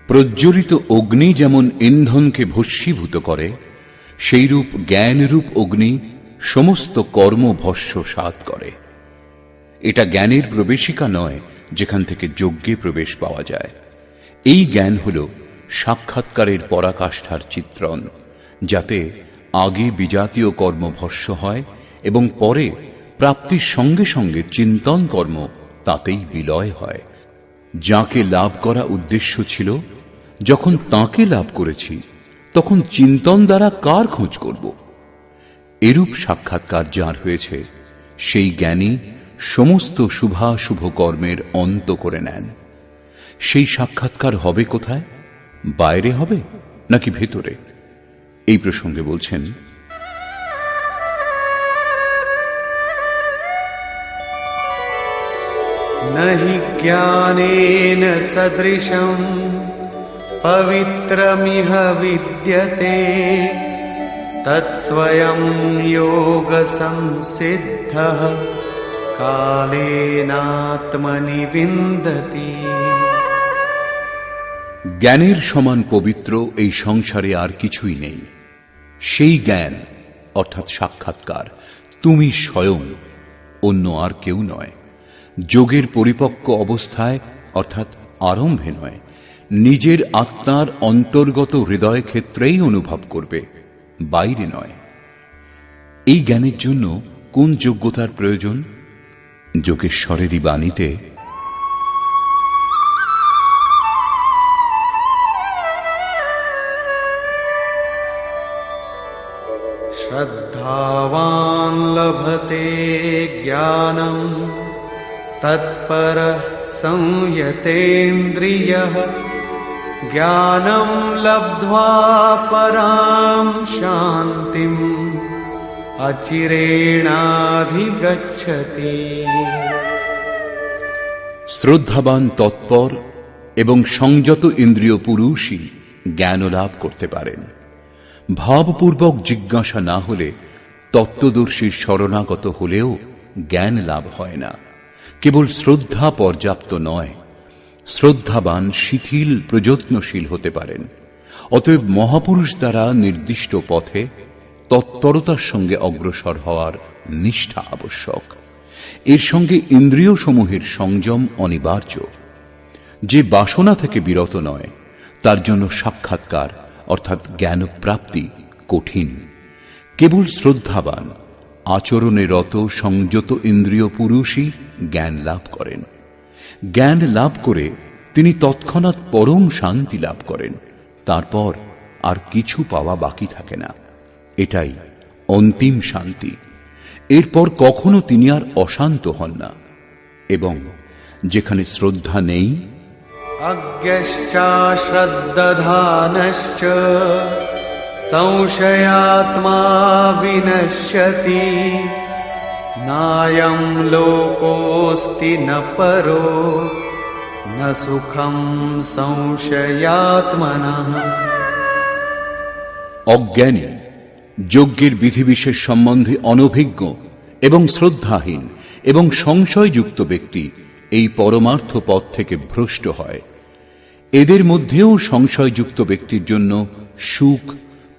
প্রজ্বলিত অগ্নি যেমন ইন্ধনকে ভস্মীভূত করে, সেইরূপ জ্ঞানরূপ অগ্নি সমস্ত কর্ম ভস্মসাৎ করে। এটা জ্ঞানের প্রবেশিকা নয় যেখান থেকে যজ্ঞে প্রবেশ পাওয়া যায়। এই জ্ঞান হল সাক্ষাৎকারের পরাকাষ্ঠার চিত্রণ, যাতে আগে বিজাতীয় কর্ম ভস্ম হয় এবং পরে প্রাপ্তির সঙ্গে সঙ্গে চিন্তন কর্ম তাতেই বিলয় হয়। যাকে লাভ করা উদ্দেশ্য ছিল, যখন তাকে লাভ করেছি তখন চিন্তন দ্বারা কার খোঁজ করব? এরূপ সাক্ষাৎকার যার হয়েছে, সেই জ্ঞানী সমস্ত শুভাশুভ কর্মের অন্ত করে নেন। সেই সাক্ষাৎকার হবে কোথায়? বাইরে হবে নাকি ভেতরে? এই প্রসঙ্গে বলছেন, नहि ज्ञानेन सदृशं पवित्रमिह विद्यते तत्स्वयं योगसंसिद्धः कालेनात्मनि विन्दति। জ্ঞানের সমান পবিত্র এই সংসারে আর কিছুই নেই। সেই জ্ঞান অর্থাৎ সাক্ষাৎকার তুমি স্বয়ং, অন্য আর কেউ নয়। যোগের পরিপক্ক অবস্থায় অর্থাৎ আরম্ভে নয়, নিজের আত্মার অন্তর্গত হৃদয় ক্ষেত্রেই অনুভব করবে, বাইরে নয়। এই জ্ঞানের জন্য কোন যোগ্যতার প্রয়োজন? যোগেশ্বরেরই বাণীতে श्रद्धावान् लभते ज्ञानं तत्परः संयतेन्द्रियः ज्ञानं लब्ध्वा परां शान्तिम् अचिरेणाधिगच्छति। শ্রদ্ধাবান তৎপর এবং সংযত ইন্দ্রিয় পুরুষই জ্ঞান লাভ করতে পারেন। ভাবপূর্বক জিজ্ঞাসা না হলে, তত্ত্বদর্শীর শরণাগত হলেও জ্ঞান লাভ হয় না। কেবল শ্রদ্ধা পর্যাপ্ত নয়, শ্রদ্ধাবান শিথিল প্রযত্নশীল হতে পারেন। অতএব মহাপুরুষ দ্বারা নির্দিষ্ট পথে তৎপরতার সঙ্গে অগ্রসর হওয়ার নিষ্ঠা আবশ্যক। এর সঙ্গে ইন্দ্রিয় সমূহের সংযম অনিবার্য। যে বাসনা থেকে বিরত নয়, তার জন্য সাক্ষাৎকার অর্থাৎ জ্ঞানপ্রাপ্তি কঠিন। কেবল শ্রদ্ধাবান আচরণে রত সংযত ইন্দ্রিয় পুরুষই জ্ঞান লাভ করেন। জ্ঞান লাভ করে তিনি তৎক্ষণাৎ পরম শান্তি লাভ করেন। তারপর আর কিছু পাওয়া বাকি থাকে না। এটাই অন্তিম শান্তি। এরপর কখনো তিনি আর অশান্ত হন না। এবং যেখানে শ্রদ্ধা নেই, अज्ञश्चाश्रद्दधानश्च संशयात्मा विनश्यति नायं लोकोऽस्ति न परो न सुखं संशयात्मनः। অজ্ঞানী, যজ্ঞের বিধিবিশেষ সম্বন্ধে অনভিজ্ঞ এবং শ্রদ্ধাহীন এবং সংশয়যুক্ত ব্যক্তি এই পরমার্থ পথ থেকে ভ্রষ্ট হয়। এদের মধ্যেও সংশয়যুক্ত ব্যক্তির জন্য সুখ,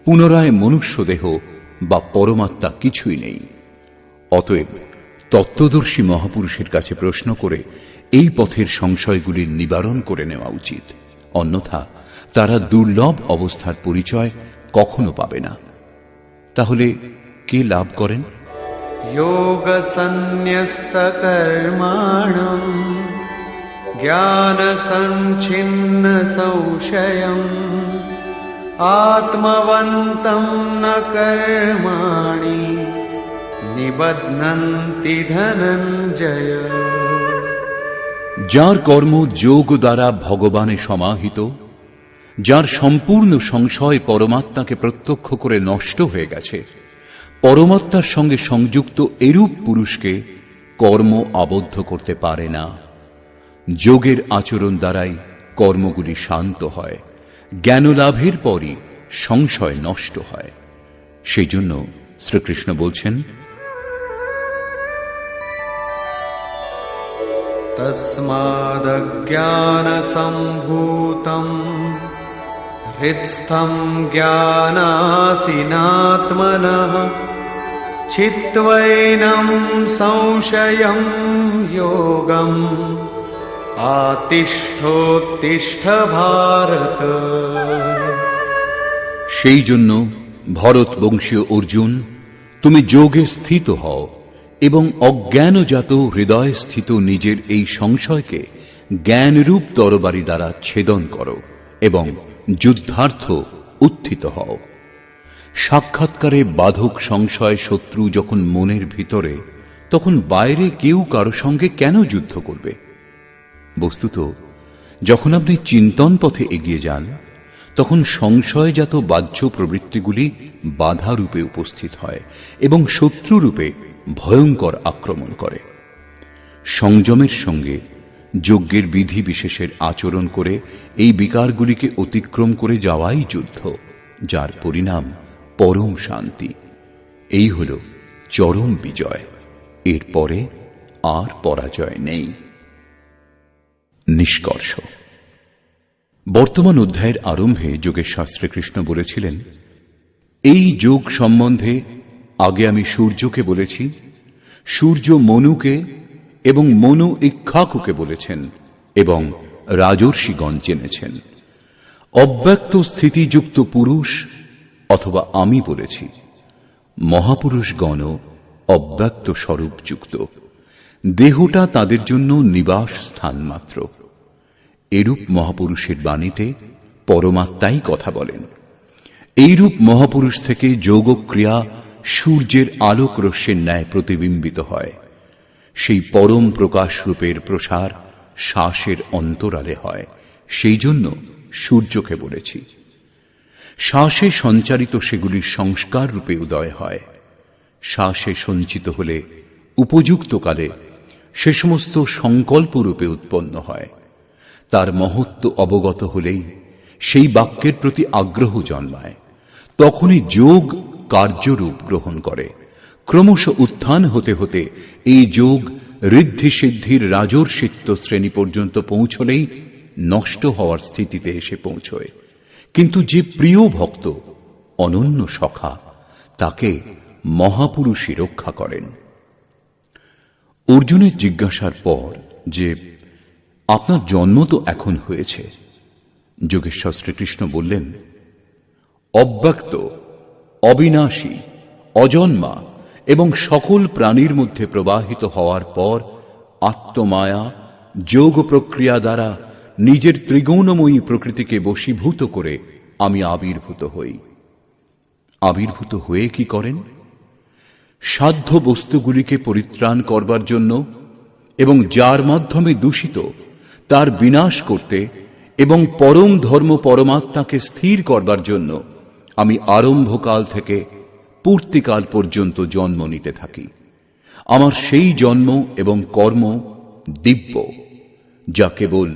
পুনরায় মনুষ্যদেহ বা পরমাত্মা কিছুই নেই। অতএব তত্ত্বদর্শী মহাপুরুষের কাছে প্রশ্ন করে এই পথের সংশয়গুলির নিবারণ করে নেওয়া উচিত। অন্যথা তারা দুর্লভ অবস্থার পরিচয় কখনো পাবে না। তাহলে কে লাভ করেন? योगसन्न्यस्तकर्माणं ज्ञानसञ्छिन्नसंशयम् आत्मवन्तं न कर्माणि निबध्नन्ति धनञ्जय। যার কর্ম যোগ দ্বারা ভগবানে সমাহিত, যার সম্পূর্ণ সংশয় পরমাত্মাকে প্রত্যক্ষ করে নষ্ট হয়ে গেছে, পরমাত্মার সঙ্গে সংযুক্ত এরূপ পুরুষকে কর্ম আবদ্ধ করতে পারে না। যোগের আচরণ দ্বারাই কর্মগুলি শান্ত হয়। জ্ঞানলাভের পরই সংশয় নষ্ট হয়। সেই জন্য শ্রীকৃষ্ণ বলছেন, तस्मादज्ञानसम्भूतम् हृत्स्थं ज्ञानासिनात्मनः चित्वैनं संशयं योगम् आतिष्ठोत्तिष्ठ भारत। সেই জন্য ভরত বংশীয় অর্জুন, তুমি যোগে স্থিত হও এবং অজ্ঞানজাত হৃদয়ে স্থিত নিজের এই সংশয়কে জ্ঞানরূপ তরবারি দ্বারা ছেদন করো এবং যুদ্ধার্থ উত্থিত হও। সাক্ষাৎকারে বাধক সংশয় শত্রু যখন মনের ভিতরে, তখন বাইরে কেউ কারো সঙ্গে কেন যুদ্ধ করবে? বস্তুত যখন আপনি চিন্তন পথে এগিয়ে যান, তখন সংশয়জাত বাহ্য প্রবৃত্তিগুলি বাধারূপে উপস্থিত হয় এবং শত্রুরূপে ভয়ঙ্কর আক্রমণ করে। সংযমের সঙ্গে যজ্ঞের বিধি বিশেষের আচরণ করে এই বিকারগুলিকে অতিক্রম করে যাওয়াই যুদ্ধ, যার পরিণাম পরম শান্তি। এই হল চরম বিজয়। এরপরে আর পরাজয় নেই। নিষ্কর্ষ। বর্তমান অধ্যায়ের আরম্ভে যোগের শাস্ত্রে কৃষ্ণ বলেছিলেন, এই যোগ সম্বন্ধে আগে আমি সূর্যকে বলেছি, সূর্য মনুকে এবং মনু ইক্ষ্বাকুকে বলেছেন এবং রাজর্ষিগণ জেনেছেন। অব্যক্ত স্থিতিযুক্ত পুরুষ অথবা আমি বলেছি, মহাপুরুষগণ অব্যক্ত স্বরূপযুক্ত, দেহটা তাদের জন্য নিবাস স্থান মাত্র। এরূপ মহাপুরুষের বাণীতে পরমাত্মাই কথা বলেন। এইরূপ মহাপুরুষ থেকে যোগক্রিয়া সূর্যের আলোক রশ্মির ন্যায় প্রতিবিম্বিত হয়। সেই পরম প্রকাশ রূপের প্রসার শ্বাসের অন্তরালে হয়, সেই জন্য সূর্যকে বলেছি। শ্বাসে সঞ্চারিত সেগুলির সংস্কার রূপে উদয় হয়। শ্বাসে সঞ্চিত হলে উপযুক্ত কালে সে সমস্ত সংকল্প রূপে উৎপন্ন হয়। তার মহত্ব অবগত হলেই সেই বাক্যের প্রতি আগ্রহ জন্মায়। তখনই যোগ কার্যরূপ গ্রহণ করে। ক্রমশ উত্থান হতে হতে এই যোগ ঋদ্ধি সিদ্ধির রাজর্ষিত্ব শ্রেণী পর্যন্ত পৌঁছলেই নষ্ট হওয়ার স্থিতিতে এসে পৌঁছয়। কিন্তু যে প্রিয় ভক্ত, অনন্য সখা, তাকে মহাপুরুষই রক্ষা করেন। অর্জুনের জিজ্ঞাসার পর যে আপনার জন্ম তো এখন হয়েছে, যোগেশ্বর শ্রীকৃষ্ণ বললেন, অব্যক্ত, অবিনাশী, অজন্মা এবং সকল প্রাণীর মধ্যে প্রবাহিত হওয়ার পর আত্মমায়া যোগ প্রক্রিয়া দ্বারা নিজের ত্রিগুণময়ী প্রকৃতিকে বশীভূত করে আমি আবির্ভূত হই। আবির্ভূত হয়ে কি করেন? সাধ্য বস্তুগুলিকে পরিত্রাণ করবার জন্য এবং যার মাধ্যমে দূষিত তার বিনাশ করতে এবং পরম ধর্ম পরমাত্মাকে স্থির করবার জন্য আমি আরম্ভকাল থেকে পূর্তিকাল পর্যন্ত জন্ম নিতে থাকি। আমার সেই জন্ম এবং কর্ম দিব্য, যা কেবল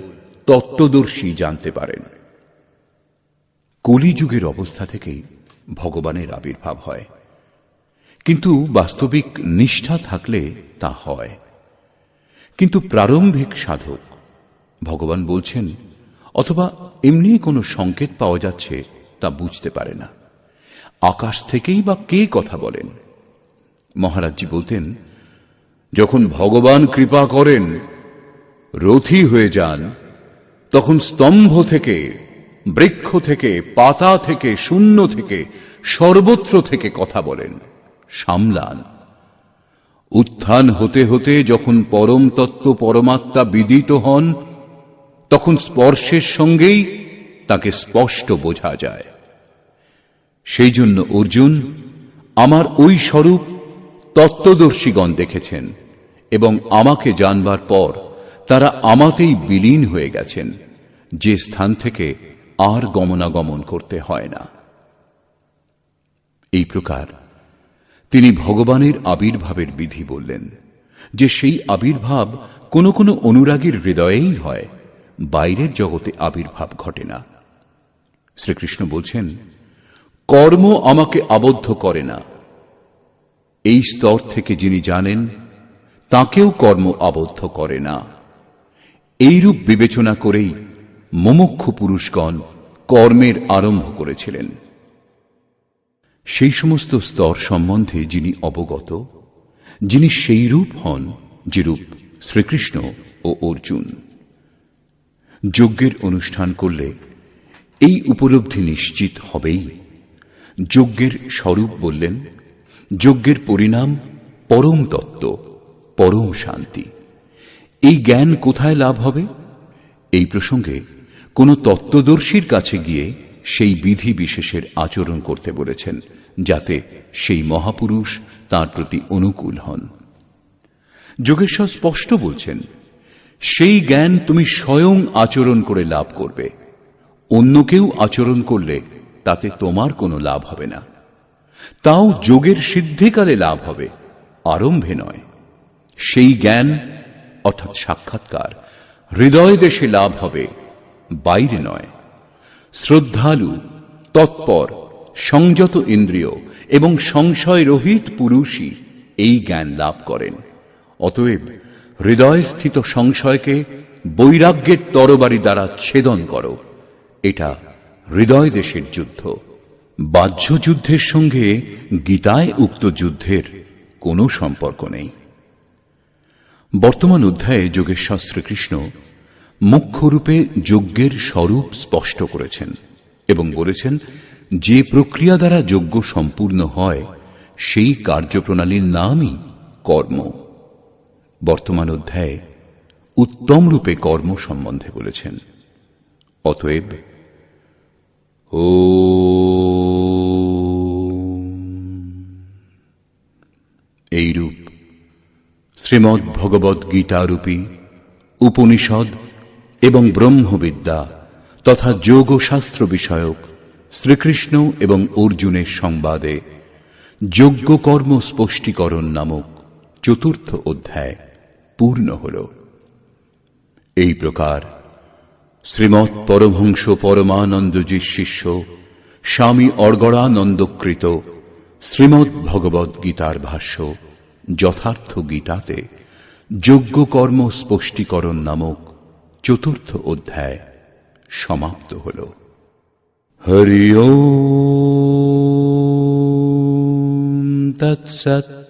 তত্ত্বদর্শী জানতে পারেন। কলিযুগের অবস্থা থেকেই ভগবানের আবির্ভাব হয়, কিন্তু বাস্তবিক নিষ্ঠা থাকলে তা হয়। কিন্তু প্রারম্ভিক সাধক, ভগবান বলছেন অথবা এমনি কোনো সংকেত পাওয়া যাচ্ছে তা বুঝতে পারে না। আকাশ থেকেই বা কে কথা বলেন? মহারাজজি বলতেন, যখন ভগবান কৃপা করেন, রথী হয়ে যান, তখন স্তম্ভ থেকে, বৃক্ষ থেকে, পাতা থেকে, শূন্য থেকে, সর্বত্র থেকে কথা বলেন, সামলান। উত্থান হতে হতে যখন পরম তত্ত্ব পরমাত্মা বিদিত হন, তখন স্পর্শের সঙ্গেই তাকে স্পষ্ট বোঝা যায়। সেই জন্য অর্জুন আমার ওই স্বরূপ তত্ত্বদর্শীগণ দেখেছেন এবং আমাকে জানবার পর তারা আমাতেই বিলীন হয়ে গেছেন, যে স্থান থেকে আর গমনাগমন করতে হয় না। এই প্রকার তিনি ভগবানের আবির্ভাবের বিধি বললেন, যে সেই আবির্ভাব কোনো কোনো অনুরাগীর হৃদয়েই হয়, বাইরের জগতে আবির্ভাব ঘটে না। শ্রীকৃষ্ণ বলছেন, কর্ম আমাকে আবদ্ধ করে না। এই স্তর থেকে যিনি জানেন, তাকেও কর্ম আবদ্ধ করে না। এইরূপ বিবেচনা করেই মুমুক্ষু পুরুষগণ কর্মের আরম্ভ করেছিলেন। সেই সমস্ত স্তর সম্বন্ধে যিনি অবগত, যিনি সেই রূপ হন যেরূপ শ্রীকৃষ্ণ ও অর্জুন। যজ্ঞের অনুষ্ঠান করলে এই উপলব্ধি নিশ্চিত হবেই। যজ্ঞের স্বরূপ বললেন, যজ্ঞের পরিণাম পরম তত্ত্ব, পরম শান্তি। এই জ্ঞান কোথায় লাভ হবে? এই প্রসঙ্গে কোন তত্ত্বদর্শীর কাছে গিয়ে সেই বিধি বিশেষের আচরণ করতে বলেছেন, যাতে সেই মহাপুরুষ তার প্রতি অনুকূল হন। যোগেশ্বর স্পষ্ট বলছেন, সেই জ্ঞান তুমি স্বয়ং আচরণ করে লাভ করবে। অন্য কেউ আচরণ করলে তাতে তোমার কোনো লাভ হবে না। তাও যোগের সিদ্ধিকালে লাভ হবে, আরম্ভে নয়। সেই জ্ঞান অর্থাৎ সাক্ষাৎকার হৃদয় দেশে লাভ হবে, বাইরে নয়। শ্রদ্ধালু, তৎপর, সংযত ইন্দ্রিয় এবং সংশয় রহিত পুরুষই এই জ্ঞান লাভ করেন। অতএব হৃদয়স্থিত সংশয়কে বৈরাগ্যের তরবারি দ্বারা ছেদন করো। এটা হৃদয় দেশের যুদ্ধ। বাহ্য যুদ্ধের সঙ্গে গীতায় উক্ত যুদ্ধের কোনো সম্পর্ক নেই। বর্তমান অধ্যায়ে যোগেশ্বর শ্রীকৃষ্ণ মুখ্যরূপে যজ্ঞের স্বরূপ স্পষ্ট করেছেন এবং বলেছেন, যে প্রক্রিয়া দ্বারা যজ্ঞ সম্পূর্ণ হয় সেই কার্যপ্রণালীর নামই কর্ম। বর্তমান অধ্যায়ে উত্তম রূপে কর্ম সম্বন্ধে বলেছেন। অতএব এইরূপ শ্রীমদ্ ভগবদ্ গীতারূপী উপনিষদ এবং ব্রহ্মবিদ্যা তথা যোগশাস্ত্র বিষয়ক শ্রীকৃষ্ণ এবং অর্জুনের সংবাদে যজ্ঞ কর্ম স্পষ্টীকরণ নামক চতুর্থ অধ্যায় পূর্ণ হল। এই প্রকার শ্রীমৎ পরমহংস পরমানন্দজির শিষ্য স্বামী অর্গড়ানন্দকৃত শ্রীমদ্ ভগবদ্ গীতার ভাষ্য যথার্থ গীতাতে যজ্ঞ কর্ম স্পষ্টীকরণ নামক চতুর্থ অধ্যায় সমাপ্ত হল। হরি ওম তৎসৎ।